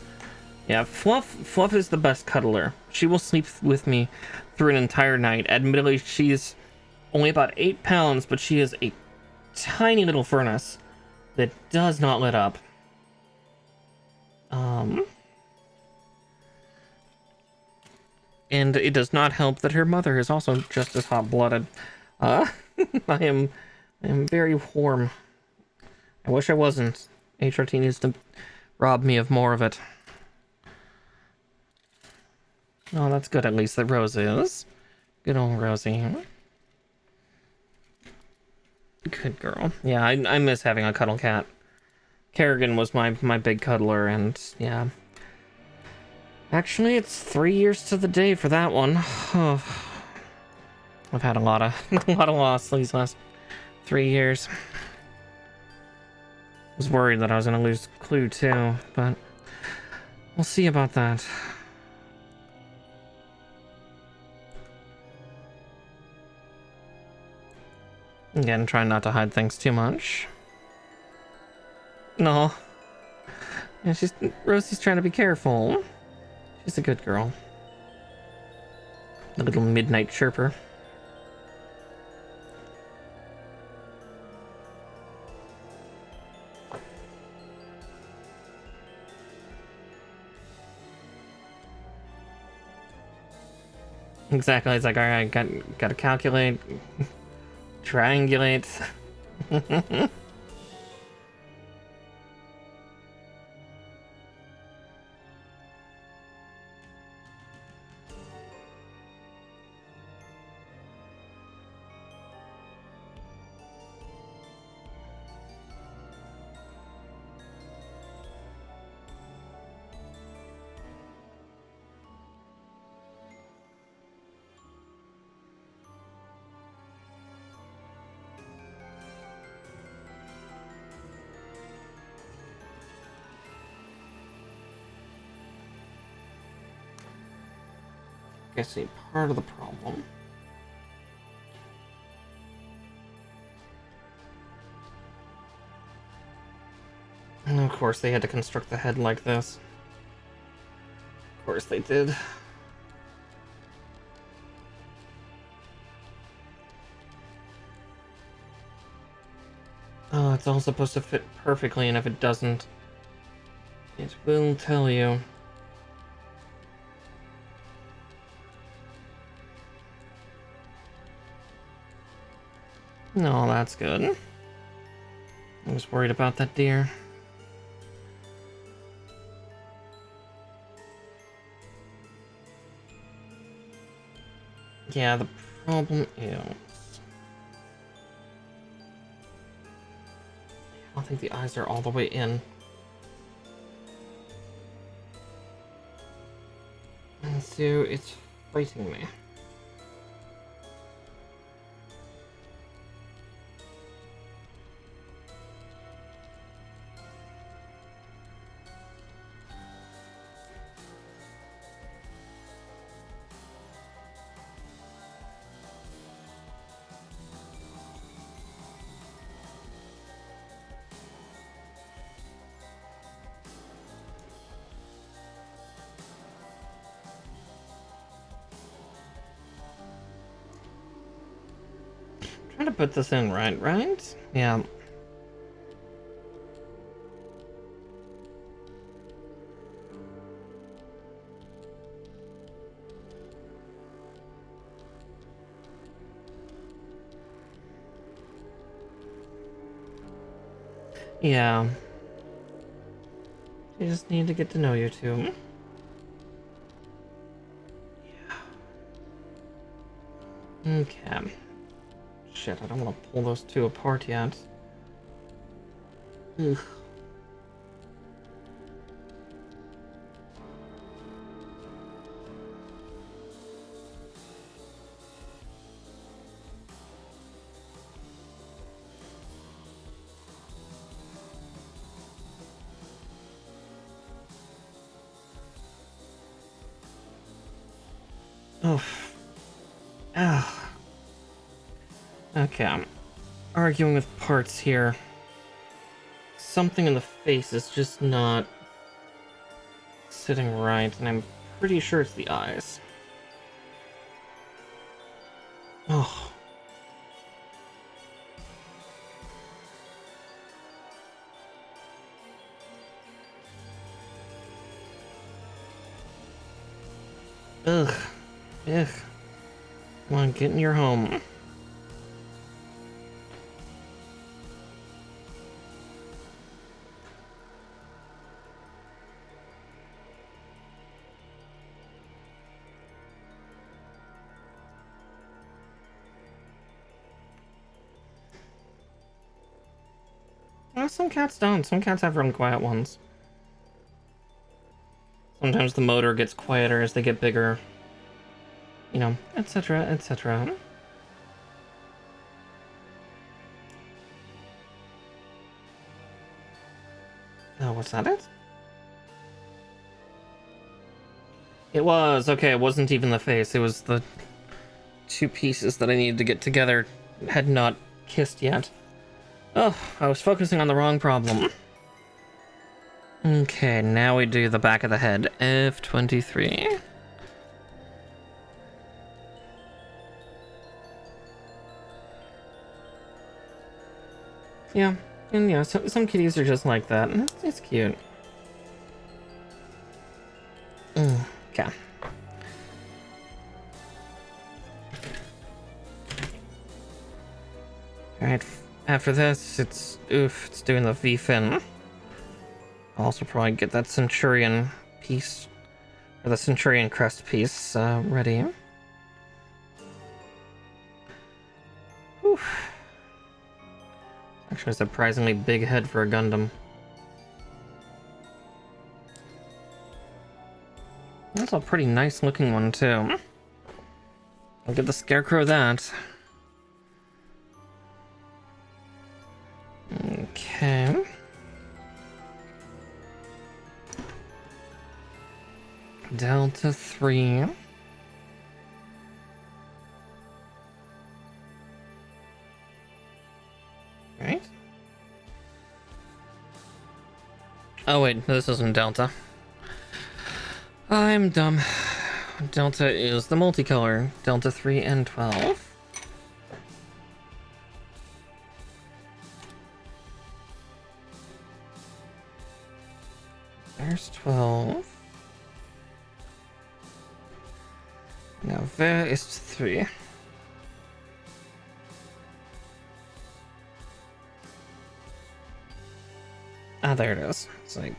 Yeah, Fluff is the best cuddler. She will sleep with me through an entire night. Admittedly, she's only about 8 pounds, but she is a tiny little furnace that does not let up. And it does not help that her mother is also just as hot-blooded. I am very warm. I wish I wasn't. HRT needs to rob me of more of it. Oh, that's good, at least that Rose is. Good old Rosie. Good girl. Yeah, I miss having a cuddle cat. Kerrigan was my big cuddler, and yeah. Actually, it's 3 years to the day for that one. Oh. I've had a lot of loss these last 3 years. I was worried that I was gonna lose Clue too, but we'll see about that. Again, trying not to hide things too much. No. Yeah, Rosie's trying to be careful. She's a good girl. The little midnight chirper. Exactly. It's like, all right, gotta calculate, triangulate. I see part of the problem. And of course, they had to construct the head like this. Of course they did. Oh, it's all supposed to fit perfectly, and if it doesn't, it will tell you. No, that's good. I was worried about that deer. Yeah, the problem is... I don't think the eyes are all the way in. And so it's fighting me. Trying to put this in right? Yeah. Yeah. You just need to get to know you two. Yeah. Okay. Shit, I don't want to pull those two apart yet. Ugh. Oh. Ah. Okay, I'm arguing with parts here. Something in the face is just not sitting right, and I'm pretty sure it's the eyes. Oh. Ugh. Ugh. Come on, get in your home. Well, some cats don't. Some cats have really quiet ones. Sometimes the motor gets quieter as they get bigger. You know, etc., etc. Oh, was that it? It was. Okay, it wasn't even the face. It was the two pieces that I needed to get together had not kissed yet. Oh, I was focusing on the wrong problem. Okay, now we do the back of the head. F23. Yeah, and yeah, some kitties are just like that. It's cute. Okay. After this, it's doing the V-fin. I'll also probably get that Centurion piece, or the Centurion crest piece, ready. Whew. Actually, a surprisingly big head for a Gundam. That's a pretty nice looking one, too. I'll give the Scarecrow that. Okay. Delta 3. Right? Oh wait, this isn't Delta. I'm dumb. Delta is the multicolor. Delta 3 and 12. There's 12. Now where is 3? Ah, there it is. It's like,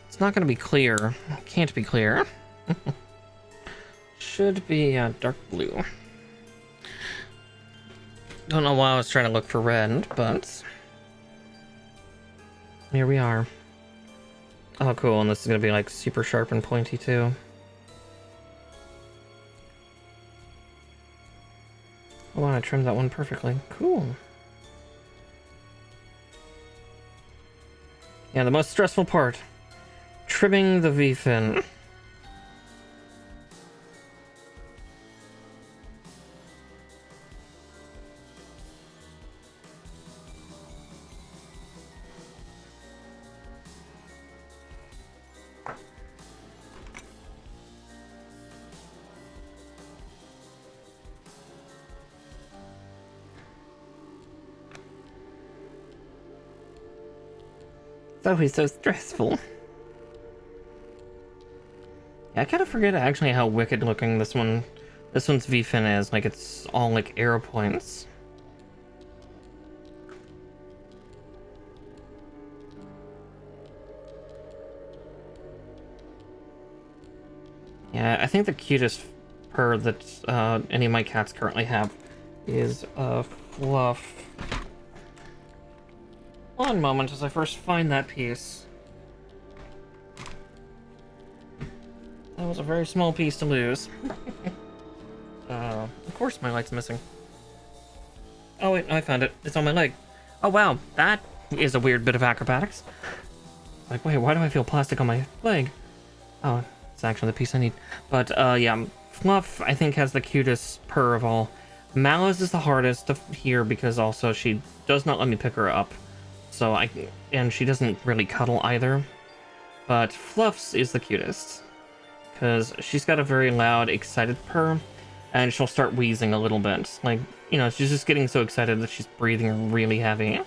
it's not gonna be clear. Can't be clear. Should be dark blue. Don't know why I was trying to look for red, but here we are. Oh, cool, and this is gonna be like super sharp and pointy too. Oh wow, I trimmed that one perfectly. Cool. Yeah, the most stressful part. Trimming the V-fin. It's always so stressful. Yeah, I kind of forget actually how wicked looking this one's V-fin is. Like, it's all like arrow points. Yeah, I think the cutest purr that any of my cats currently have is Fluff. One moment as I first find that piece. That was a very small piece to lose. Of course my light's missing. Oh wait, I found it. It's on my leg. Oh wow, that is a weird bit of acrobatics. Like, wait, why do I feel plastic on my leg? Oh, it's actually the piece I need. But yeah, Fluff I think has the cutest purr of all. Malice is the hardest to hear because also she does not let me pick her up. So and she doesn't really cuddle either. But Fluff's is the cutest. Because she's got a very loud, excited purr. And she'll start wheezing a little bit. Like, you know, she's just getting so excited that she's breathing really heavy.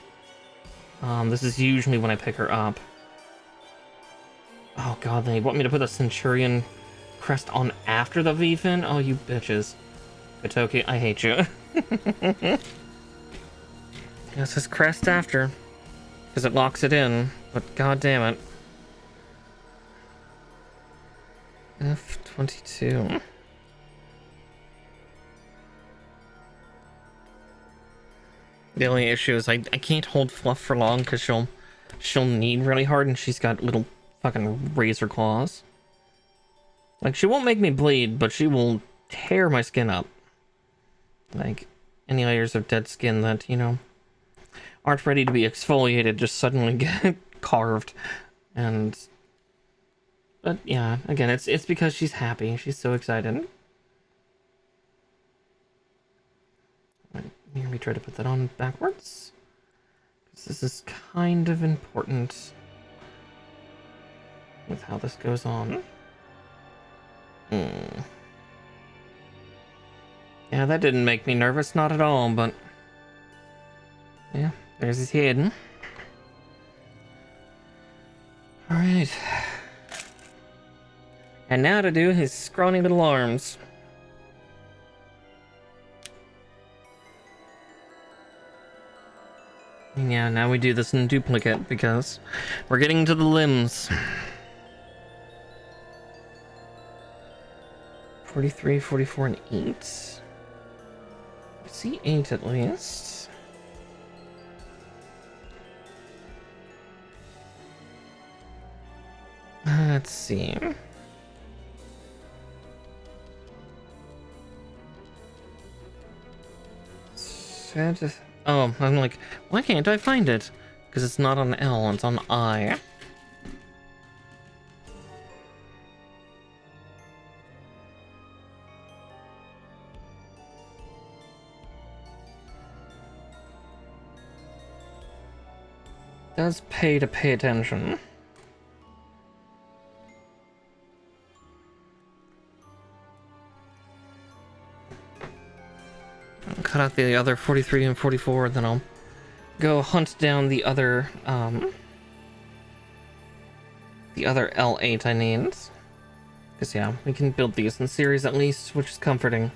This is usually when I pick her up. Oh god, they want me to put the Centurion crest on after the V-fin? Oh, you bitches. Itoki, I hate you. This is crest after. Because it locks it in, but god damn it. F22. The only issue is I can't hold Fluff for long because she'll knead really hard and she's got little fucking razor claws. Like, she won't make me bleed, but she will tear my skin up. Like, any layers of dead skin that, you know, aren't ready to be exfoliated just suddenly get carved. But yeah, again, it's because she's happy. She's so excited. Let me try to put that on backwards. Because this is kind of important with how this goes on. Yeah, that didn't make me nervous, not at all, but yeah, there's his head. Alright. And now to do his scrawny little arms. Yeah, now we do this in duplicate because we're getting to the limbs. 43, 44, and 8. I see 8 at least. Let's see. Oh, I'm like, why can't I find it? Because it's not on L, it's on I. Does pay to pay attention. I'll cut out the other 43 and 44, then I'll go hunt down the other L8 I need. Because yeah, we can build these in series at least, which is comforting.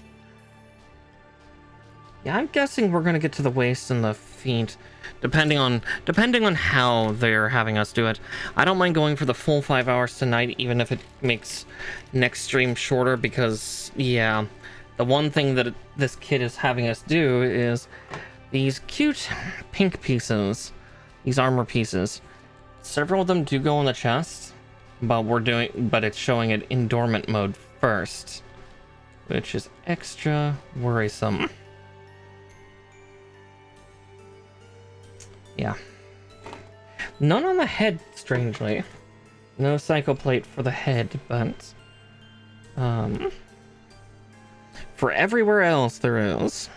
Yeah, I'm guessing we're gonna get to the waist and the feet, depending on how they're having us do it. I don't mind going for the full 5 hours tonight, even if it makes next stream shorter, because yeah, the one thing that this kit is having us do is these cute pink pieces, these armor pieces. Several of them do go on the chest, but it's showing it in dormant mode first, which is extra worrisome. Yeah. None on the head, strangely. No psychoplate for the head, but for everywhere else there is.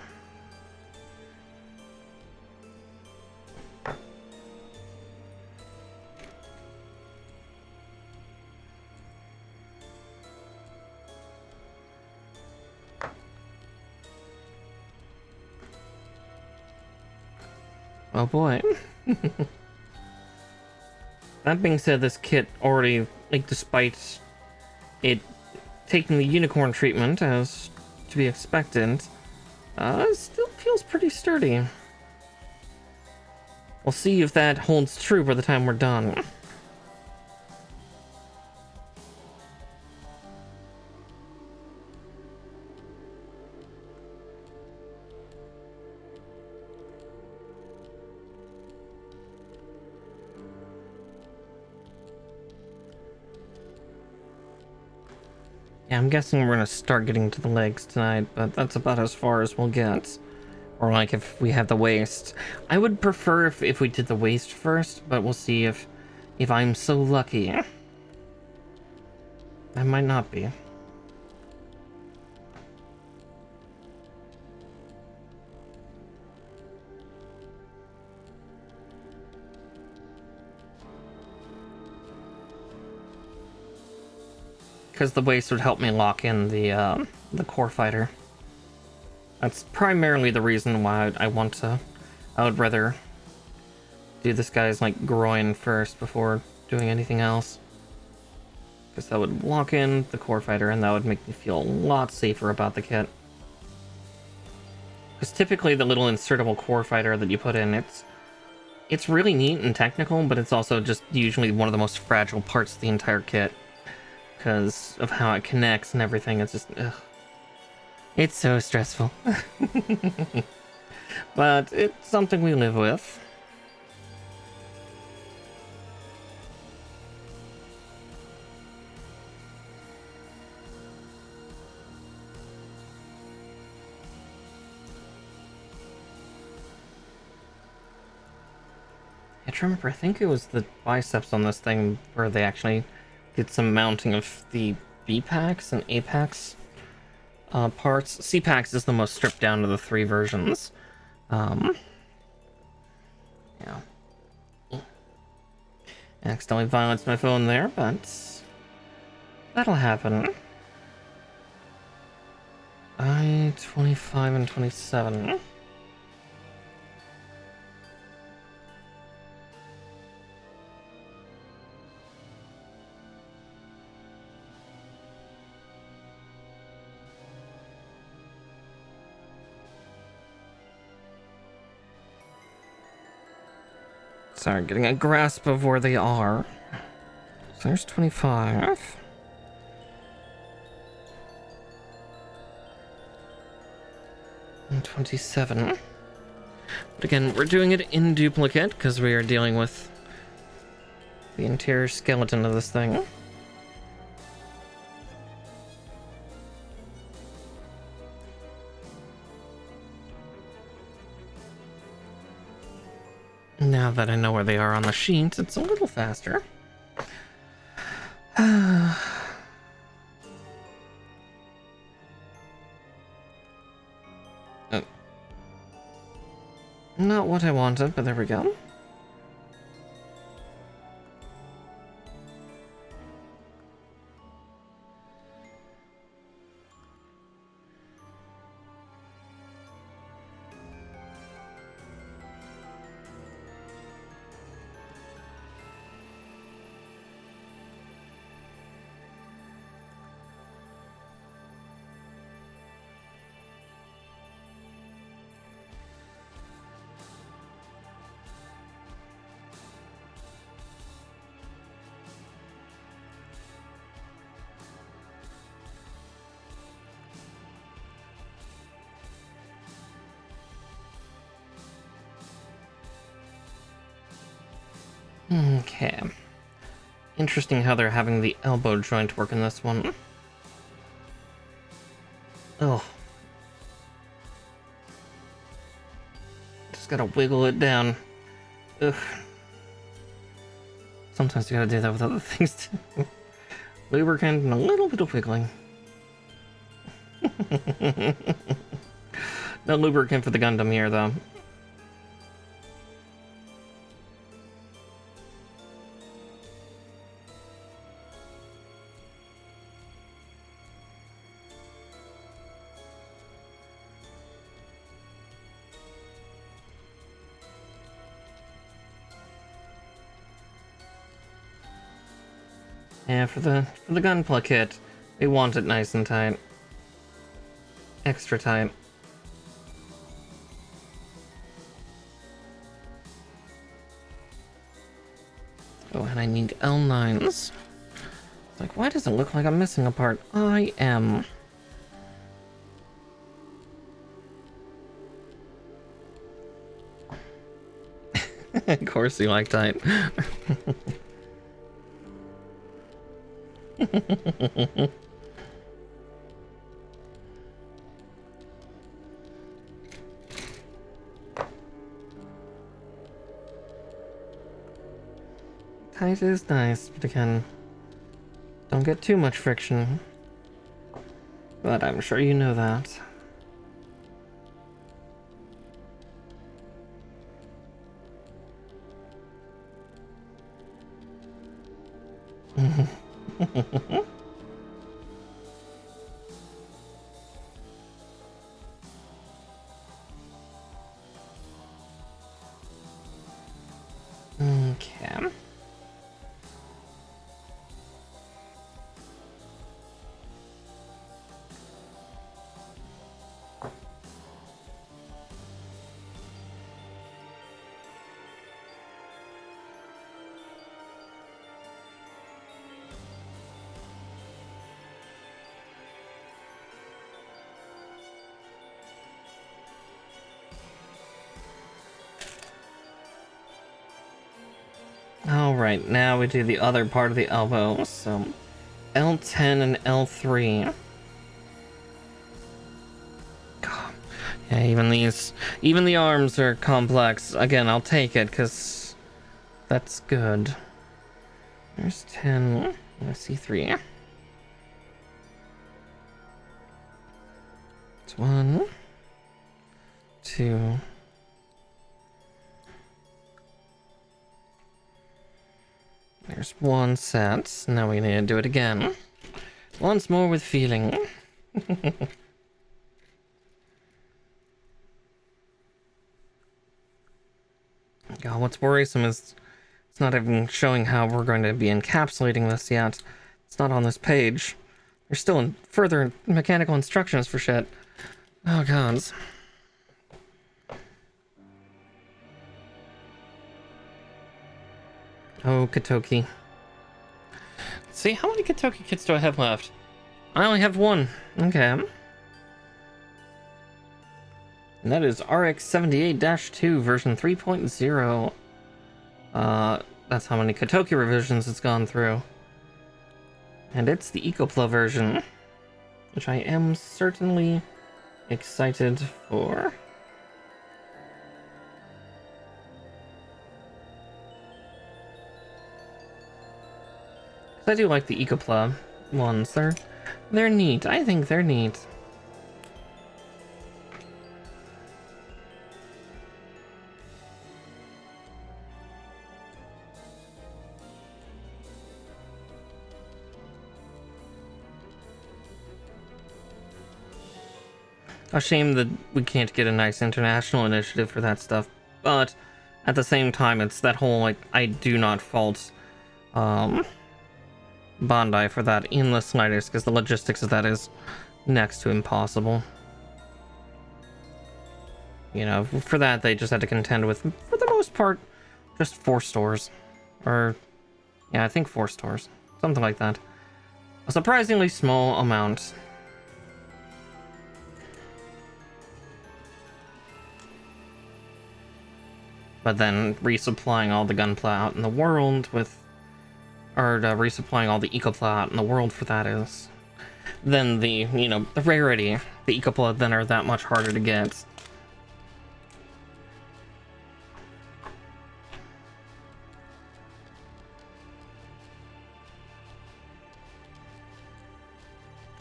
Oh boy. That being said, this kit already, like, despite it taking the unicorn treatment as to be expected, still feels pretty sturdy. We'll see if that holds true by the time we're done. Yeah, I'm guessing we're gonna start getting to the legs tonight, but that's about as far as we'll get. Or like if we have the waist. I would prefer if we did the waist first, but we'll see if I'm so lucky. I might not be. Because the waist would help me lock in the core fighter. That's primarily the reason why I would rather do this guy's like groin first before doing anything else. Because that would lock in the core fighter and that would make me feel a lot safer about the kit. Because typically the little insertable core fighter that you put in, it's really neat and technical, but it's also just usually one of the most fragile parts of the entire kit. Because of how it connects and everything, it's just, ugh. It's so stressful. But it's something we live with. I remember, I think it was the biceps on this thing where they actually did some mounting of the B-packs and A-packs parts. C-packs is the most stripped down of the 3 versions. Yeah. Accidentally violenced my phone there, but that'll happen. 25 and 27. Sorry, getting a grasp of where they are. So there's 25. And 27. But again, we're doing it in duplicate because we are dealing with the interior skeleton of this thing. Now that I know where they are on the sheet, it's a little faster. Not what I wanted, but there we go. Okay. Interesting how they're having the elbow joint work in this one. Oh. Just gotta wiggle it down. Ugh. Sometimes you gotta do that with other things too. Lubricant and a little bit of wiggling. No lubricant for the Gundam here, though. Yeah, for the gunpla kit, they want it nice and tight. Extra tight. Oh, and I need L9s. Like, why does it look like I'm missing a part? I am. Of course you like tight. Tight is nice, but again, don't get too much friction. But I'm sure you know that. Okay. Alright, now we do the other part of the elbow, so L10 and L3. God. Yeah, even the arms are complex. Again, I'll take it, because that's good. There's 10, I see 3. It's 1, 2, there's 1 set. Now we need to do it again. Once more with feeling. God, what's worrisome is it's not even showing how we're going to be encapsulating this yet. It's not on this page. There's still further mechanical instructions for shit. Oh, gods. Oh, Katoki. Let's see, how many Katoki kits do I have left? I only have one. Okay. And that is RX-78-2 version 3.0. That's how many Katoki revisions it's gone through. And it's the EcoPla version, which I am certainly excited for. I do like the EcoPla ones. They're neat. I think they're neat. A shame that we can't get a nice international initiative for that stuff, but at the same time, it's that whole, like, I do not fault Bandai for that in the slightest, because the logistics of that is next to impossible. You know, for that, they just had to contend with, for the most part, just 4 stores. Or, yeah, I think 4 stores. Something like that. A surprisingly small amount. But then resupplying all the Gunpla out in the world with... Or resupplying all the EcoPla out in the world for that is... Then the, you know, the rarity. The EcoPla then are that much harder to get.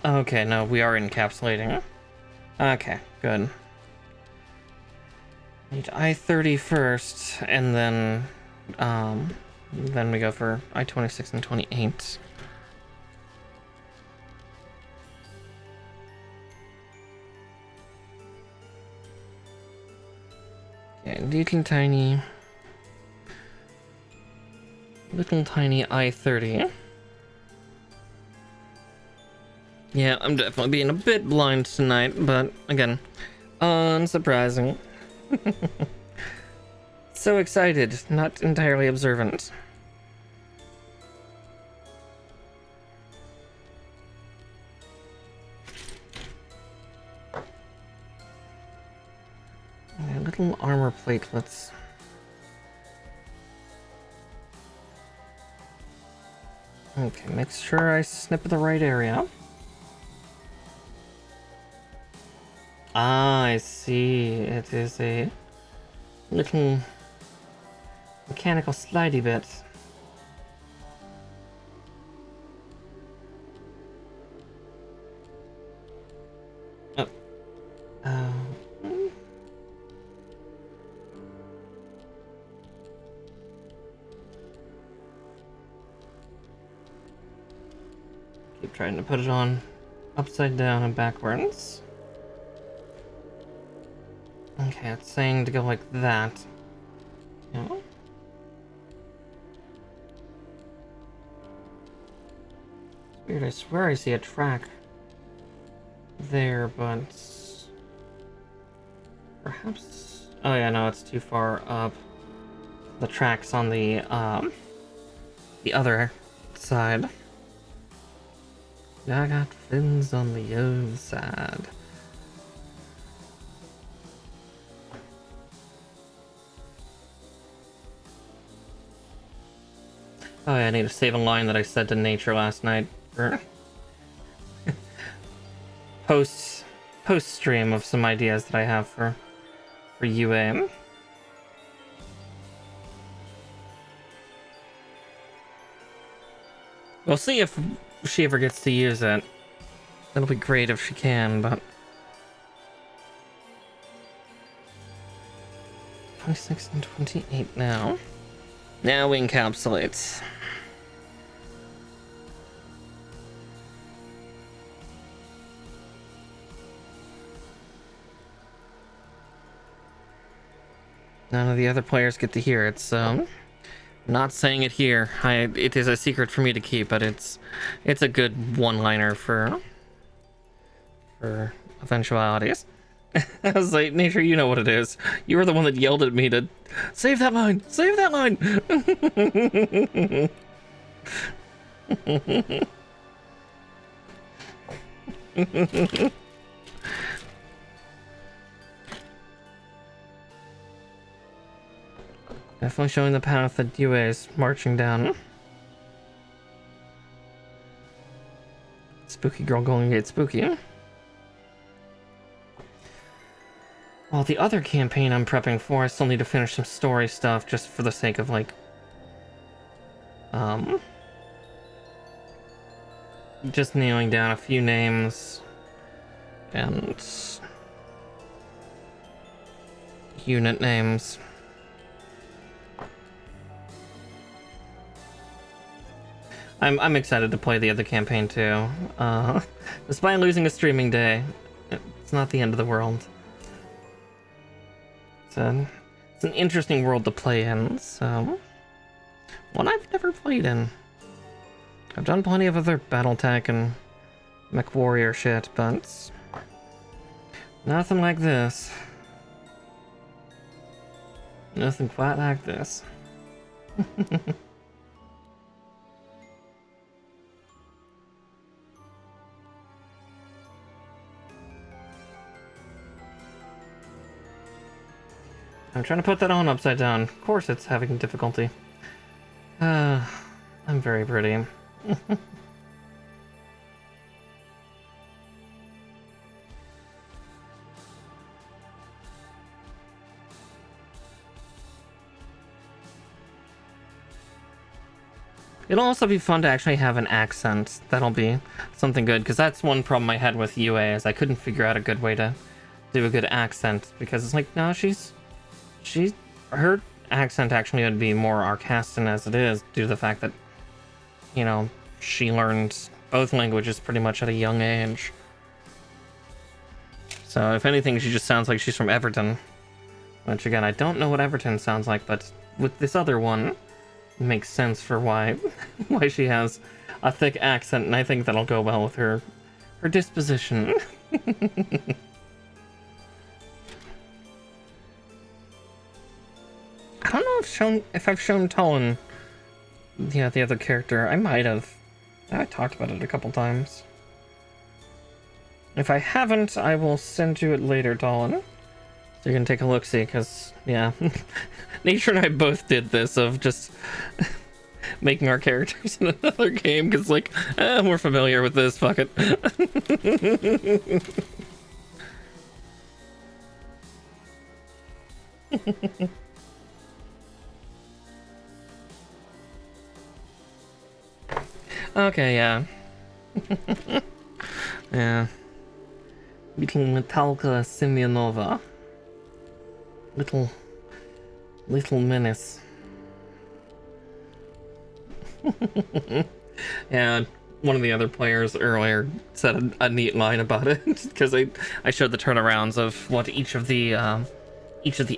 Okay, no, we are encapsulating. Okay, good. Need I-30 first, and then we go for I-26 and 28. Okay, little tiny I-30. Yeah, I'm definitely being a bit blind tonight, but again, unsurprising. So excited, not entirely observant. Little armor platelets. Okay, make sure I snip the right area. Ah, I see. It is a little mechanical slidey bit. Oh. Keep trying to put it on upside down and backwards. Okay, it's saying to go like that. Yeah. It's weird, I swear I see a track there, but perhaps... Oh yeah, no, it's too far up. The track's on the other side. I got fins on the other side. Oh yeah, I need to save a line that I said to Nature last night for post stream of some ideas that I have for UA. We'll see if she ever gets to use it. That'll be great if she can, but 26 and 28 now. Now we encapsulate. None of the other players get to hear it, so not saying it here. It is a secret for me to keep, but it's a good one-liner for eventualities. I was like, Nature, you know what it is. You were the one that yelled at me to save that line, save that line. Definitely showing the path that UA is marching down. Spooky girl going to get spooky. Well, the other campaign I'm prepping for, I still need to finish some story stuff just for the sake of, like, just nailing down a few names and unit names. I'm excited to play the other campaign too. Despite losing a streaming day, it's not the end of the world. It's an interesting world to play in, so one I've never played in. I've done plenty of other BattleTech and MechWarrior shit, but nothing like this. Nothing quite like this. I'm trying to put that on upside down. Of course it's having difficulty. I'm very pretty. It'll also be fun to actually have an accent. That'll be something good, because that's one problem I had with UA, is I couldn't figure out a good way to do a good accent, because it's like, no, her accent actually would be more Arcastan as it is, due to the fact that, you know, she learned both languages pretty much at a young age. So if anything, she just sounds like she's from Everton. Which again, I don't know what Everton sounds like, but with this other one, it makes sense for why she has a thick accent, and I think that'll go well with her disposition. I don't know if I've shown Talon, yeah, the other character. I might have. I talked about it a couple times. If I haven't, I will send you it later, Talon. So you can take a look-see, because, yeah. Nature and I both did this, of just making our characters in another game, because, like, we're familiar with this, fuck it. Okay, yeah. Yeah. Little Metalka Semyonova. Little menace. Yeah, one of the other players earlier said a neat line about it, because I showed the turnarounds of what each of the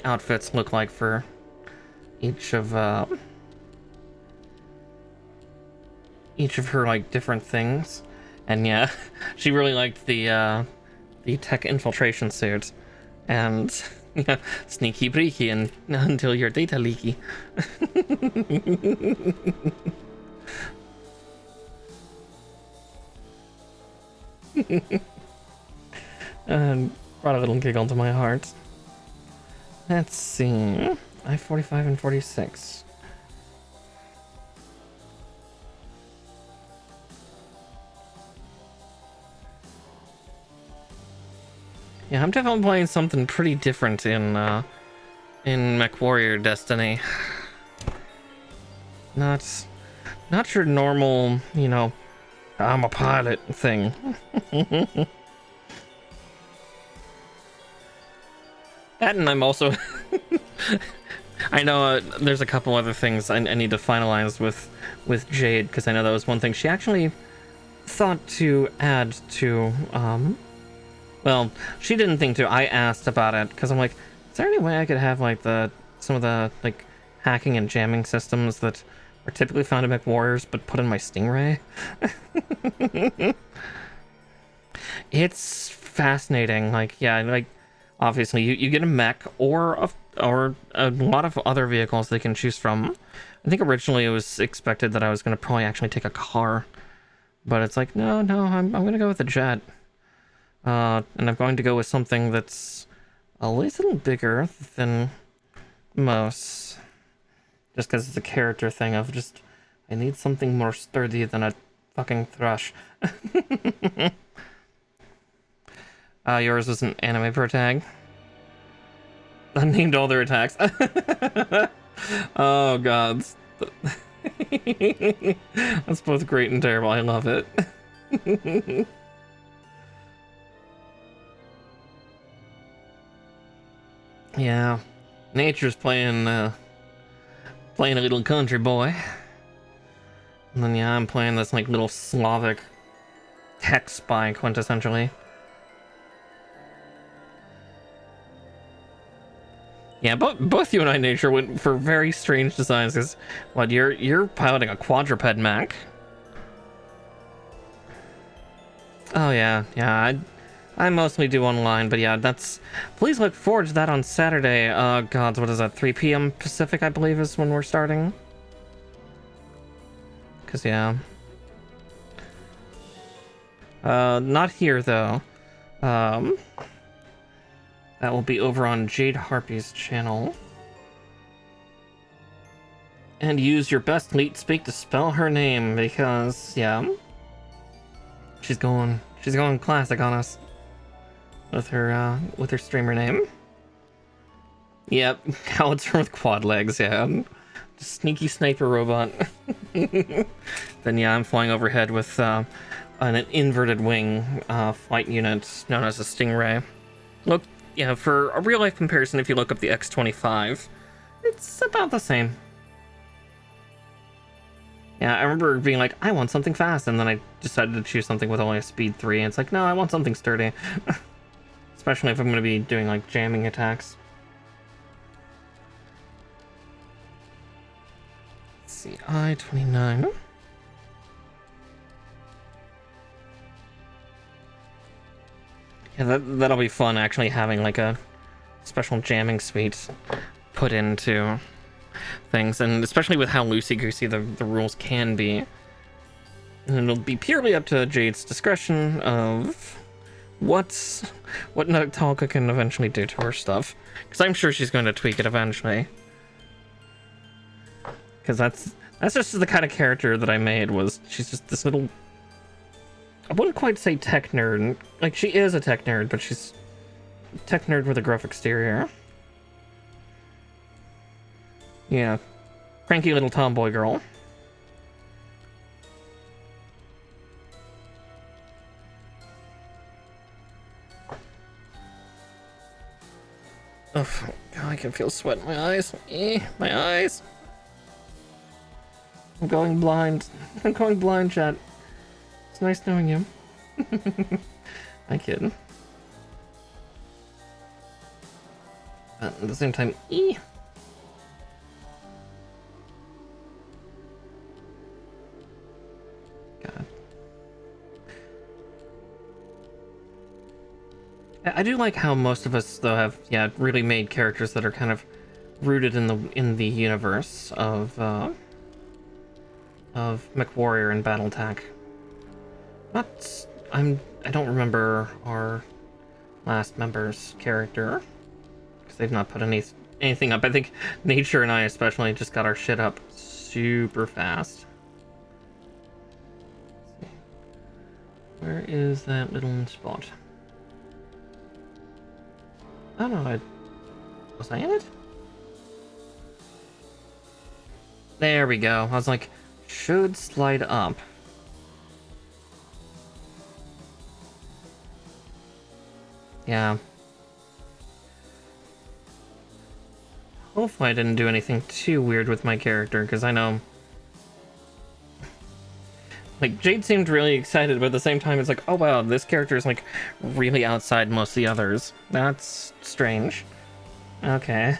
outfits look like for each of her, like, different things. And yeah, she really liked the tech infiltration suit, and yeah, sneaky breaky and until your data leaky. Brought a little giggle to my heart. Let's see, I 45 and 46. Yeah, I'm definitely playing something pretty different in MechWarrior Destiny. Not your normal, you know, I'm a pilot thing. That, and I'm also I know there's a couple other things I need to finalize with Jade, because I know that was one thing she actually thought to add to well, she didn't think to. I asked about it, because I'm like, is there any way I could have, like, some of the, like, hacking and jamming systems that are typically found in MechWarriors, but put in my Stingray? It's fascinating. Like, yeah, like, Obviously, you get a mech or a lot of other vehicles they can choose from. I think originally it was expected that I was going to probably actually take a car, but it's like, no, I'm going to go with a jet. And I'm going to go with something that's a little bigger than most. Just because it's a character thing of just, I need something more sturdy than a fucking thrush. Yours was an anime protag. Unnamed all their attacks. Oh, gods. That's both great and terrible. I love it. Yeah. Nature's playing a little country boy. And then, yeah, I'm playing this, like, little Slavic tech spy, quintessentially. Yeah, both you and I, Nature, went for very strange designs, because, what, you're piloting a quadruped mech? Oh, yeah, I mostly do online, but yeah, please look forward to that on Saturday. God, what is that, 3 p.m. Pacific, I believe, is when we're starting? Because, yeah. Not here, though. That will be over on Jade Harpy's channel. And use your best leet speak to spell her name, because, yeah. She's going classic on us. With her streamer name. Yep, howitzer with quad legs, yeah. Sneaky sniper robot. Then, yeah, I'm flying overhead with an inverted wing flight unit known as a Stingray. Look, yeah, for a real-life comparison, if you look up the X-25, it's about the same. Yeah, I remember being like, I want something fast, and then I decided to choose something with only a speed 3, and it's like, no, I want something sturdy. Especially if I'm going to be doing, like, jamming attacks. Let's see, I-29. Yeah, that'll be fun, actually having like a special jamming suite put into things, and especially with how loosey-goosey the rules can be. And it'll be purely up to Jade's discretion of what Natalka can eventually do to her stuff. Because I'm sure she's going to tweak it eventually. Because that's just the kind of character that I made, was she's just this little... I wouldn't quite say tech nerd. Like, she is a tech nerd, but she's a tech nerd with a gruff exterior. Yeah. Cranky little tomboy girl. Oh, God, I can feel sweat in my eyes. My eyes. I'm going blind. I'm going blind, chat. It's nice knowing you. I kid. But at the same time, God. I do like how most of us, though, have really made characters that are kind of rooted in the universe of MechWarrior and BattleTech. I don't remember our last member's character, because they've not put anything up. I think Nature and I especially just got our shit up super fast. Let's see. Where is that little spot? I don't know. Was I in it? There we go. I was like, should slide up. Yeah. Hopefully I didn't do anything too weird with my character, because I know... Like, Jade seemed really excited, but at the same time it's like, oh wow, this character is like really outside most of the others. That's strange. Okay.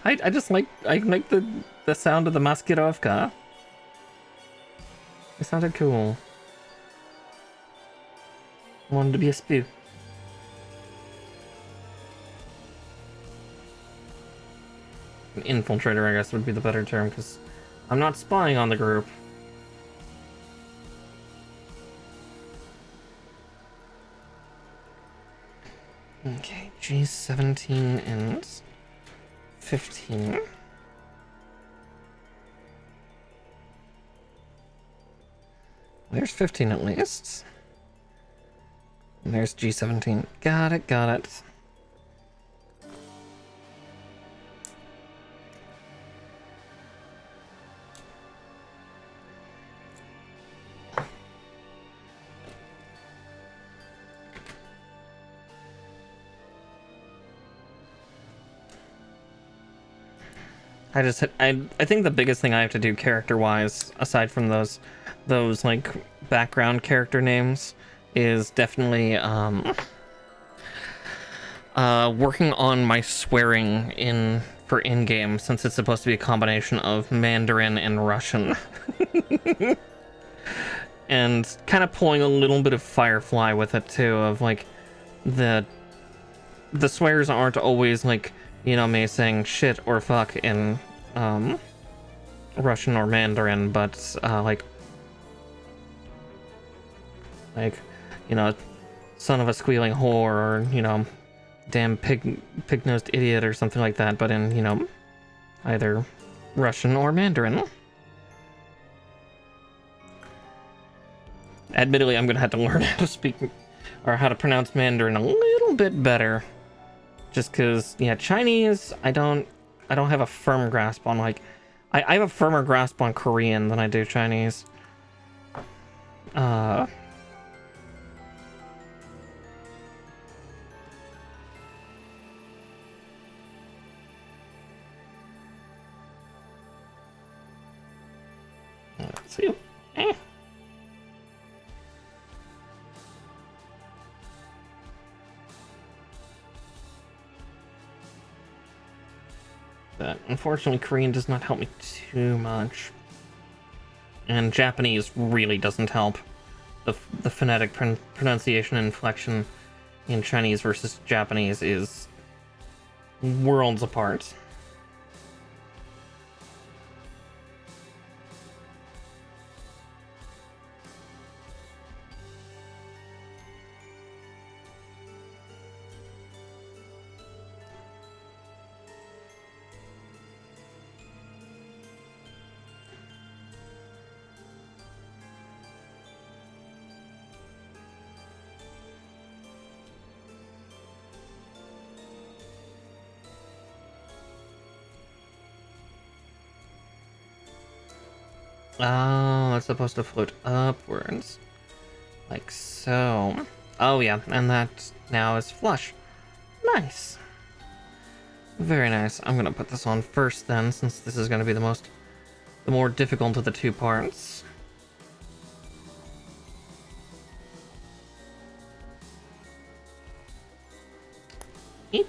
I just like the sound of the Maskirovka. It sounded cool. I wanted to be a spew. An infiltrator, I guess, would be the better term, because I'm not spying on the group. Okay, G17 and 15. There's 15 at least. And there's G17. Got it, got it. I think the biggest thing I have to do character-wise, aside from those like background character names, is definitely working on my swearing for in-game, since it's supposed to be a combination of Mandarin and Russian. And kind of pulling a little bit of Firefly with it too, of like the swears aren't always like, you know, me saying shit or fuck in Russian or Mandarin, but like, you know, son of a squealing whore, or, you know, damn pig-nosed idiot or something like that, but in, you know, either Russian or Mandarin. Admittedly, I'm gonna have to learn how to speak or how to pronounce Mandarin a little bit better, just because, yeah, Chinese I don't have a firm grasp on. Like, I have a firmer grasp on Korean than I do Chinese. Let's see. But unfortunately, Korean does not help me too much. And Japanese really doesn't help. The phonetic pronunciation and inflection in Chinese versus Japanese is worlds apart. Oh, it's supposed to float upwards. Like so. Oh yeah, and that now is flush. Nice. Very nice. I'm gonna put this on first then, since this is gonna be the more difficult of the two parts. Eep.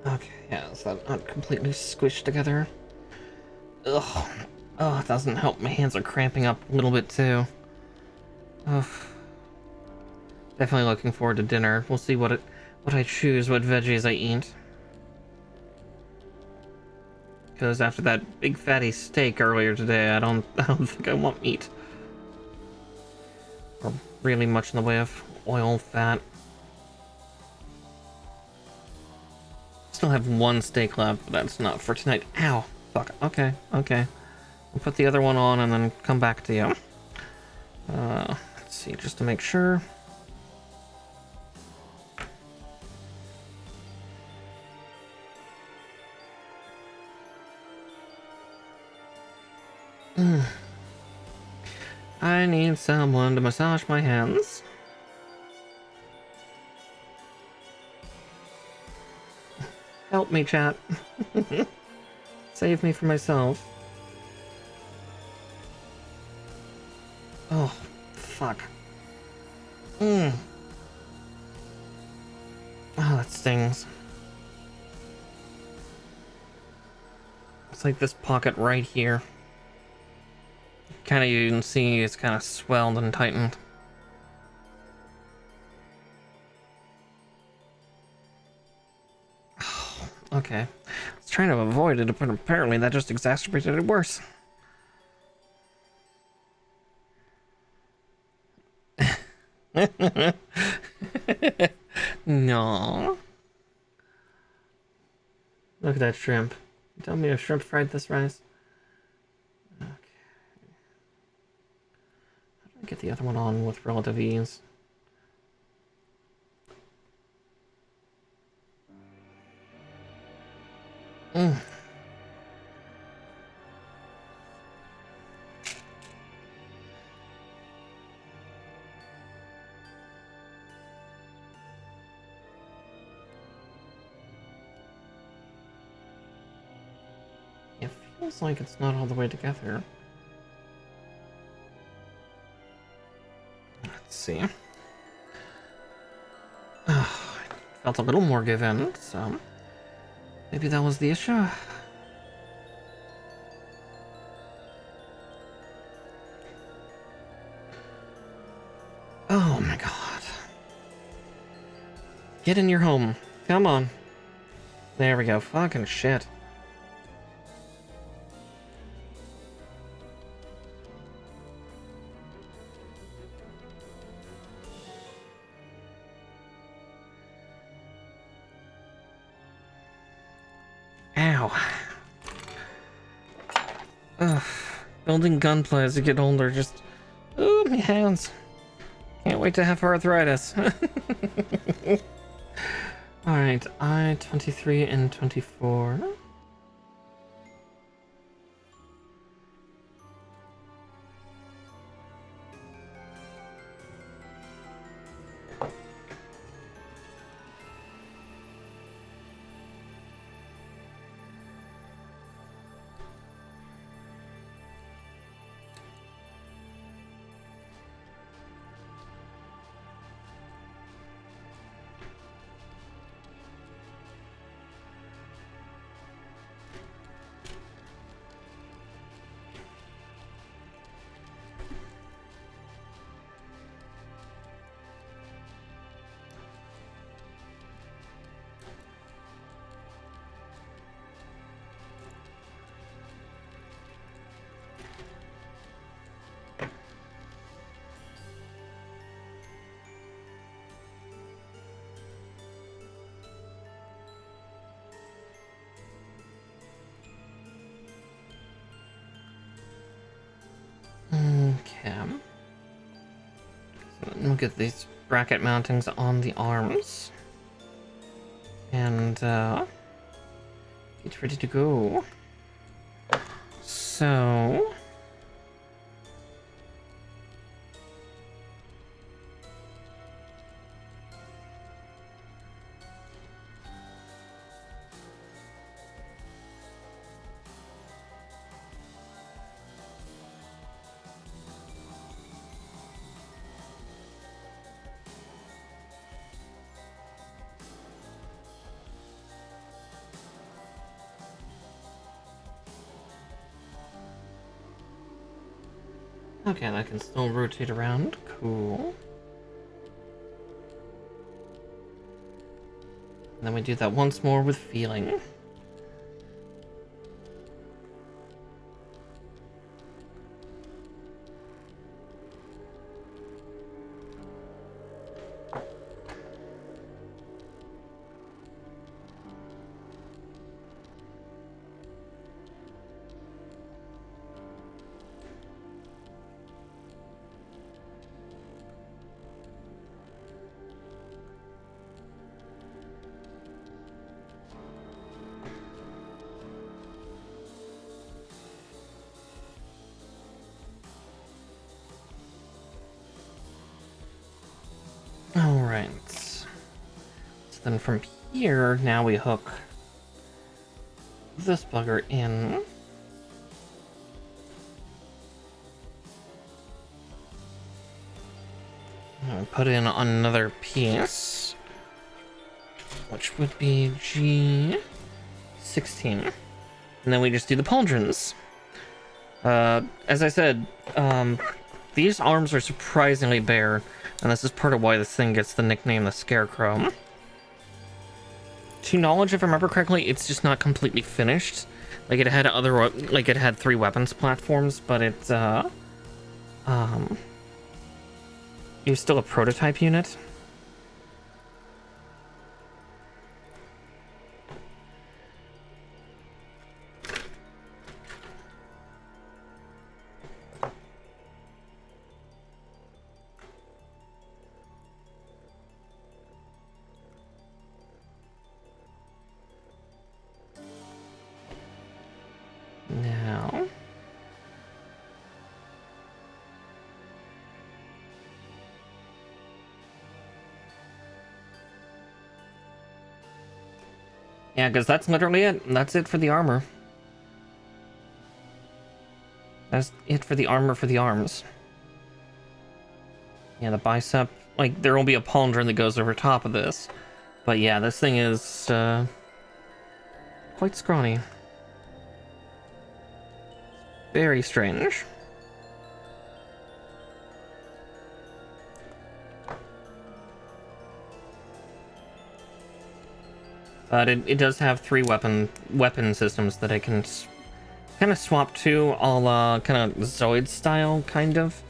Okay, yeah, is that not completely squished together? Ugh. Oh, it doesn't help. My hands are cramping up a little bit too. Ugh. Definitely looking forward to dinner. We'll see what I choose, what veggies I eat. Because after that big fatty steak earlier today, I don't think I want meat. Or really much in the way of oil, fat. Still have one steak left, but that's not for tonight. Ow! Fuck. Okay, okay. We'll put the other one on and then come back to you. Let's see, just to make sure. I need someone to massage my hands. Help me, chat. Save me from myself. Oh, fuck. Oh, that stings. It's like this pocket right here. Kinda, you can see it's kind of swelled and tightened. Okay. I was trying to avoid it, but apparently that just exacerbated it worse. No. Look at that shrimp. Tell me a shrimp fried this rice? Okay. How do I get the other one on with relative ease? Mm. It feels like it's not all the way together. Let's see. Felt a little more given, so maybe that was the issue. Oh my god. Get in your home. Come on. There we go. Fucking shit. Ow. Ugh. Building gunplay as you get older just... Ooh, my hands. Can't wait to have arthritis. Alright, I-23 and 24. Okay. So we'll get these bracket mountings on the arms. And, get ready to go. So... Okay, that can still rotate around. Cool. And then we do that once more with feeling. Alright. So then from here, now we hook this bugger in. I'll put in another piece, which would be G16. And then we just do the pauldrons. As I said, these arms are surprisingly bare, and this is part of why this thing gets the nickname the Scarecrow. To knowledge, if I remember correctly, it's just not completely finished. Like, it had it had 3 weapons platforms, but it was still a prototype unit. Now, yeah, because that's literally it. That's it for the armor. That's it for the armor for the arms. Yeah, the bicep, like, there will be a pauldron that goes over top of this. But yeah, this thing is quite scrawny. Very strange. But it does have 3 weapon systems that I can kind of swap to, a la kind of Zoid style, kind of.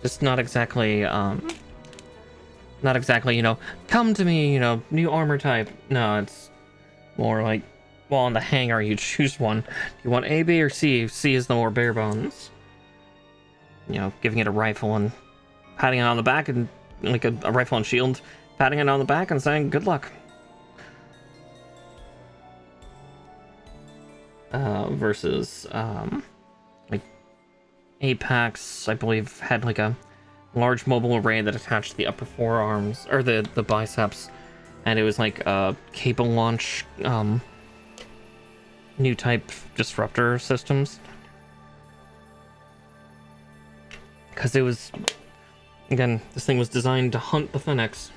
Just not exactly, you know, come to me, you know, new armor type. No, it's more like, well, on the hanger, you choose one. Do you want A, B, or C? C is the more bare bones. You know, giving it a rifle and patting it on the back, and like a rifle and shield, patting it on the back and saying, good luck. Versus, like, Apex, I believe, had like a large mobile array that attached the upper forearms, or the biceps, and it was like a cable launch, new type disruptor systems. Because it was, again, this thing was designed to hunt the Phoenix.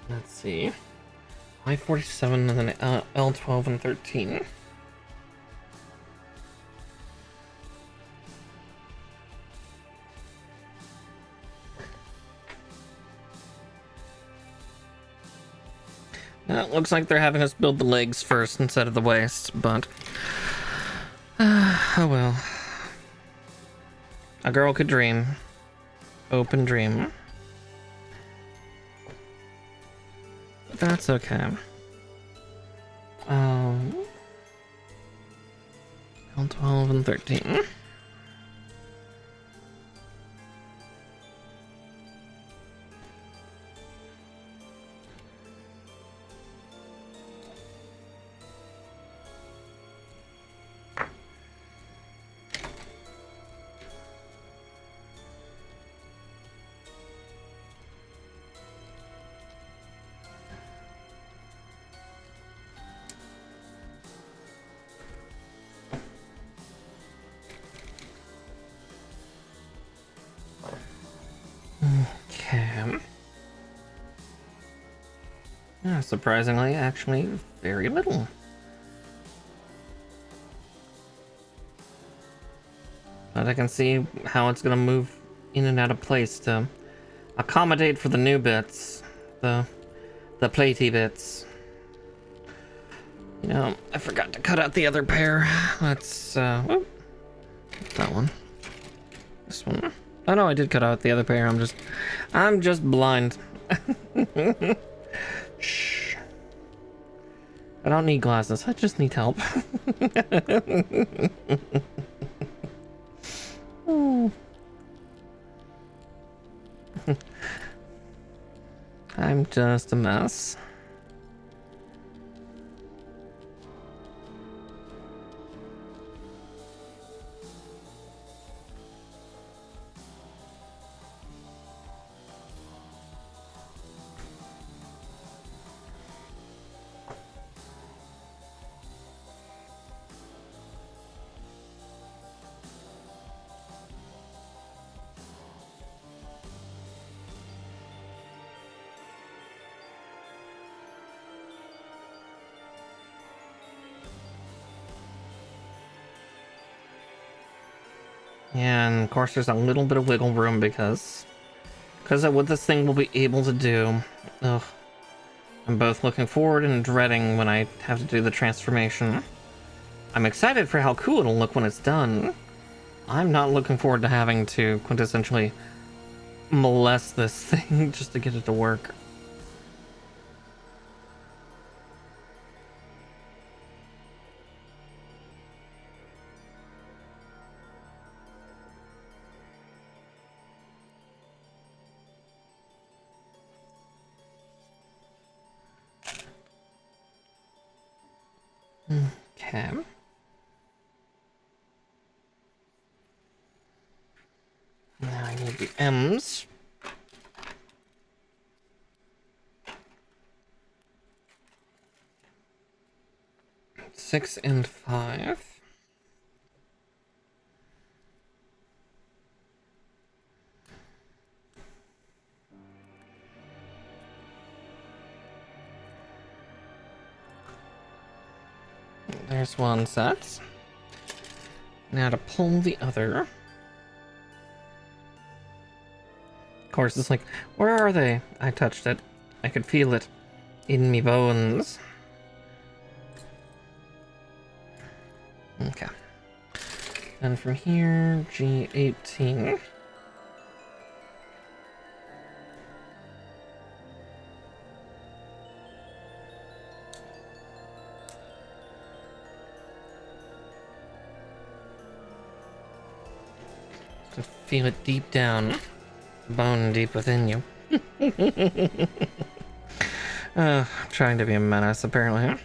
Let's see. I-47 and then L12 and 13. Now, it looks like they're having us build the legs first instead of the waist, but oh well. A girl could dream. Open dream. But that's okay. L12 and 13. Okay. Yeah, surprisingly, actually, very little. But I can see how it's gonna move in and out of place to accommodate for the new bits, the platey bits. You know, I forgot to cut out the other pair. Let's whoop. That one. This one. Oh no, I did cut out the other pair. I'm just blind. Shh. I don't need glasses. I just need help. I'm just a mess. Yeah, and of course there's a little bit of wiggle room because of what this thing will be able to do. Ugh. I'm both looking forward and dreading when I have to do the transformation. I'm excited for how cool it'll look when it's done. I'm not looking forward to having to quintessentially molest this thing just to get it to work. Okay. Now I need the M's. Six and 5. There's one set. Now to pull the other. Of course, it's like, where are they? I touched it. I could feel it in me bones. Okay. And from here, G18. To feel it deep down, bone deep within you. Trying to be a menace, apparently.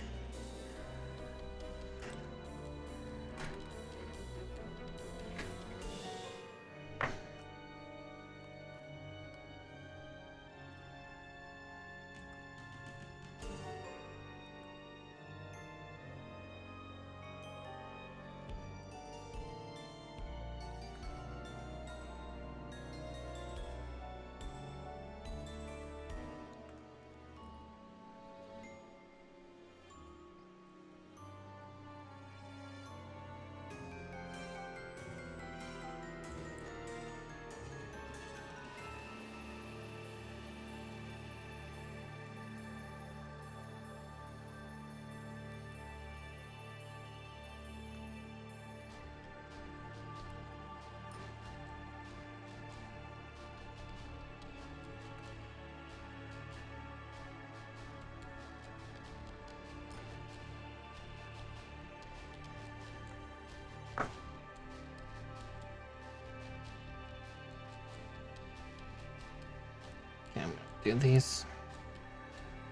Okay, I'm gonna do these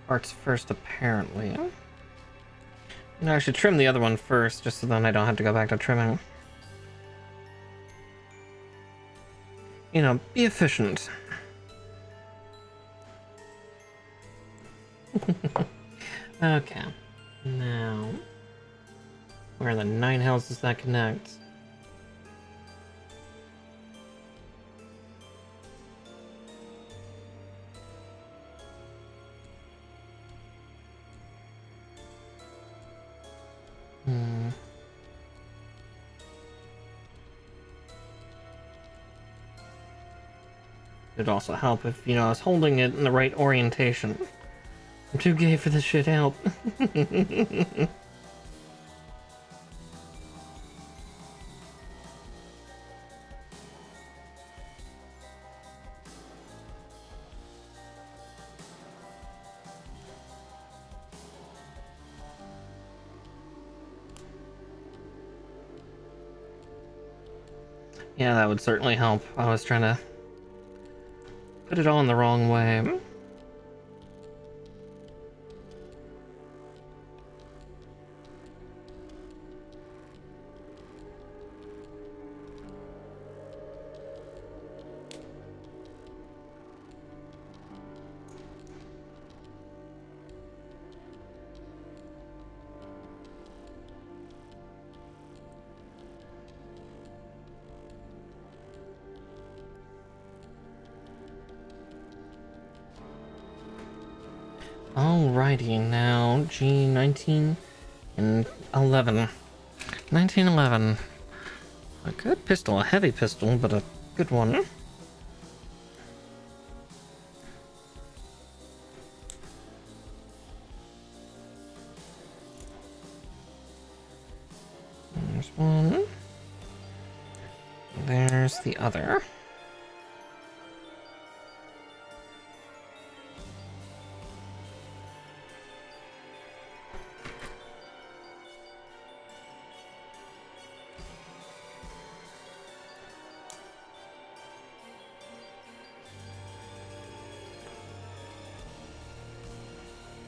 parts first, apparently. No, I should trim the other one first, just so then I don't have to go back to trimming. You know, be efficient. Okay. Now, where the 9 hells does that connect? It'd also help if, you know, I was holding it in the right orientation. I'm too gay for this shit, help. Yeah, that would certainly help. I was trying to put it all in the wrong way. Alrighty, now G19 and 11. 1911. A good pistol, a heavy pistol, but a good one. There's one. There's the other.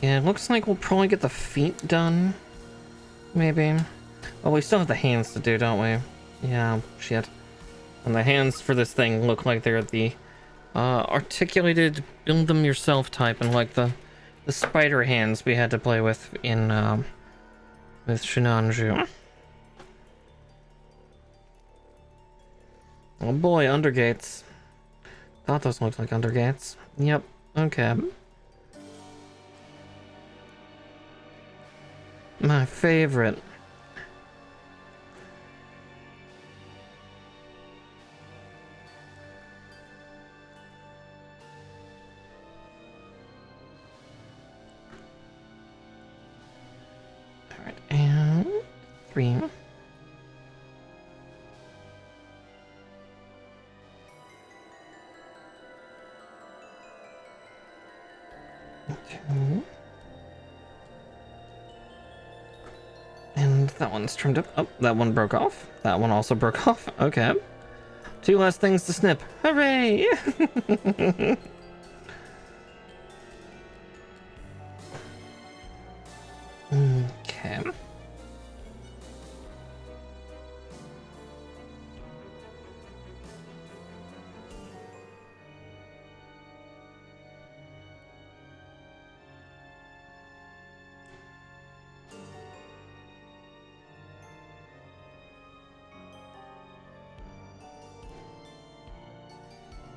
Yeah, it looks like we'll probably get the feet done. Maybe. Oh, we still have the hands to do, don't we? Yeah, shit. And the hands for this thing look like they're the articulated build them yourself type, and like the spider hands we had to play with in with Shinanju. Oh boy, undergates. Thought those looked like undergates. Yep. Okay. My favorite. Alright, and 3. Two. And that one's trimmed up. Oh, that one broke off. That one also broke off. Okay. 2 less things to snip. Hooray! Okay.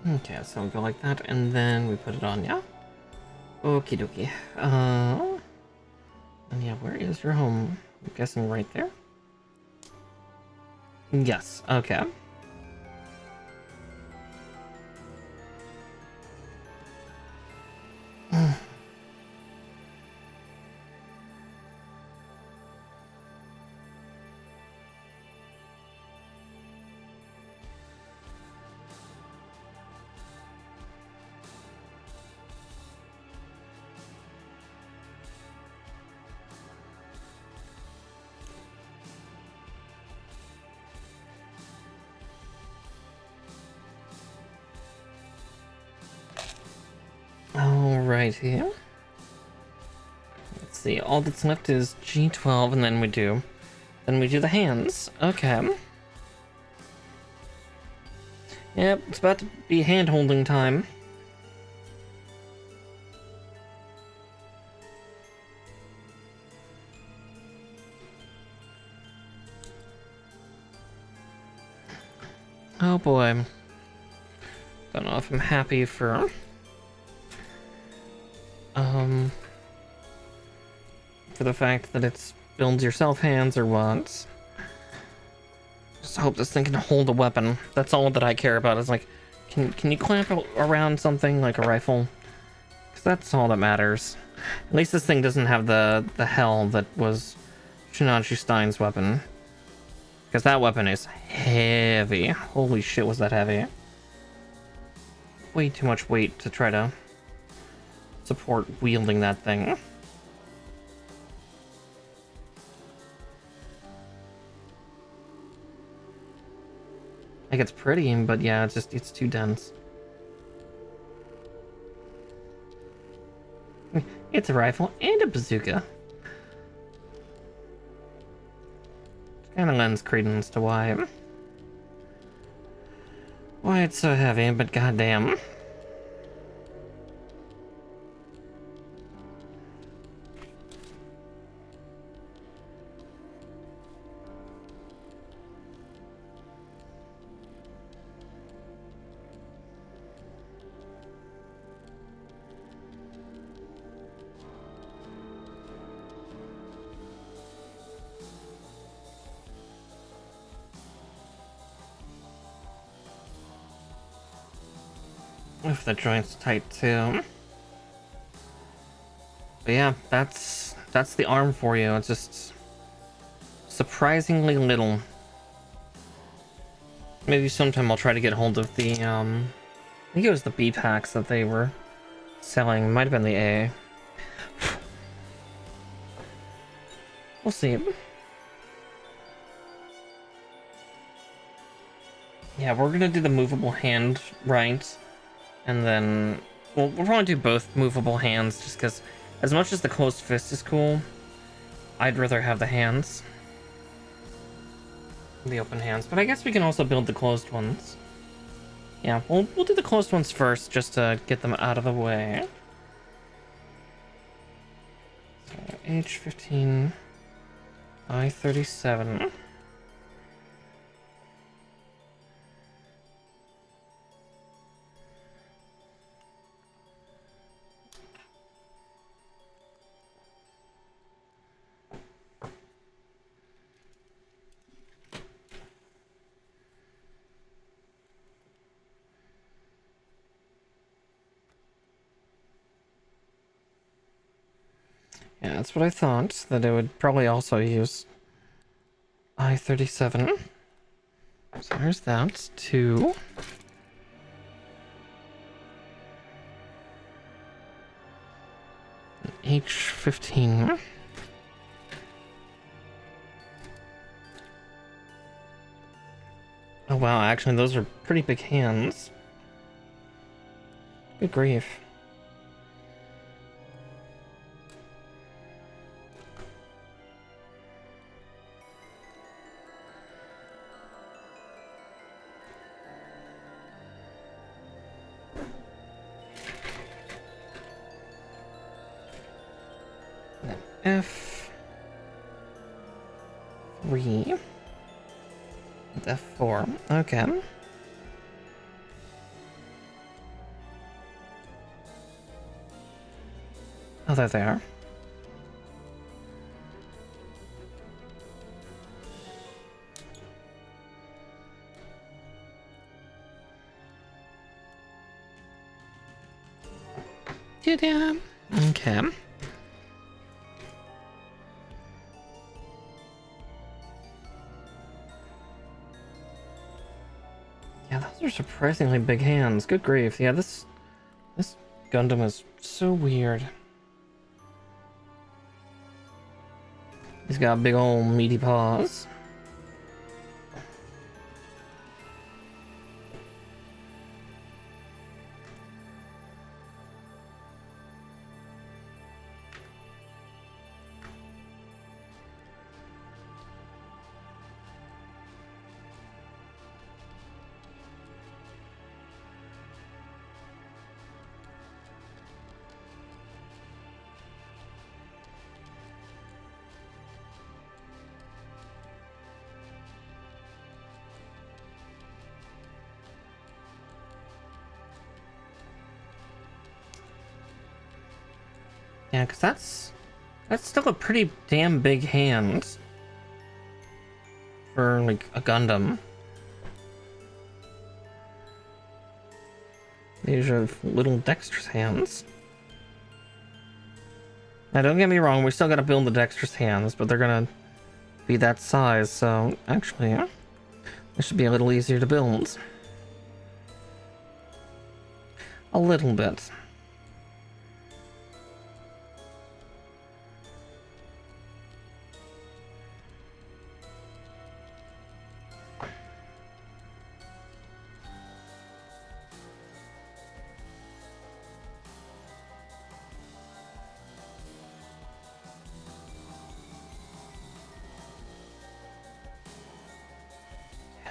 Okay, so we go like that, and then we put it on, yeah? Okie dokie. And yeah, where is your home? I'm guessing right there? Yes, okay. Alrighty. Let's see, all that's left is G12, and then we do the hands. Okay. Yep, it's about to be hand-holding time. Oh boy. Don't know if I'm happy for the fact that it's build yourself hands or what. Just hope this thing can hold a weapon. That's all that I care about. Is like, can you clamp around something like a rifle? Because that's all that matters. At least this thing doesn't have the hell that was Shinanju Stein's weapon. Because that weapon is heavy. Holy shit, was that heavy. Way too much weight to try to support wielding that thing. Like, it's pretty, but yeah, it's too dense. It's a rifle and a bazooka. Kind of lends credence to why it's so heavy, but goddamn. If the joint's tight too. But yeah, that's the arm for you. It's just surprisingly little. Maybe sometime I'll try to get hold of the I think it was the B packs that they were selling. Might have been the A. We'll see. Yeah, we're gonna do the movable hand right, and then we'll probably do both movable hands, just because as much as the closed fist is cool, I'd rather have the hands. The open hands, but I guess we can also build the closed ones. Yeah, we'll do the closed ones first, just to get them out of the way. So H15, I-37. Yeah, that's what I thought, that it would probably also use I-37. So there's that. 2. H15. Oh wow, actually those are pretty big hands. Good grief. F3 and F4. Okay. Oh, there they are. Ta-da! Okay. Yeah, those are surprisingly big hands. Good grief. Yeah, this Gundam is so weird. He's got big old meaty paws. Yeah, because that's still a pretty damn big hand for, like, a Gundam. These are little dexterous hands. Now, don't get me wrong, we still gotta build the dexterous hands, but they're gonna be that size, so actually, this should be a little easier to build. A little bit.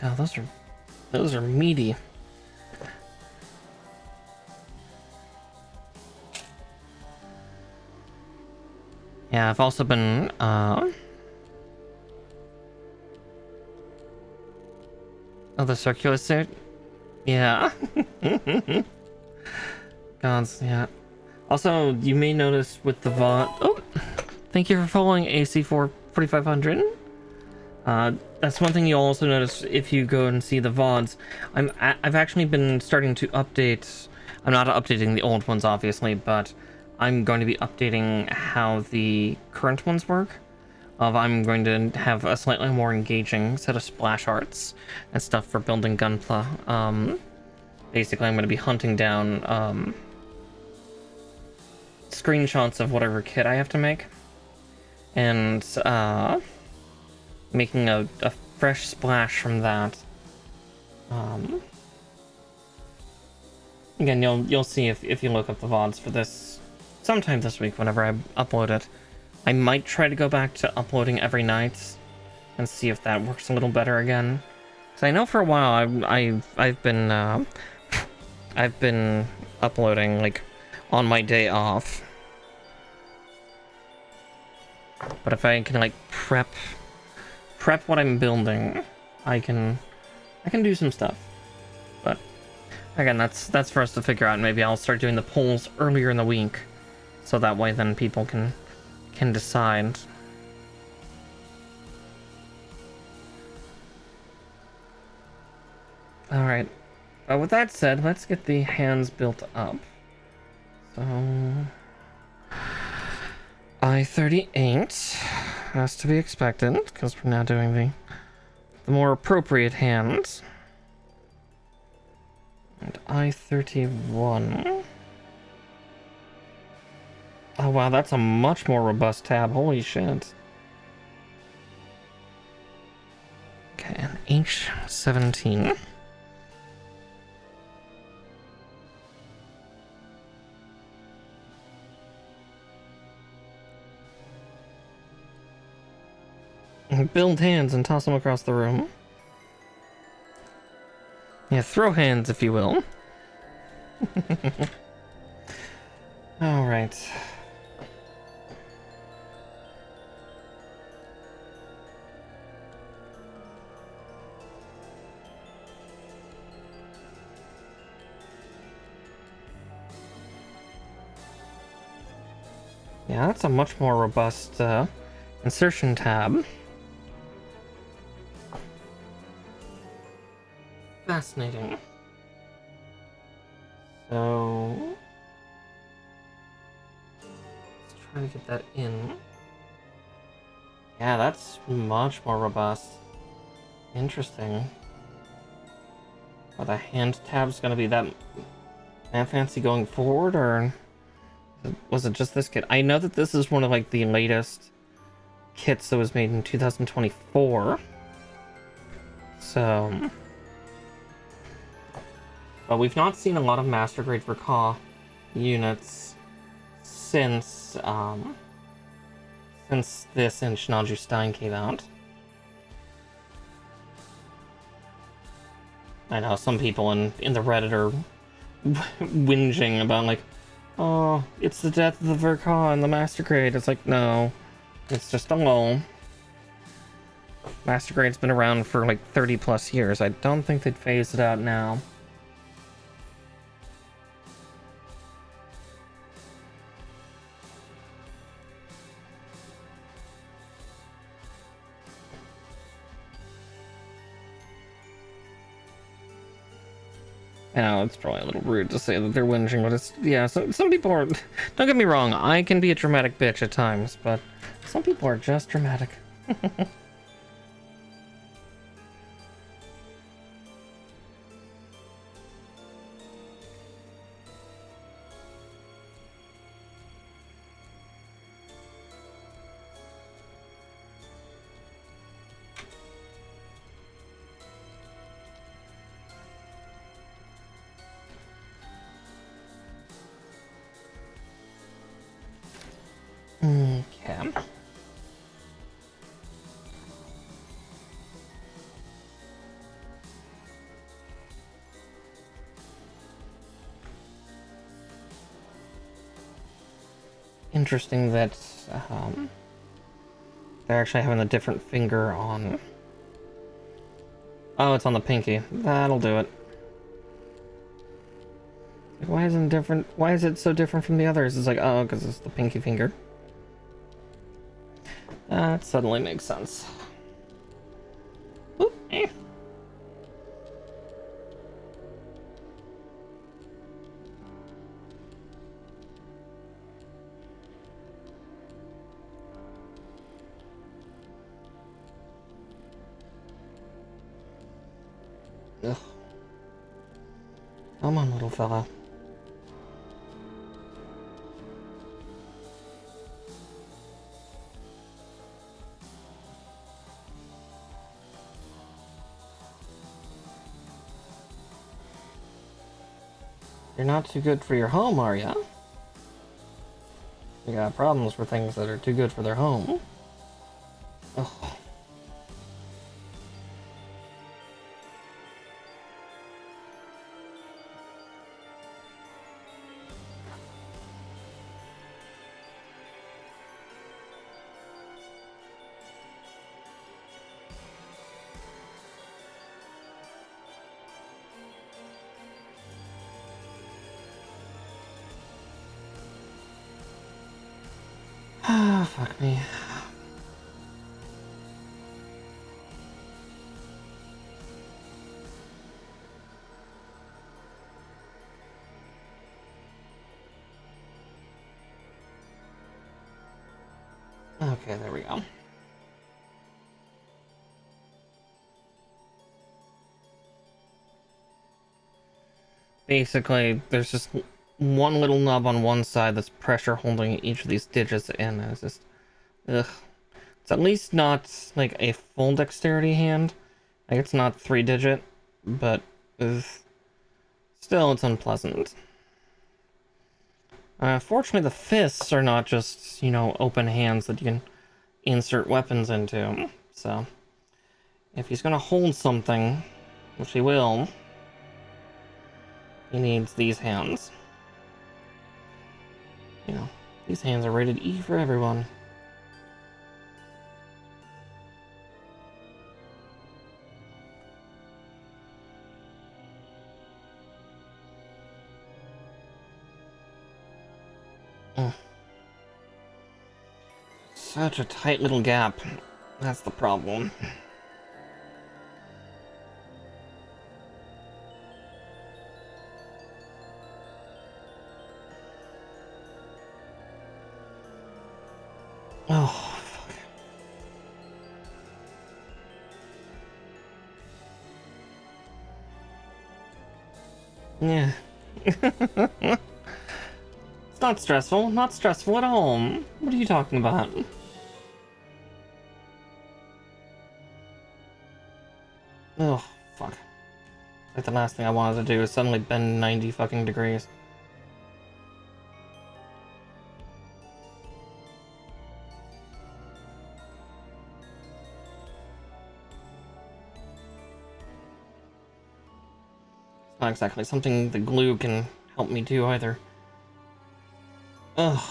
Yeah, those are meaty. Yeah, I've also been oh, the circular suit? Yeah. Gods, yeah. Also, you may notice with the VOD. Oh, thank you for following AC4 4500. That's one thing you'll also notice if you go and see the VODs. I've actually been starting to update I'm not updating the old ones, obviously, but I'm going to be updating how the current ones work. I'm going to have a slightly more engaging set of splash arts and stuff for building Gunpla. Basically, I'm going to be hunting down screenshots of whatever kit I have to make, and making a fresh splash from that. Again, you'll see if you look up the VODs for this sometime this week whenever I upload it. I might try to go back to uploading every night and see if that works a little better again. Because I know for a while I've been uploading like on my day off. But if I can like prep what I'm building, I can do some stuff. But again, that's for us to figure out. Maybe I'll start doing the polls earlier in the week, so that way then people can decide. All right. With that said, let's get the hands built up. So I-38 has to be expected because we're now doing the more appropriate hands. And I-31. Oh wow, that's a much more robust tab. Holy shit. Okay, and H-17. Build hands and toss them across the room. Yeah, throw hands, if you will. Alright. Yeah, that's a much more robust insertion tab. Fascinating. So let's try to get that in. Yeah, that's much more robust. Interesting. Are the hand tabs gonna be that fancy going forward, or was it just this kit? I know that this is one of like the latest kits that was made in 2024. So, but we've not seen a lot of master grade for Ka units since this and Shinaju Stein came out. I know some people in the Reddit are whinging about like, oh, it's the death of the Verka and the master grade. It's like, no, it's just a lull. Master grade's been around for like 30 plus years. I don't think they'd phase it out now. I know it's probably a little rude to say that they're whinging, but it's, yeah, some people are, don't get me wrong, I can be a dramatic bitch at times, but some people are just dramatic. Okay. Interesting that they're actually having a different finger on. Oh, it's on the pinky. That'll do it. Why isn't it different? Why is it so different from the others? It's like, oh, because it's the pinky finger. That suddenly makes sense. Oop, eh. Ugh. Come on, little fella. You're not too good for your home, are ya? You got problems for things that are too good for their home. Ugh. Ah, fuck me. Okay, there we go. Basically, there's just one little knob on one side that's pressure holding each of these digits in. It's just, ugh. It's at least not like a full dexterity hand. Like it's not 3-digit, but ugh. Still, it's unpleasant. Fortunately, the fists are not just, open hands that you can insert weapons into. So, if he's gonna hold something, which he will, he needs these hands. These hands are rated E for everyone. Such a tight little gap. That's the problem. Oh, fuck. Yeah. It's not stressful. Not stressful at all. What are you talking about? Oh, fuck. Like the last thing I wanted to do is suddenly bend 90 fucking degrees. It's not exactly something the glue can help me do either. Ugh.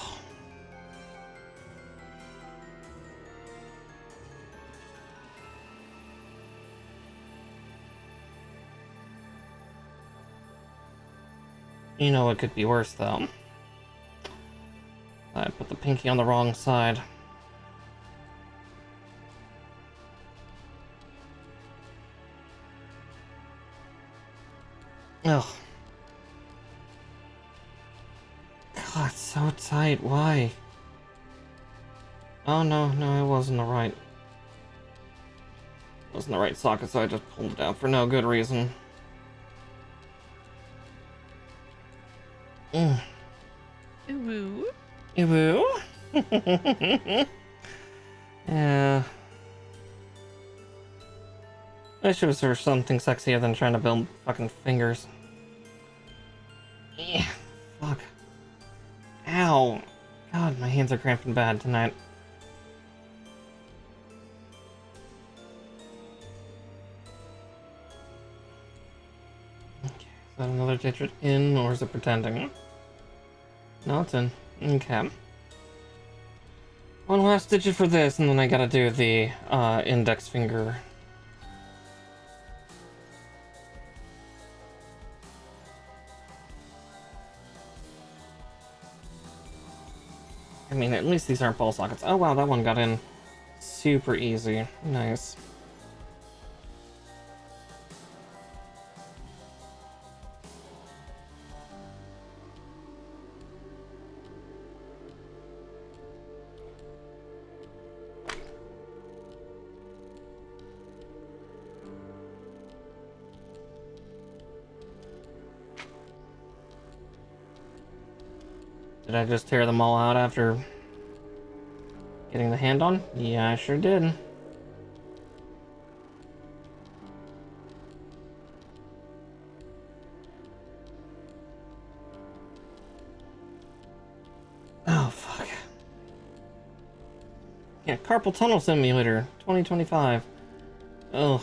You know it could be worse, though. I put the pinky on the wrong side. Ugh. God, it's so tight. Why? Oh, no, it wasn't the right... It wasn't the right socket, so I just pulled it out for no good reason. Ooh. Ooh. Yeah. I should have searched something sexier than trying to build fucking fingers. Yeah. Fuck. Ow. God, my hands are cramping bad tonight. Okay, is that another digit in, or is it pretending? No, it's in. Okay. One last digit for this, and then I gotta do the index finger. I mean, at least these aren't ball sockets. Oh wow, that one got in super easy. Nice. Did I just tear them all out after getting the hand on? Yeah, I sure did. Oh, fuck. Yeah, Carpal Tunnel Simulator 2025. Ugh.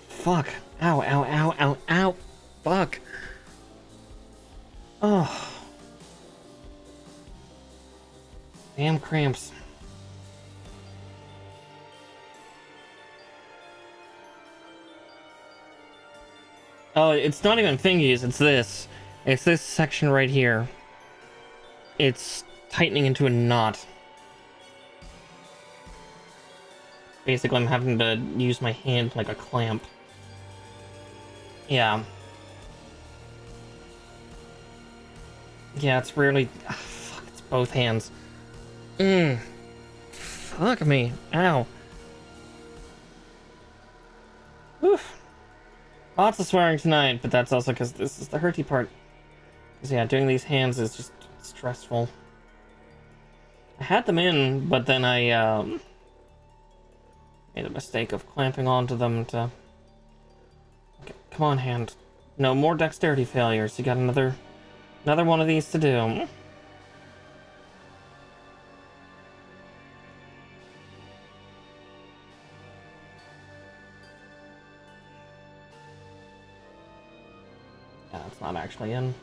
Fuck. Ow, ow, ow, ow, ow. Fuck. Oh. Damn cramps. Oh, it's not even fingies, it's this. It's this section right here. It's tightening into a knot. Basically, I'm having to use my hand like a clamp. Yeah. Yeah, it's rarely... fuck, it's both hands. Fuck me. Ow. Oof. Lots of swearing tonight, but that's also because this is the hurty part. Because, yeah, doing these hands is just stressful. I had them in, but then I, made a mistake of clamping onto them to... Okay, come on, hand. No more dexterity failures. You got another one of these to do. Yeah, it's not actually in.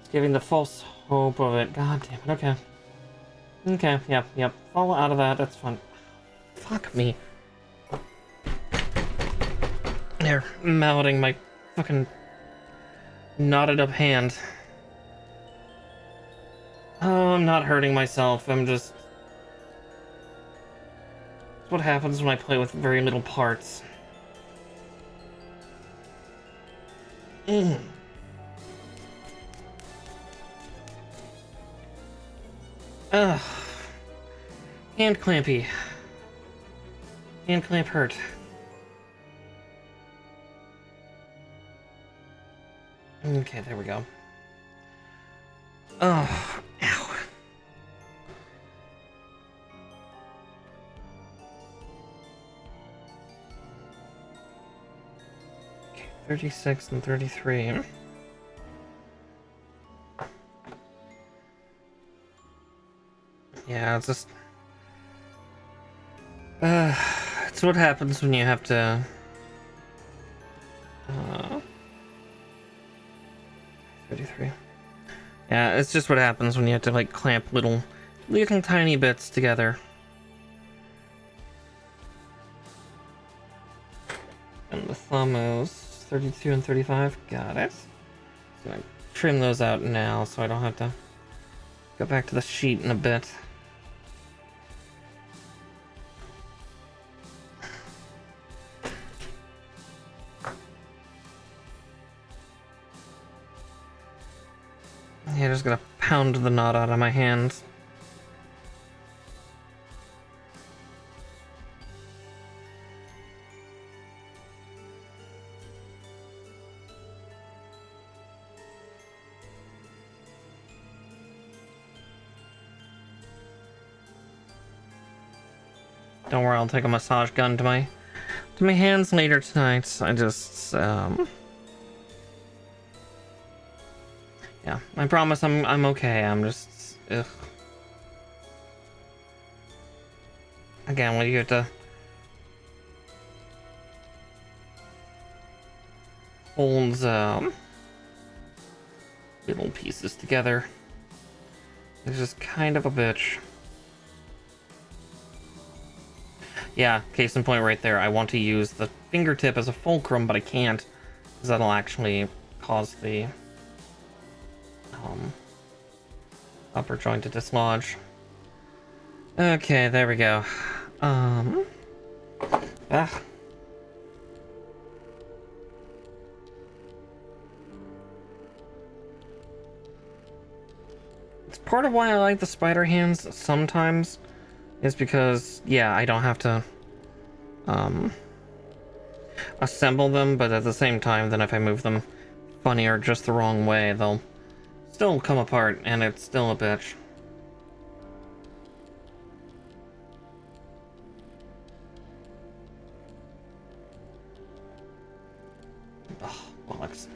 It's giving the false hope of it. God damn it, okay. Okay, yep. Fall out of that, that's fun. Fuck me. There, mouthing my fucking knotted up hand. Oh, I'm not hurting myself, I'm just... It's what happens when I play with very little parts. Ugh. Hand clampy. Hand clamp hurt. Okay, there we go. Oh, ow. Okay, 36 and 33. Yeah, it's just... it's what happens when you have to... 33. Yeah, it's just what happens when you have to, like, clamp little tiny bits together. And the thumb is 32 and 35. Got it. So I trim those out now so I don't have to go back to the sheet in a bit. Yeah, just gonna pound the knot out of my hands. Don't worry, I'll take a massage gun to my hands later tonight. I just yeah, I promise I'm okay. I'm just ugh. Again, when you have to hold little pieces together, it's just kind of a bitch. Yeah, case in point right there. I want to use the fingertip as a fulcrum, but I can't, because that'll actually cause the upper joint to dislodge. Okay, there we go. It's part of why I like the spider hands sometimes is because, yeah, I don't have to assemble them, but at the same time, then if I move them funny or just the wrong way, they'll still come apart, and it's still a bitch. Oh, bollocks.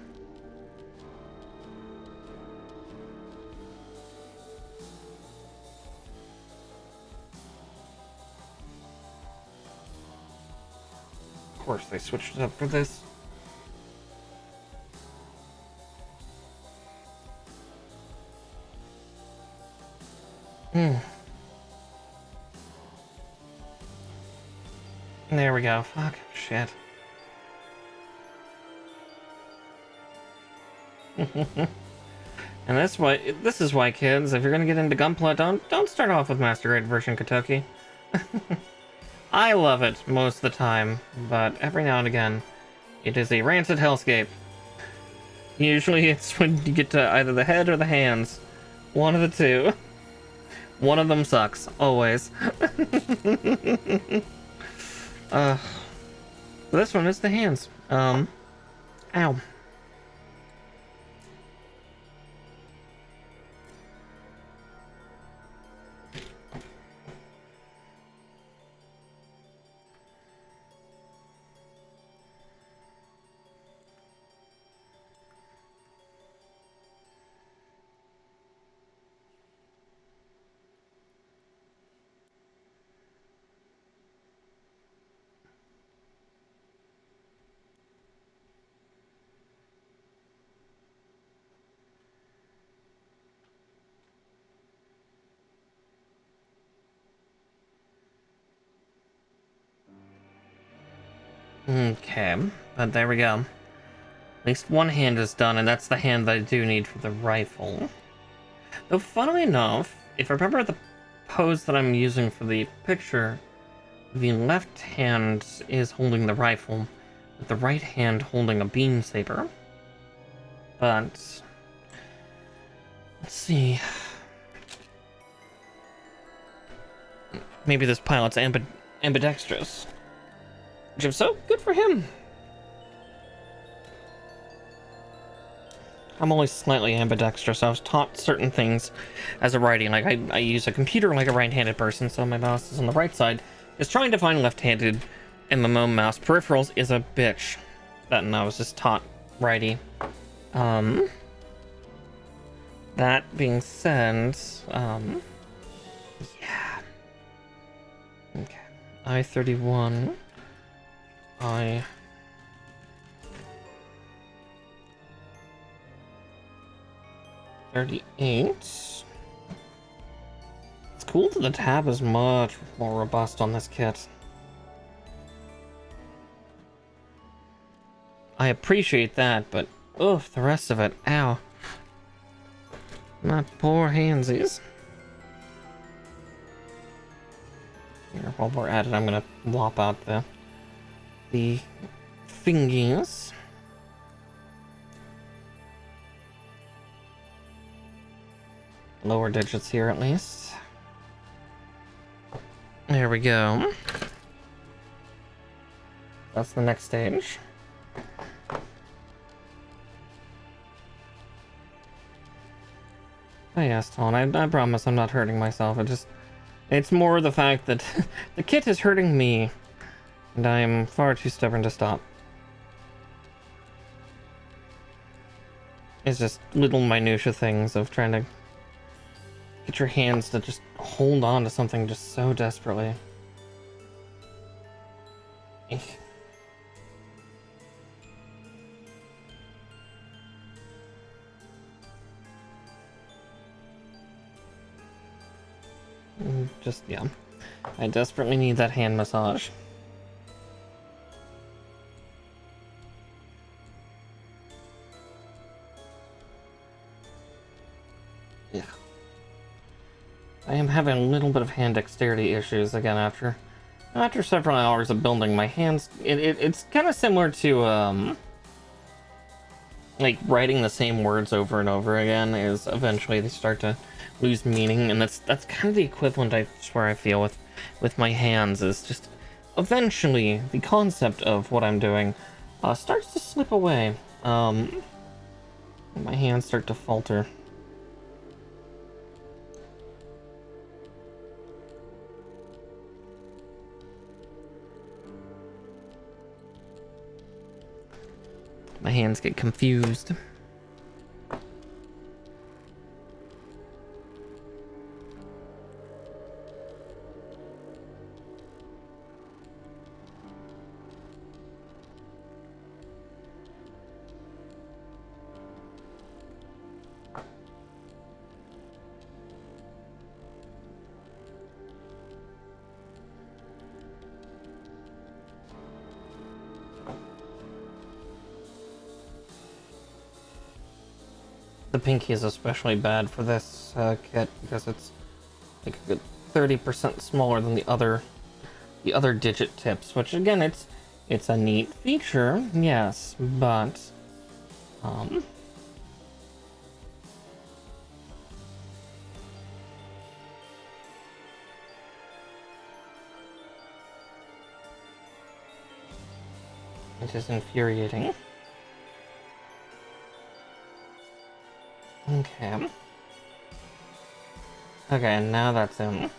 Of course, they switched it up for this. There we go. Fuck. Shit. And this is why, kids, if you're gonna get into Gunpla, don't start off with Master Grade version Kotoki. I love it most of the time, but every now and again, it is a rancid hellscape. Usually it's when you get to either the head or the hands. One of the two. One of them sucks. Always. This one is the hands. Ow. Okay, but there we go. At least one hand is done, and that's the hand that I do need for the rifle. Though, funnily enough, if I remember the pose that I'm using for the picture, the left hand is holding the rifle, with the right hand holding a beam saber. But let's see. Maybe this pilot's ambidextrous. Which, if so, good for him. I'm only slightly ambidextrous. I was taught certain things as a righty. Like, I use a computer like a right-handed person, so my mouse is on the right side. Is trying to find left-handed, and the mouse peripherals is a bitch. And I was just taught righty. That being said, yeah. Okay. I-31. 38. It's cool that the tab is much more robust on this kit. I appreciate that, but oof, the rest of it, ow. My poor handsies. Here, while we're at it, I'm gonna lop out the fingies. Lower digits here, at least. There we go. That's the next stage. Oh yes, Ton, I promise I'm not hurting myself. It's more the fact that the kit is hurting me, and I am far too stubborn to stop. It's just little minutia things of trying to get your hands to just hold on to something just so desperately. Just, yeah. I desperately need that hand massage. Yeah. I am having a little bit of hand dexterity issues again after several hours of building. My hands, it's kind of similar to like writing the same words over and over again. Is eventually they start to lose meaning, and that's kind of the equivalent, I swear, I feel with my hands, is just eventually the concept of what I'm doing starts to slip away. My hands start to falter. My hands get confused. The pinky is especially bad for this kit because it's like a good 30% smaller than the other digit tips, which again, it's a neat feature, yes, but it is infuriating. Okay. Okay, now that's him.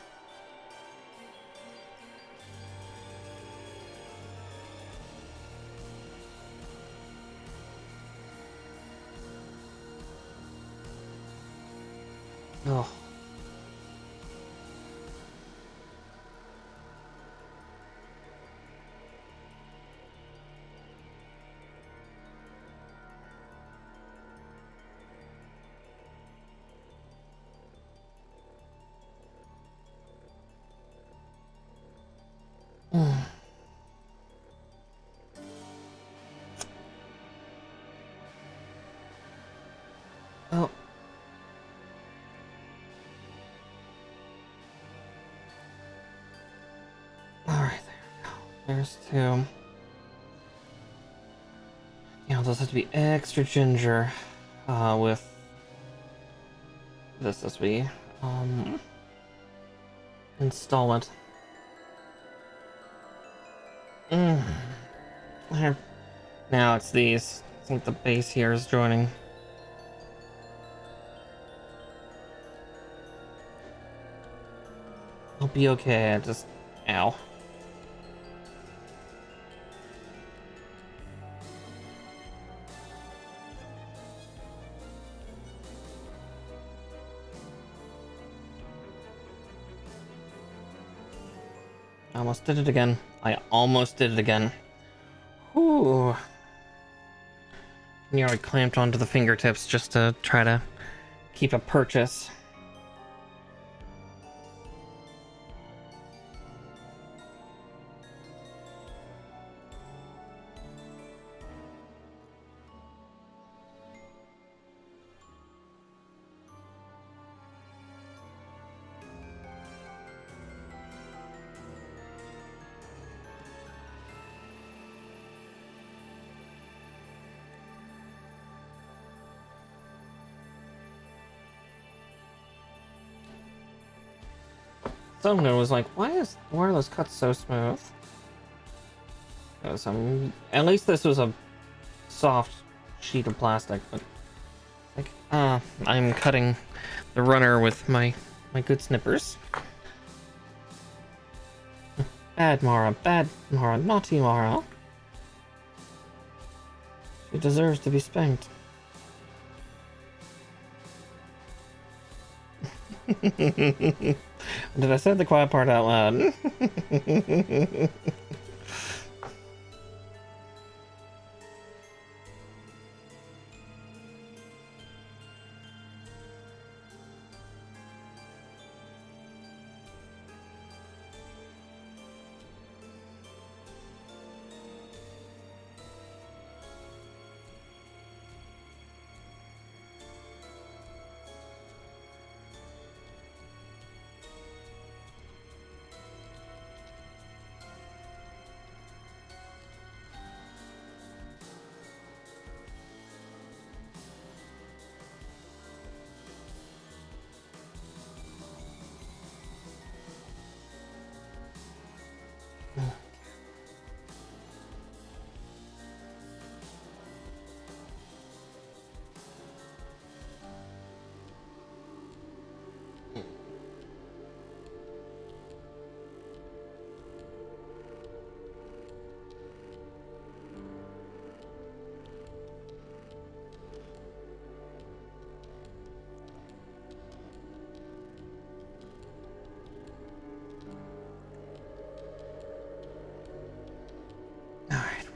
Oh. Oh. Alright, there we go. There's two. Yeah, those have to be extra ginger with this as we install it. There. Now it's these. I think the base here is joining. I'll be okay. I just... Ow. I almost did it again. I almost did it again. Whew. Nearly clamped onto the fingertips just to try to keep a purchase. Someone was like, why are those cuts so smooth? Because at least this was a soft sheet of plastic, but like, I'm cutting the runner with my good snippers. Bad Mara, naughty Mara. She deserves to be spanked. Did I say the quiet part out loud?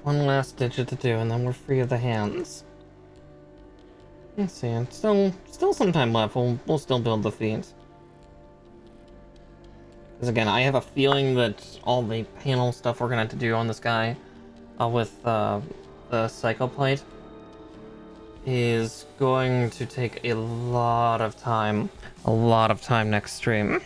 One last digit to do, and then we're free of the hands. Let's see, it's still some time left. We'll still build the feet. Because again, I have a feeling that all the panel stuff we're gonna have to do on this guy, with the psychoplate, is going to take a lot of time. A lot of time next stream.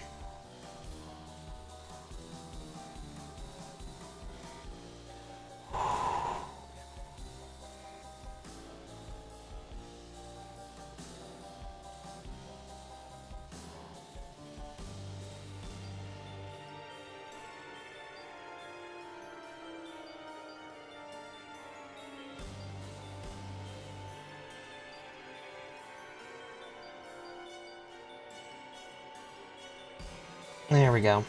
There we go.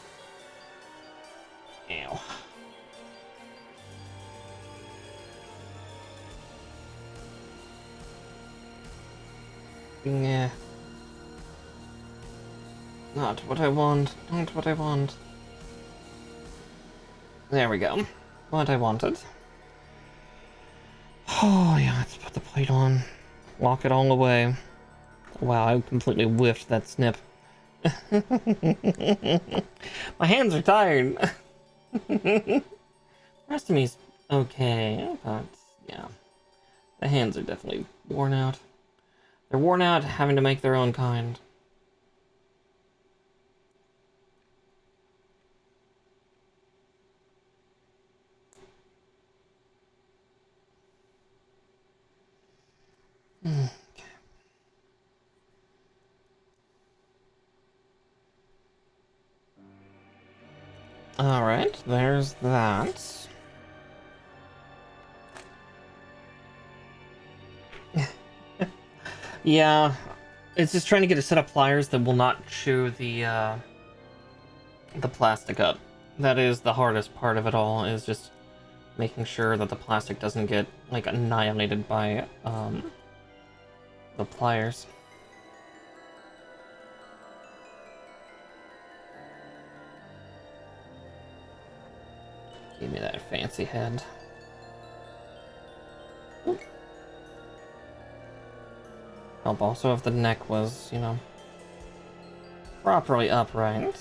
Ew. Yeah. Not what I want. Not what I want. There we go. What I wanted. Oh yeah, let's put the plate on. Lock it all away. Wow, I completely whiffed that snip. My hands are tired. The rest of me's okay, but yeah. The hands are definitely worn out. They're worn out having to make their own kind. Okay. Alright, there's that. Yeah, it's just trying to get a set of pliers that will not chew the plastic up. That is the hardest part of it all, is just making sure that the plastic doesn't get, like, annihilated by, the pliers. Give me that fancy head. Help also if the neck was, you know, properly upright.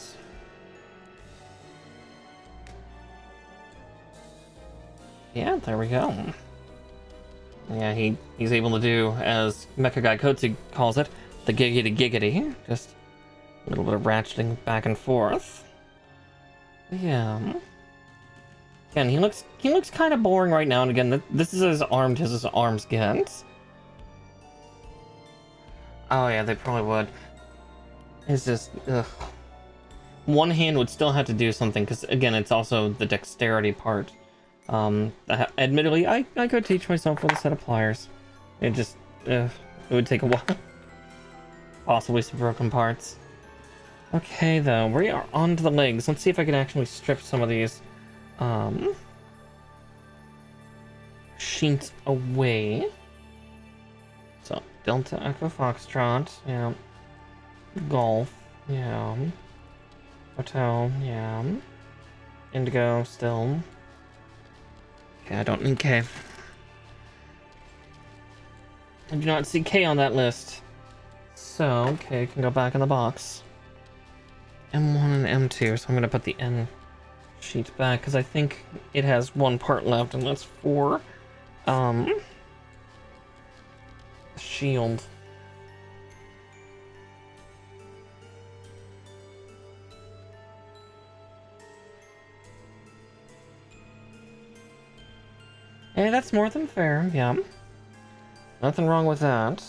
Yeah, there we go. Yeah, he's able to do, as Mecha Guy Kotsu calls it, the giggity giggity. Just a little bit of ratcheting back and forth. Yeah. Again, he looks kind of boring right now, and again, this is as armed as his arms get. Oh yeah, they probably would. It's just, ugh. One hand would still have to do something, because again, it's also the dexterity part. Admittedly, I could teach myself with a set of pliers. It just, it would take a while. Possibly some broken parts. Okay, though, we are on to the legs. Let's see if I can actually strip some of these, sheets away. So, Delta Echo Foxtrot, yeah. Golf, yeah. Hotel, yeah. Indigo, still. Okay, I don't need K. I do not see K on that list. So, K can go back in the box. M1 and M2, so I'm gonna put the N sheet back, because I think it has one part left, and that's for, shield. Hey, that's more than fair, yeah. Nothing wrong with that.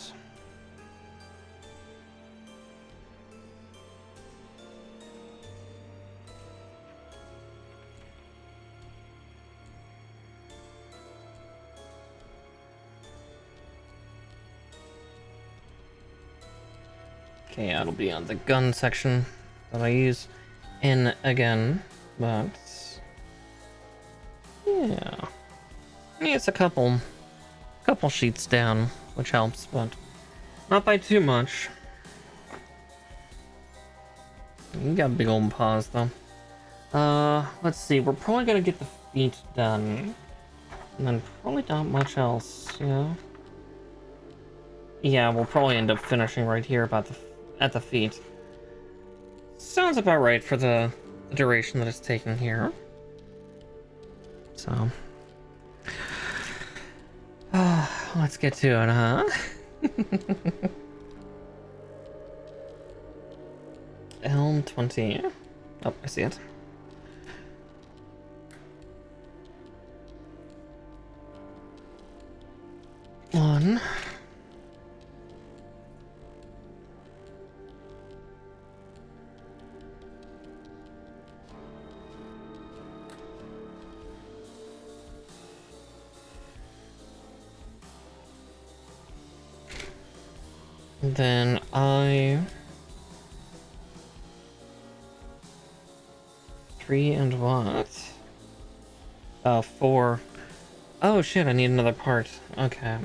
Okay, that'll be on the gun section that I use N again, but yeah. It's a couple sheets down, which helps, but not by too much. You got big old paws, though. Let's see. We're probably gonna get the feet done. And then probably not much else, yeah. Yeah, we'll probably end up finishing right here at the feet. Sounds about right for the duration that it's taking here. So, let's get to it, huh? Elm 20. Oh, I see it. One. Then I... 3 and what? Oh, 4. Oh shit, I need another part. Okay.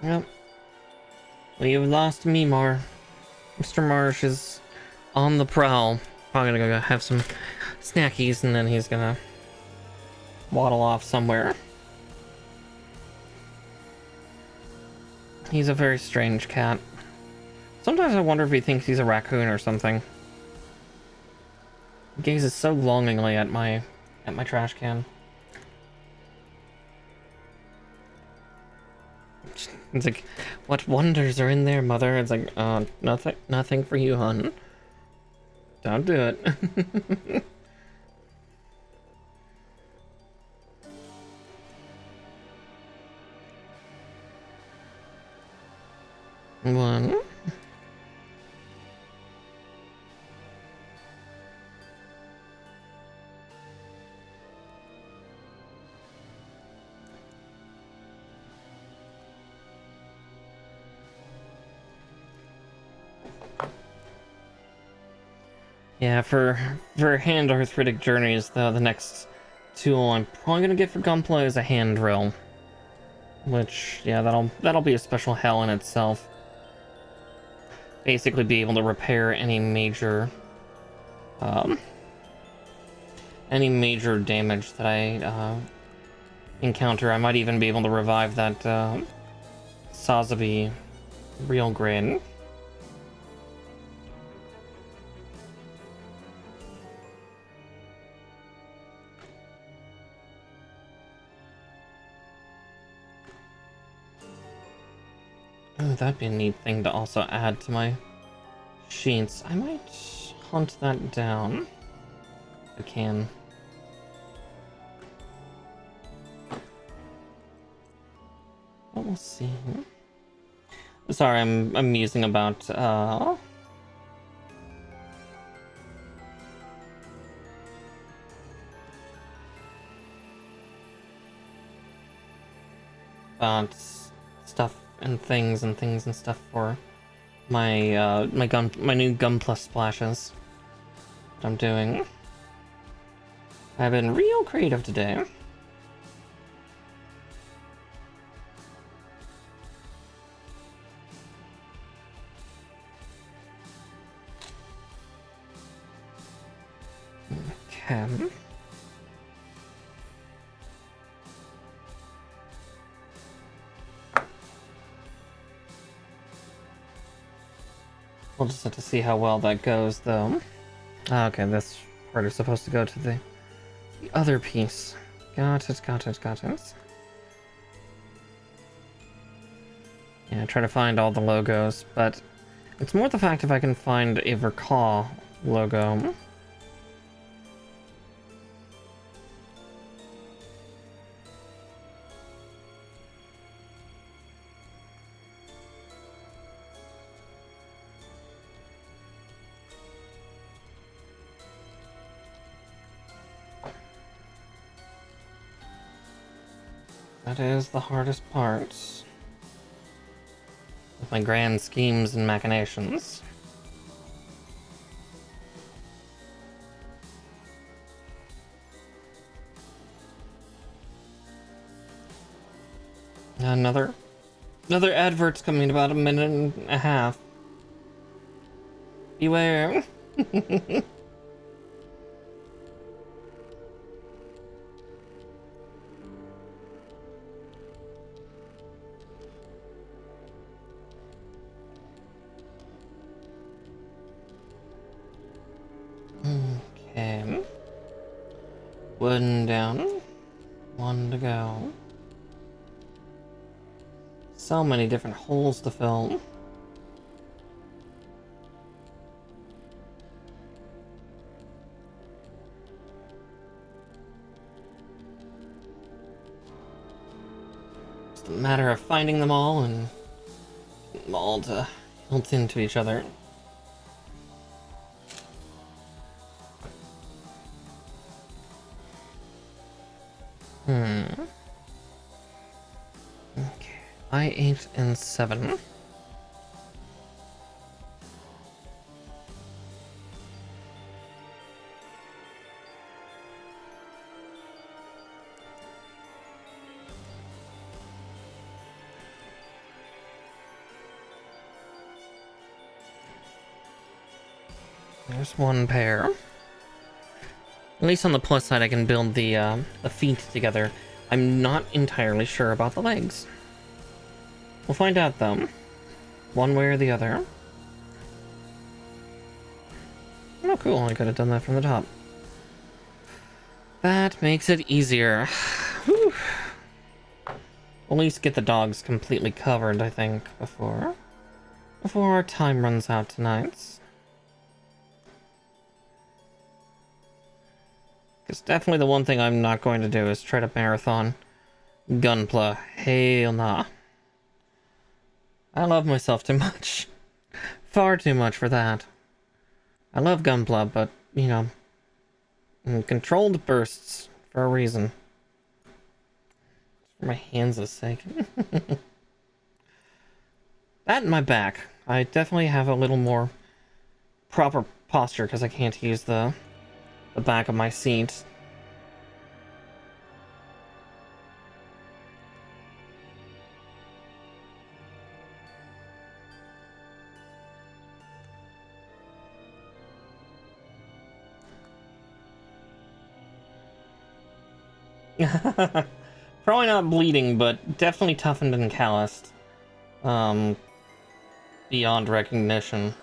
Yep. We've lost Mimar. Mr. Marsh is on the prowl. Probably gonna go have some snackies and then he's gonna waddle off somewhere. He's a very strange cat. Sometimes I wonder if he thinks he's a raccoon or something. He gazes so longingly at my trash can. It's like, what wonders are in there, mother? It's like, nothing for you, hon. Don't do it. One. Yeah, for hand arthritic journeys, though, the next tool I'm probably gonna get for Gunpla is a hand drill. Which, yeah, that'll be a special hell in itself. Basically be able to repair any major damage that I encounter. I might even be able to revive that Sazabi real grade. Oh, that'd be a neat thing to also add to my sheets. I might hunt that down if I can. But we'll see. Sorry, I'm musing about stuff and things and stuff for my my new Gun Plus splashes that I'm doing. I've been real creative today. Okay. We'll just have to see how well that goes, though. Okay, this part is supposed to go to the other piece. Got it. Yeah, try to find all the logos, but it's more the fact if I can find a Verkaw logo. That is the hardest part of my grand schemes and machinations. Another Another advert's coming in about a minute and a half. Beware. Okay. One down. One to go. So many different holes to fill. Just a matter of finding them all and getting them all to hilt into each other. Okay. I8 and 7. There's one pair. At least on the plus side, I can build the feet together. I'm not entirely sure about the legs. We'll find out, though. One way or the other. Oh, cool. I could have done that from the top. That makes it easier. Whew. At least get the dogs completely covered, I think, before our time runs out tonight. Because definitely the one thing I'm not going to do is try to marathon Gunpla. Hell nah. I love myself too much. Far too much for that. I love Gunpla, but, you know, controlled bursts for a reason. For my hands' sake. That and my back. I definitely have a little more proper posture because I can't use the back of my seat. Probably not bleeding, but definitely toughened and calloused. Beyond recognition.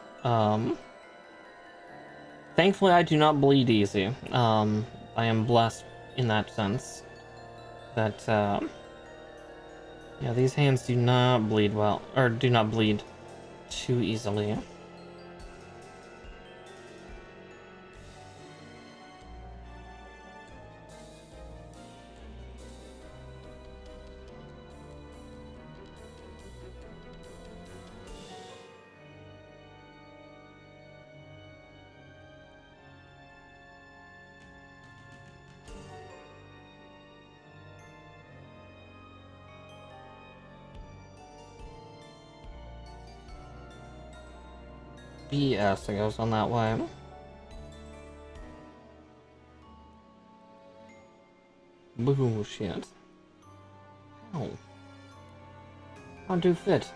Thankfully, I do not bleed easy. I am blessed in that sense. That, yeah, these hands do not bleed well, or do not bleed too easily. BS, it goes on that way. Bullshit. How? How do fit?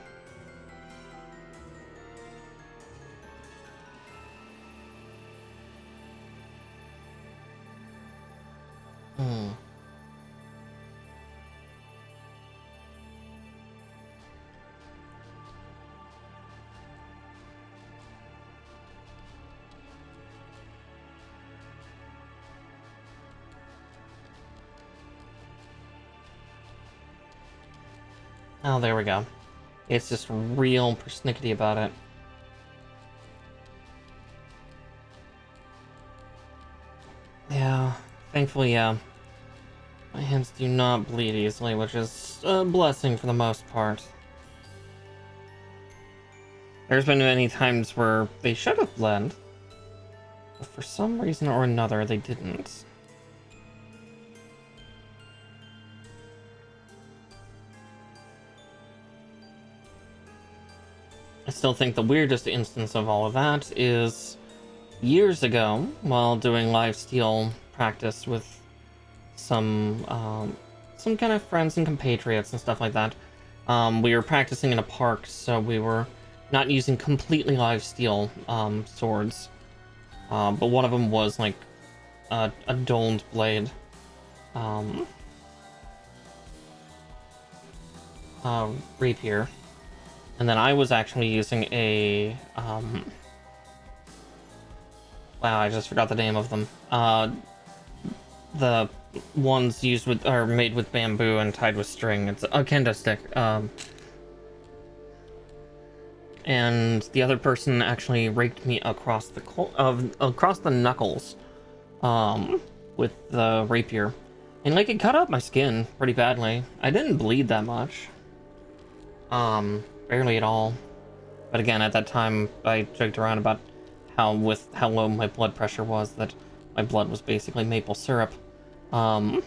Oh, there we go. It's just real persnickety about it. Yeah, thankfully, yeah. My hands do not bleed easily, which is a blessing for the most part. There's been many times where they should have bled, but for some reason or another, they didn't. I still think the weirdest instance of all of that is years ago, while doing lifesteal practice with some kind of friends and compatriots and stuff like that. We were practicing in a park, so we were not using completely live steel swords. But one of them was like a dulled blade. Rapier. And then I was actually using a wow, I just forgot the name of them. The ones used with are made with bamboo and tied with string. It's a kendo stick. And the other person actually raked me across the knuckles with the rapier. And like it cut up my skin pretty badly. I didn't bleed that much. Barely at all. But again, at that time I joked around about how low my blood pressure was, that my blood was basically maple syrup. But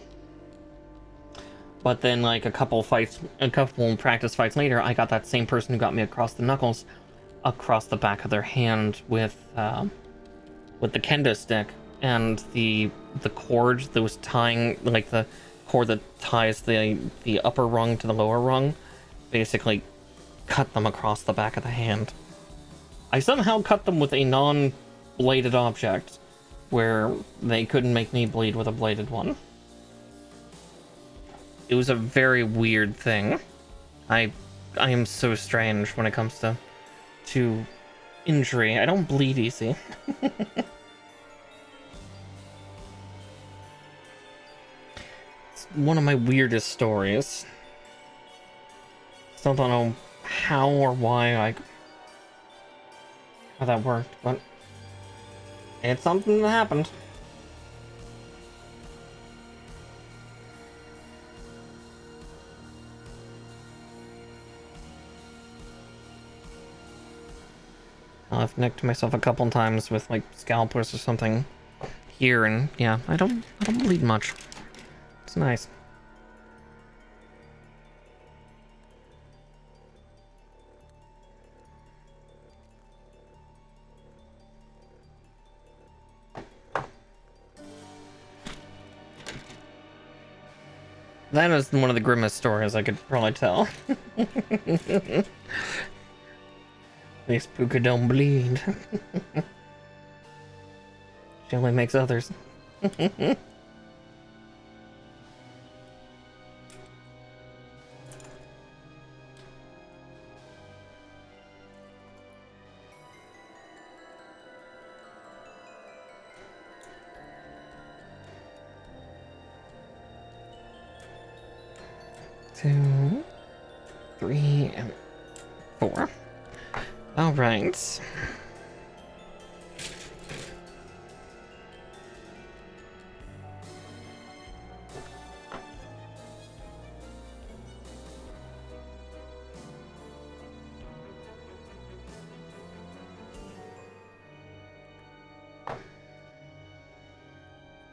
then like a couple practice fights later, I got that same person who got me across the knuckles, across the back of their hand with the kendo stick, and the cord that was tying, like the cord that ties the upper rung to the lower rung, basically cut them across the back of the hand. I somehow cut them with a non-bladed object, where they couldn't make me bleed with a bladed one. It was a very weird thing. I am so strange when it comes to injury. I don't bleed easy. It's one of my weirdest stories. Still don't know how or why how that worked, but it's something that happened. I've nicked myself a couple times with like scalpels or something here, and yeah, I don't bleed much. It's nice. That is one of the grimmest stories I could probably tell. This Puka don't bleed. She only makes others. Two, three, and four. All right.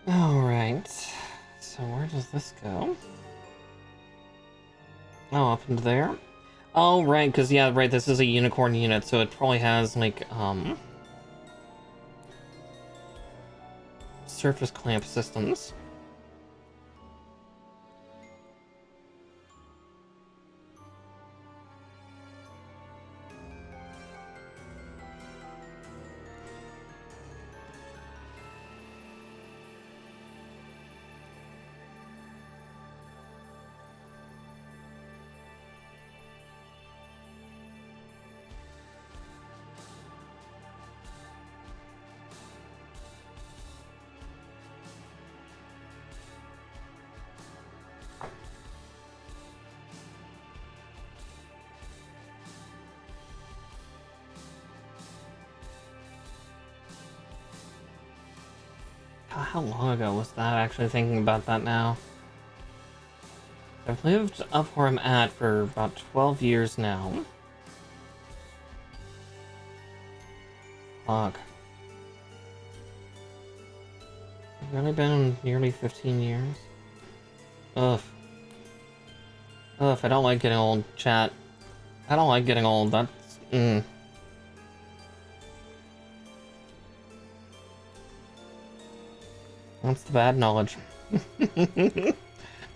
All right. So where does this go? Oh, up into there. Oh, right, because, yeah, right, this is a unicorn unit, so it probably has, like, surface clamp systems. God, how long ago was that? Actually thinking about that now. I've lived up where I'm at for about 12 years now. Fuck. It's really been nearly 15 years. Ugh. Ugh, I don't like getting old, chat. I don't like getting old, that's... That's the bad knowledge.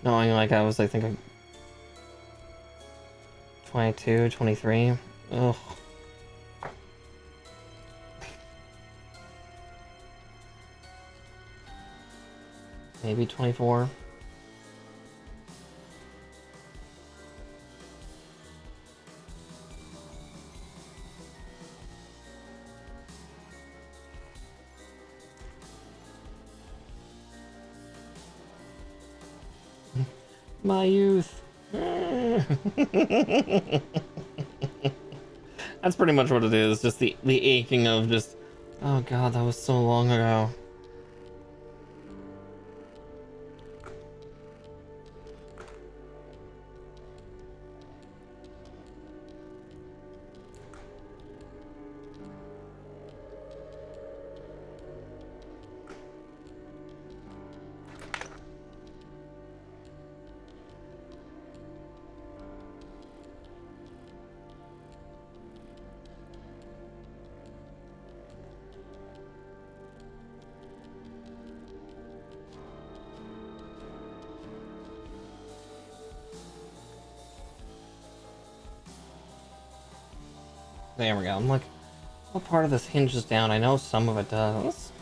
Knowing like I think 22, 23. Ugh. Maybe 24. My youth. That's pretty much what it is, just the aching of just, oh god, that was so long ago. There we go. I'm like, what part of this hinges down? I know some of it does.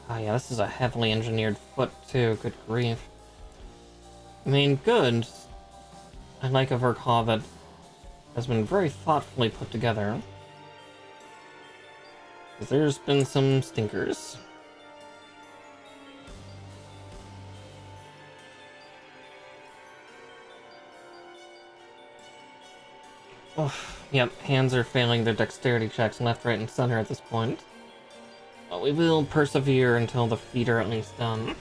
Oh yeah, this is a heavily engineered foot too, good grief. I mean, good. I like a Verkov that has been very thoughtfully put together. Because there's been some stinkers. Oh, yep, hands are failing their dexterity checks left, right, and center at this point. But we will persevere until the feet are at least done.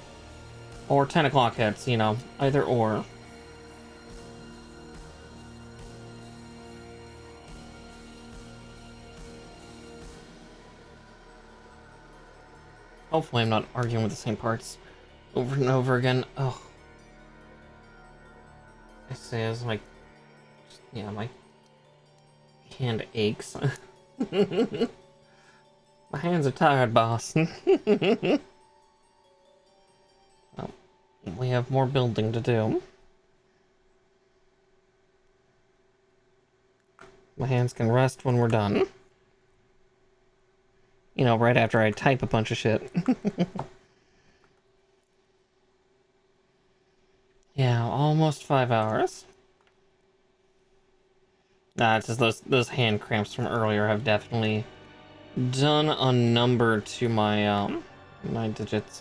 Or 10 o'clock hits, you know, either or. Hopefully I'm not arguing with the same parts over and over again. Oh. I say as like, yeah, my hand aches. My hands are tired, boss. Well, we have more building to do. My hands can rest when we're done. You know, right after I type a bunch of shit. Yeah, almost 5 hours. Nah, it's just those hand cramps from earlier have definitely done a number to my my digits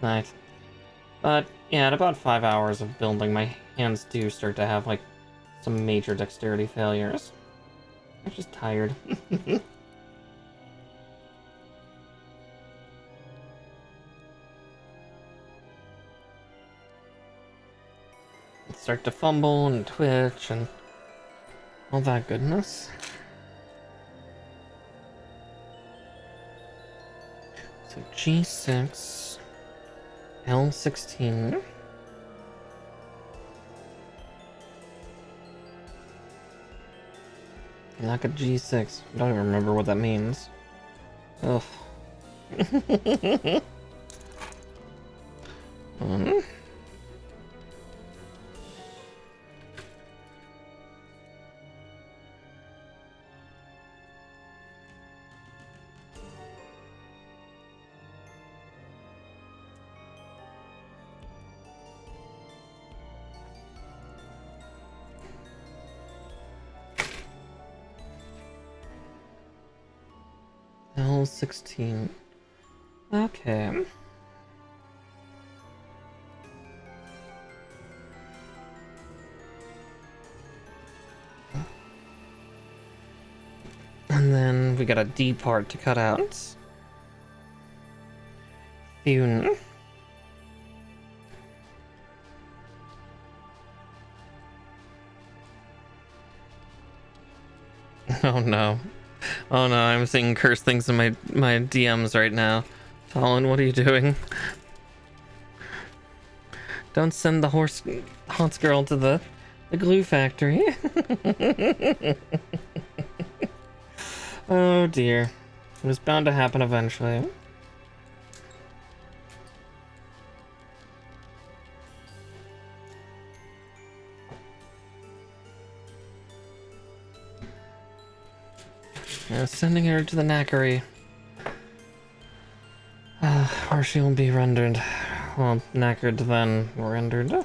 tonight. But yeah, at about 5 hours of building, my hands do start to have like some major dexterity failures. I'm just tired. Start to fumble and twitch and all that goodness. So G6, L16. Like a G6. I don't even remember what that means. Ugh. L16. Okay. And then we got a D part to cut out. Thune. Oh no. Oh no, I'm seeing cursed things in my DMs right now. Colin, what are you doing? Don't send the Haunts girl to the glue factory. Oh dear. It was bound to happen eventually. Sending her to the knackery. Or she will be rendered. Well, knackered then rendered.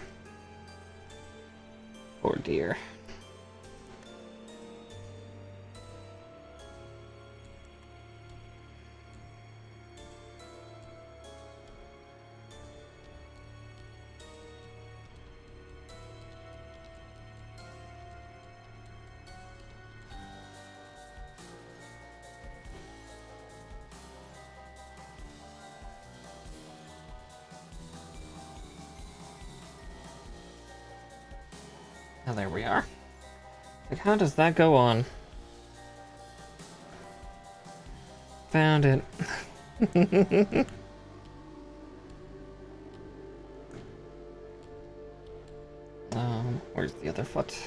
Poor dear. Now there we are. Like, how does that go on? Found it. Where's the other foot?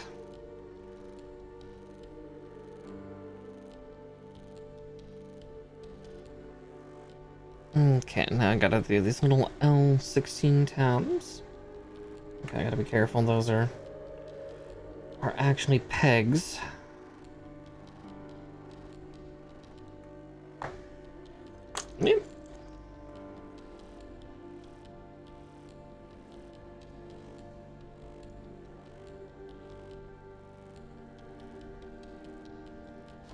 Okay, now I gotta do these little L16 tabs. Okay, I gotta be careful, those are actually pegs. Yep.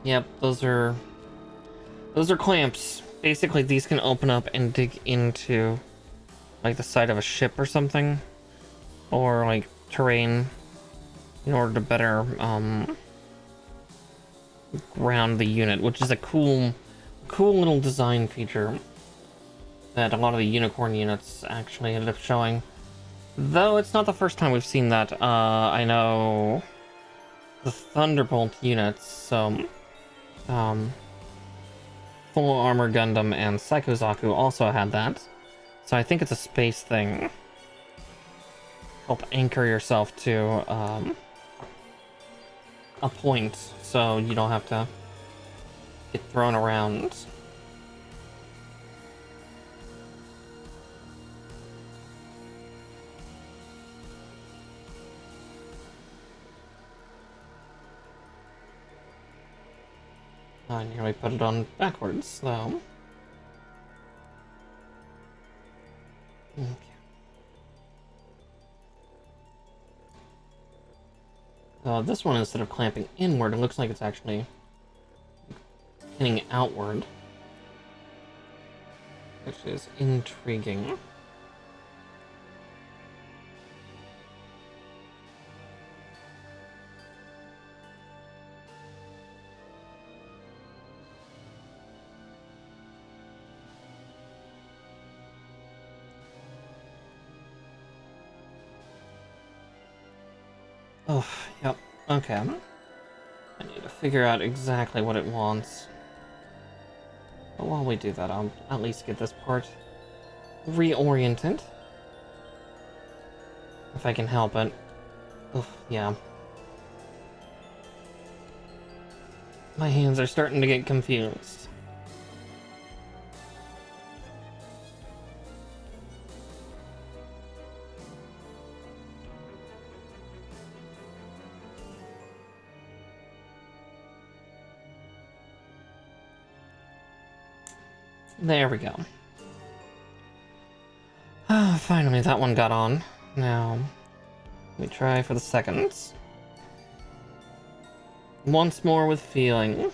Yep, those are clamps. Basically, these can open up and dig into like the side of a ship or something, or like terrain, in order to better ground the unit, which is a cool little design feature that a lot of the unicorn units actually ended up showing. Though it's not the first time we've seen that. I know the Thunderbolt units, so Full Armor Gundam and Psycho Zaku also had that. So I think it's a space thing. Help anchor yourself to a point so you don't have to get thrown around. I nearly put it on backwards, though. Okay. This one, instead of clamping inward, it looks like it's actually pinning outward, which is intriguing. Oh, yep. Okay. I need to figure out exactly what it wants. But while we do that, I'll at least get this part reoriented. If I can help it. Oh, yeah. My hands are starting to get confused. There we go. Ah, finally that one got on. Now, let me try for the seconds. Once more with feeling.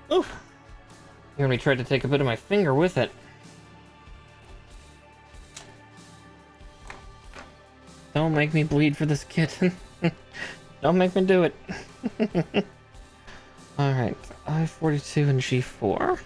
Oof! You heard me try to take a bit of my finger with it. Don't make me bleed for this kitten. Don't make me do it. Alright, I-42 and G4.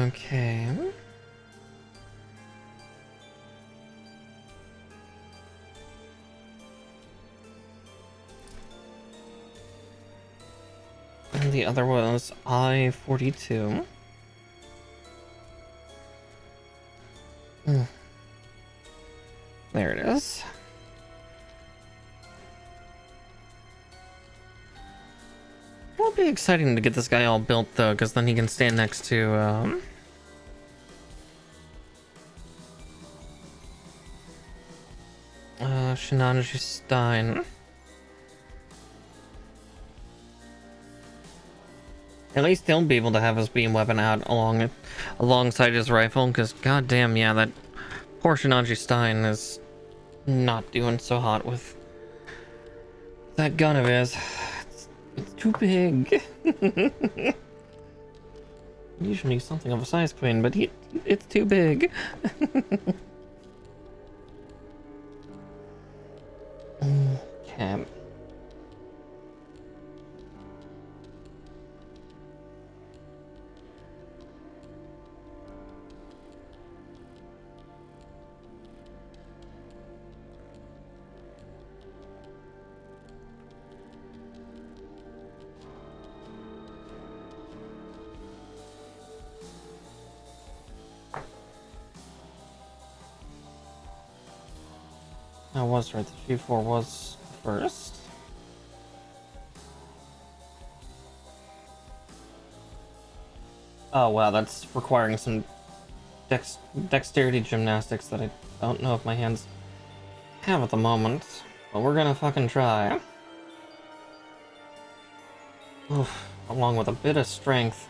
Okay. And the other was I-42. There it is. It'll be exciting to get this guy all built though, because then he can stand next to Shinanji Stein. At least he'll be able to have his beam weapon out alongside his rifle, because goddamn, yeah, that poor Shinanji Stein is not doing so hot with that gun of his. It's too big. Usually something of a size queen, but it's too big. Okay. I was right, the G4 was first. Oh wow, that's requiring some dexterity gymnastics that I don't know if my hands have at the moment. But we're gonna fucking try. Oof, along with a bit of strength.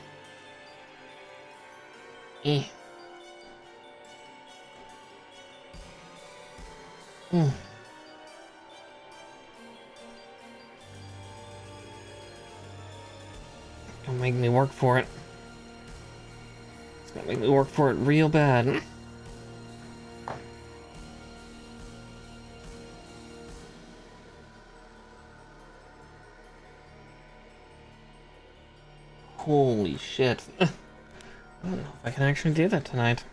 Eh. Hmm. Gonna make me work for it. It's gonna make me work for it real bad. Holy shit. I don't know if I can actually do that tonight.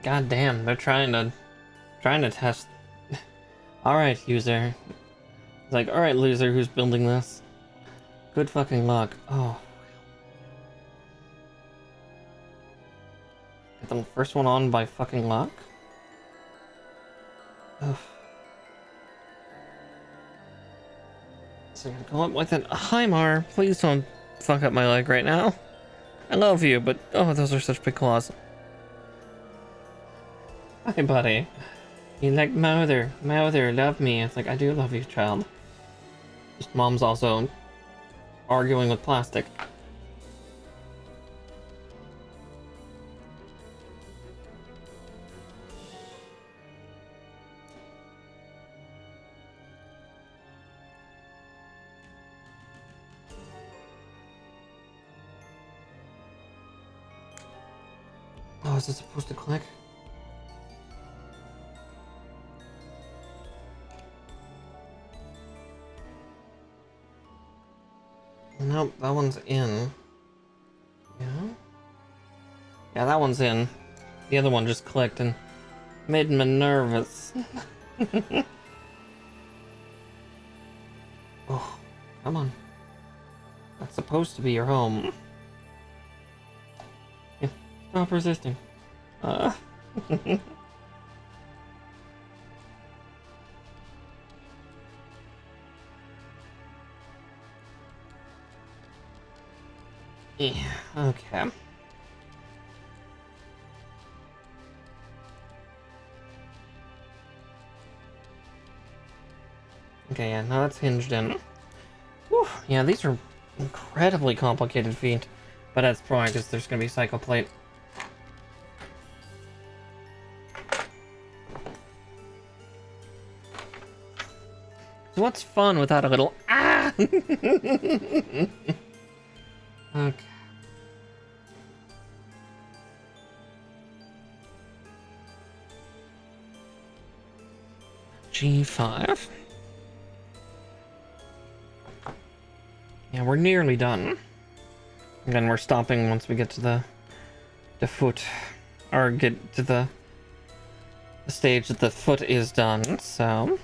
God damn, they're trying to test. Alright, user. It's like, alright, loser, who's building this? Good fucking luck. Oh. Get the first one on by fucking luck? Ugh. So I'm gonna go up with it. Hi, Mar. Please don't fuck up my leg right now. I love you, but oh, those are such big claws. Hi, buddy. You like Mother, love me. It's like, I do love you, child. Just mom's also arguing with plastic. Oh, is it supposed to click? Nope, that one's in. Yeah? Yeah, that one's in. The other one just clicked and made me nervous. Oh, come on. That's supposed to be your home. Yeah, stop resisting. Yeah, okay. Okay, yeah, now that's hinged in. Whew, yeah, these are incredibly complicated feet. But that's probably because there's gonna be Psycho Plate. So what's fun without a little ah? Okay. G5. Yeah, we're nearly done. And then we're stopping once we get to the foot, or get to the stage that the foot is done. So.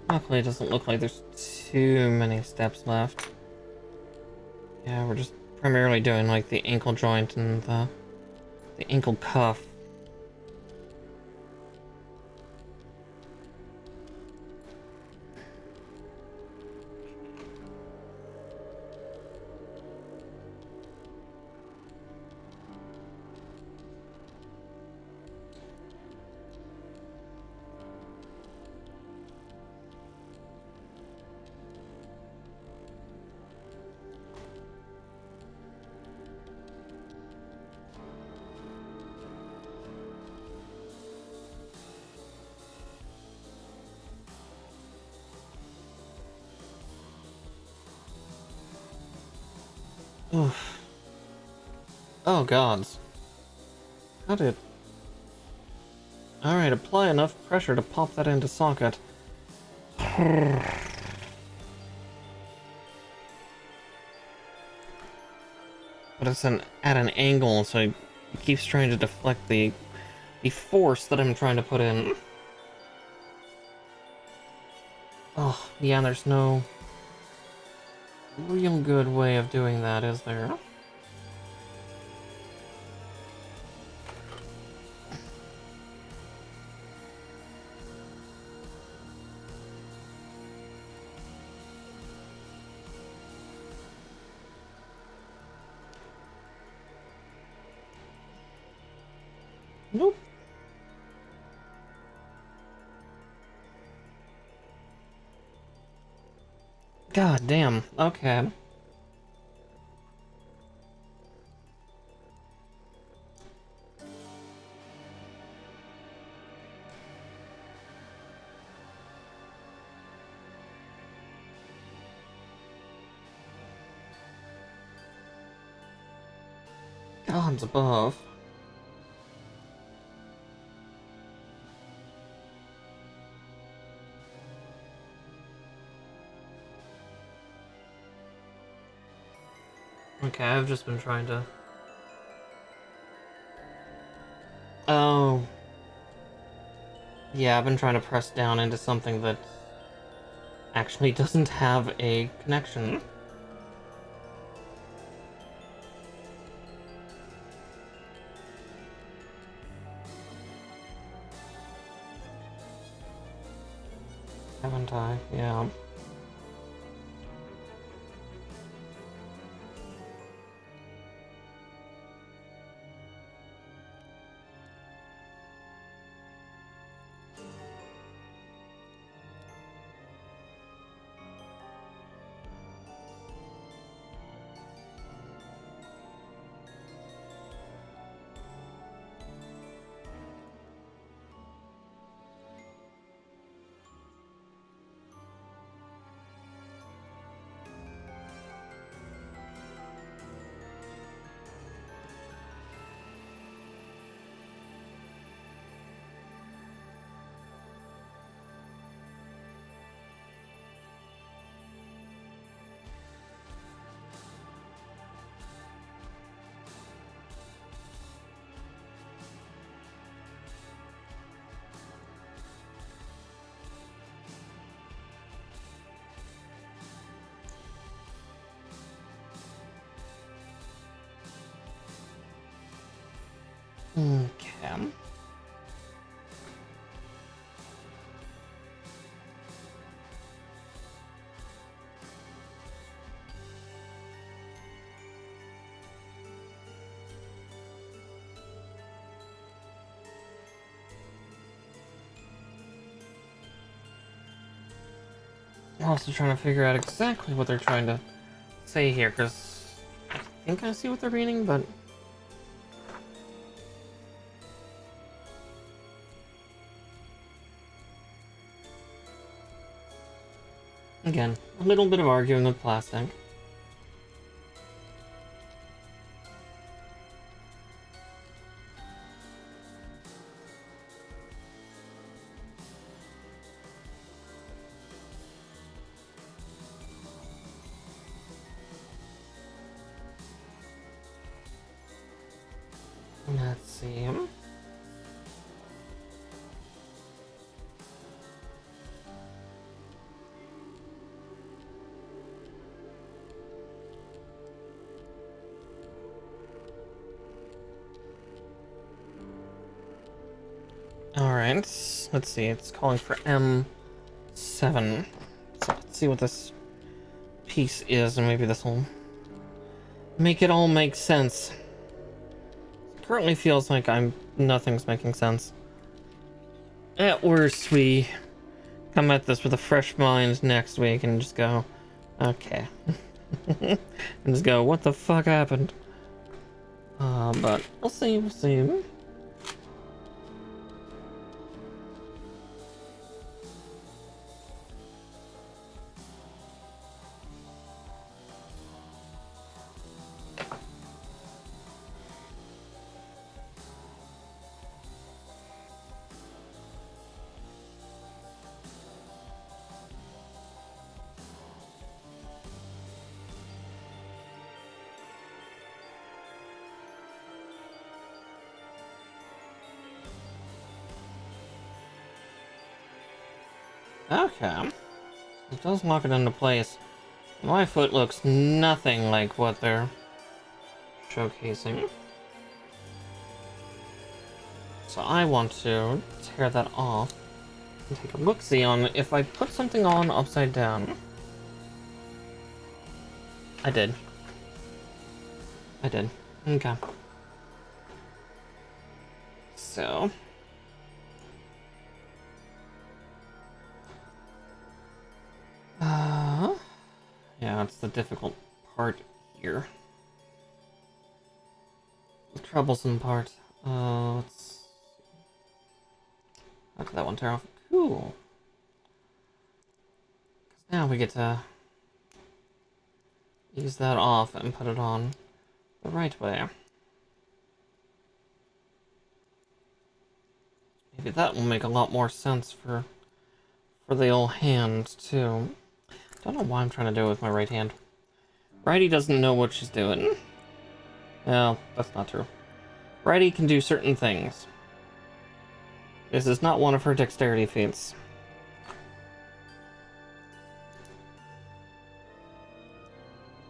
Luckily, it doesn't look like there's too many steps left. Yeah, we're just primarily doing like the ankle joint and the ankle cuff. Oof. Oh gods. How did... Alright, apply enough pressure to pop that into socket. But it's at an angle, so it keeps trying to deflect the force that I'm trying to put in. Oh, yeah, there's no real good way of doing that, is there? Nope. God damn. Okay. Gods above. Okay, I've just been trying to... Oh. Yeah, I've been trying to press down into something that actually doesn't have a connection. Haven't I? Yeah. Okay. I'm also trying to figure out exactly what they're trying to say here, because I think I see what they're meaning, but... Again, a little bit of arguing with plastic. Let's see. Alright, let's see, it's calling for M7. So let's see what this piece is, and maybe this will make it all make sense. It currently feels like nothing's making sense. At worst, we come at this with a fresh mind next week and just go, okay. And just go, what the fuck happened? But we'll see, we'll see. Okay. It does lock it into place. My foot looks nothing like what they're showcasing. So I want to tear that off and take a look-see on if I put something on upside down. I did. Okay. So... yeah, it's the difficult part here. The troublesome part. Let's... How could that one tear off? Cool. Because now we get to ease that off and put it on the right way. Maybe that will make a lot more sense for the old hand, too. Don't know why I'm trying to do it with my right hand. Righty doesn't know what she's doing. No, that's not true. Righty can do certain things. This is not one of her dexterity feats.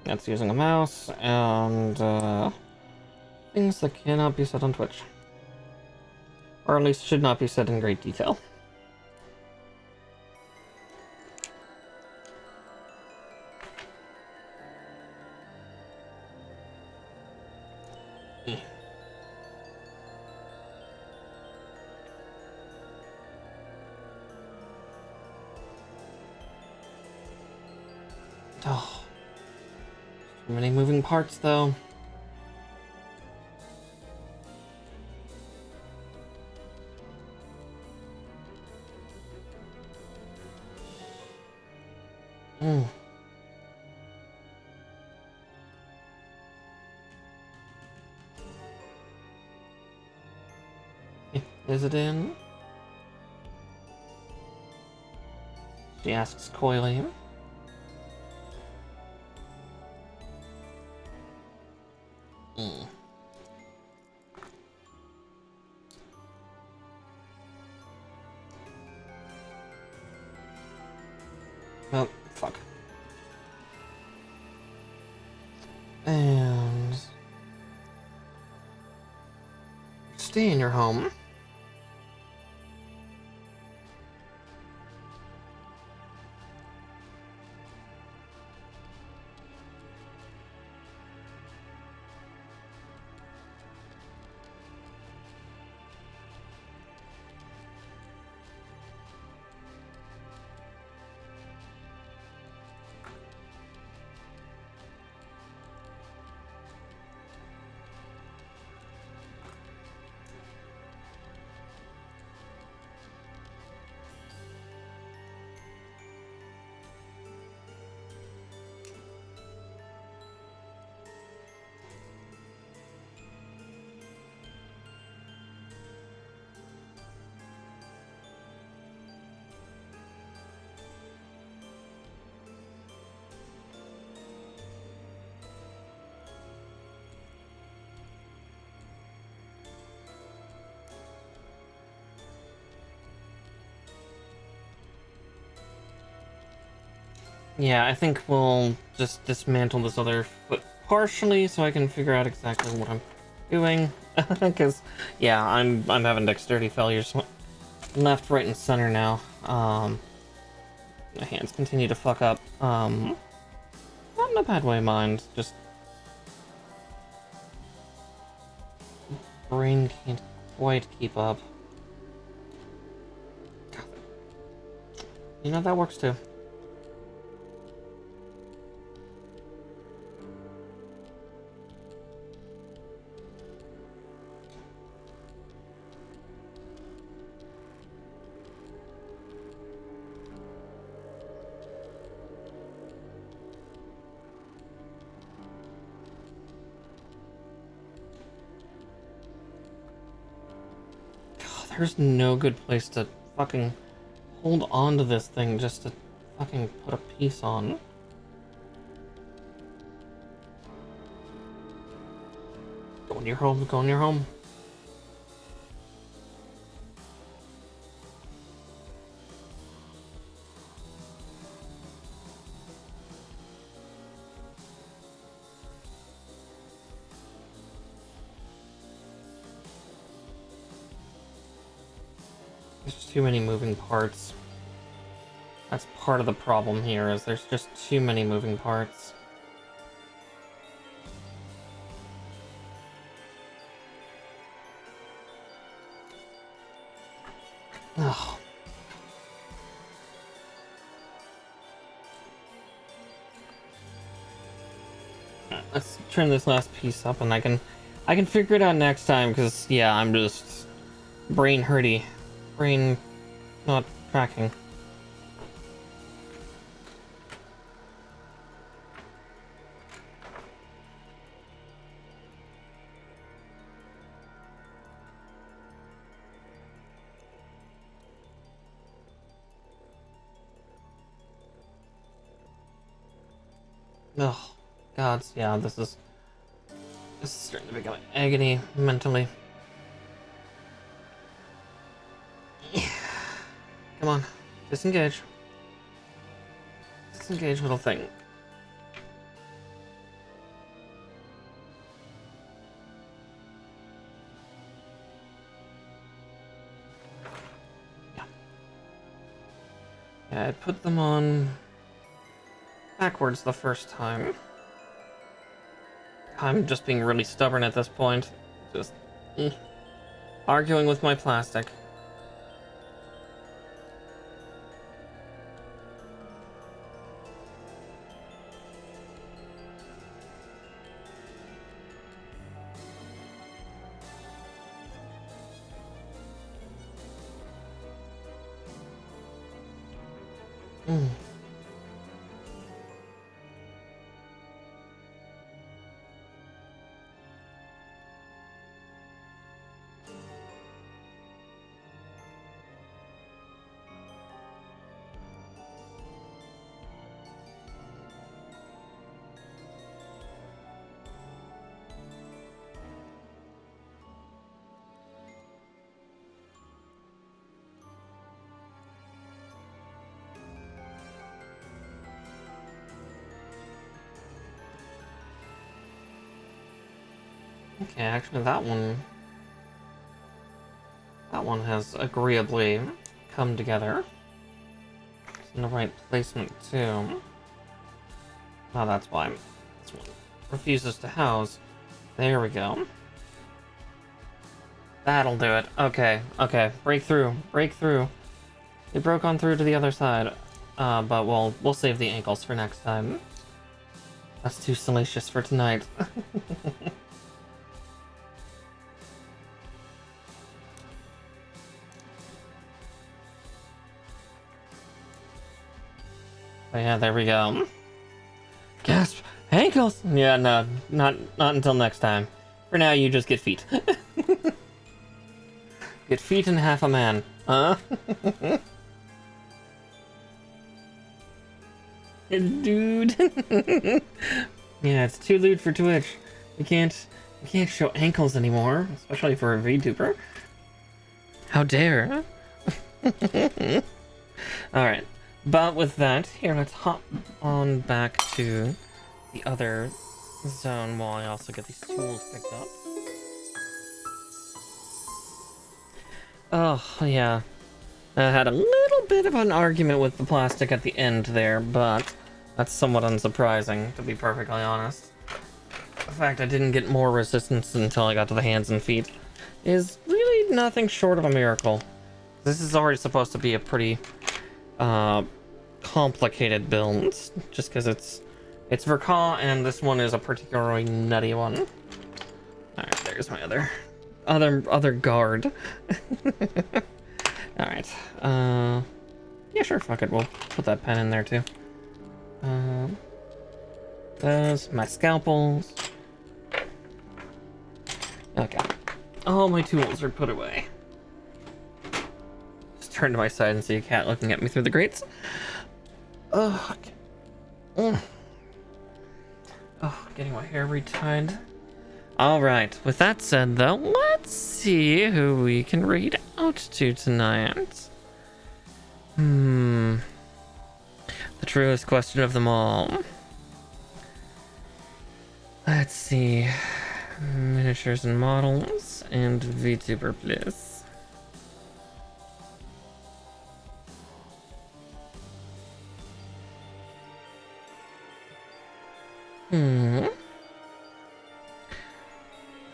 That's using a mouse, and, things that cannot be said on Twitch. Or at least should not be said in great detail. Oh. Too many moving parts, though. Is it in? She asks coyly. Oh, fuck. And... stay in your home. Yeah, I think we'll just dismantle this other foot partially so I can figure out exactly what I'm doing. Because, yeah, I'm having dexterity failures left, right, and center now. My hands continue to fuck up. Not in a bad way, mind. Just brain can't quite keep up. You know, that works too. There's no good place to fucking hold on to this thing just to fucking put a piece on. Go in your home, go in your home. There's too many moving parts. That's part of the problem here, is there's just too many moving parts. Ugh. Let's trim this last piece up and I can figure it out next time, because yeah, I'm just brain hurty. Brain not tracking. Oh, gods, yeah, this is starting to become agony mentally. Come on, disengage. Disengage, little thing. Yeah. Yeah, I put them on backwards the first time. I'm just being really stubborn at this point. Just arguing with my plastic. Okay, actually that one one has agreeably come together. It's in the right placement, too. Oh, that's why this one refuses to house. There we go. That'll do it. Okay, okay. Break through. Break through. They broke on through to the other side. But we'll save the ankles for next time. That's too salacious for tonight. But yeah, there we go. Gasp! Ankles! Yeah, no, not until next time. For now, you just get feet. Get feet and half a man. Huh? Dude. Yeah, it's too lewd for Twitch. We can't show ankles anymore, especially for a VTuber. How dare? Alright. But with that, here, let's hop on back to the other zone while I also get these tools picked up. Oh, yeah. I had a little bit of an argument with the plastic at the end there, but that's somewhat unsurprising, to be perfectly honest. The fact I didn't get more resistance until I got to the hands and feet is really nothing short of a miracle. This is already supposed to be a pretty complicated build, just because it's Verkaw, and this one is a particularly nutty one. Alright, there's my other guard. Alright, yeah, sure, fuck it, we'll put that pen in there too. Those, my scalpels. Okay, all my tools are put away. Just turn to my side and see a cat looking at me through the grates. Oh, okay. Oh, getting my hair retied. Alright, with that said though, let's see who we can read out to tonight. The truest question of them all. Let's see. Miniatures and models and VTuber Bliss.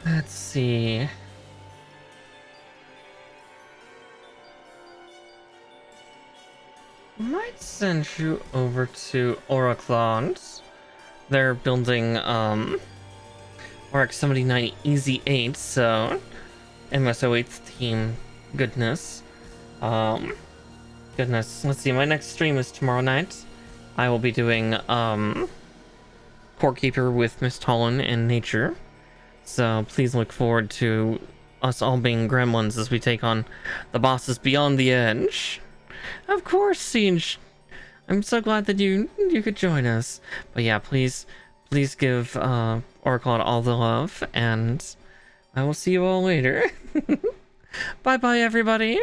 Let's see. Might send you over to Oraclons. They're building RX 79 Easy 8, so MSO8 theme goodness. Goodness. Let's see, my next stream is tomorrow night. I will be doing Core Keeper with Miss Tolan and Nature. So please look forward to us all being gremlins as we take on the bosses beyond the edge. Of course, Siege. I'm so glad that you could join us. But yeah, please give Oracle all the love, and I will see you all later. Bye bye, everybody.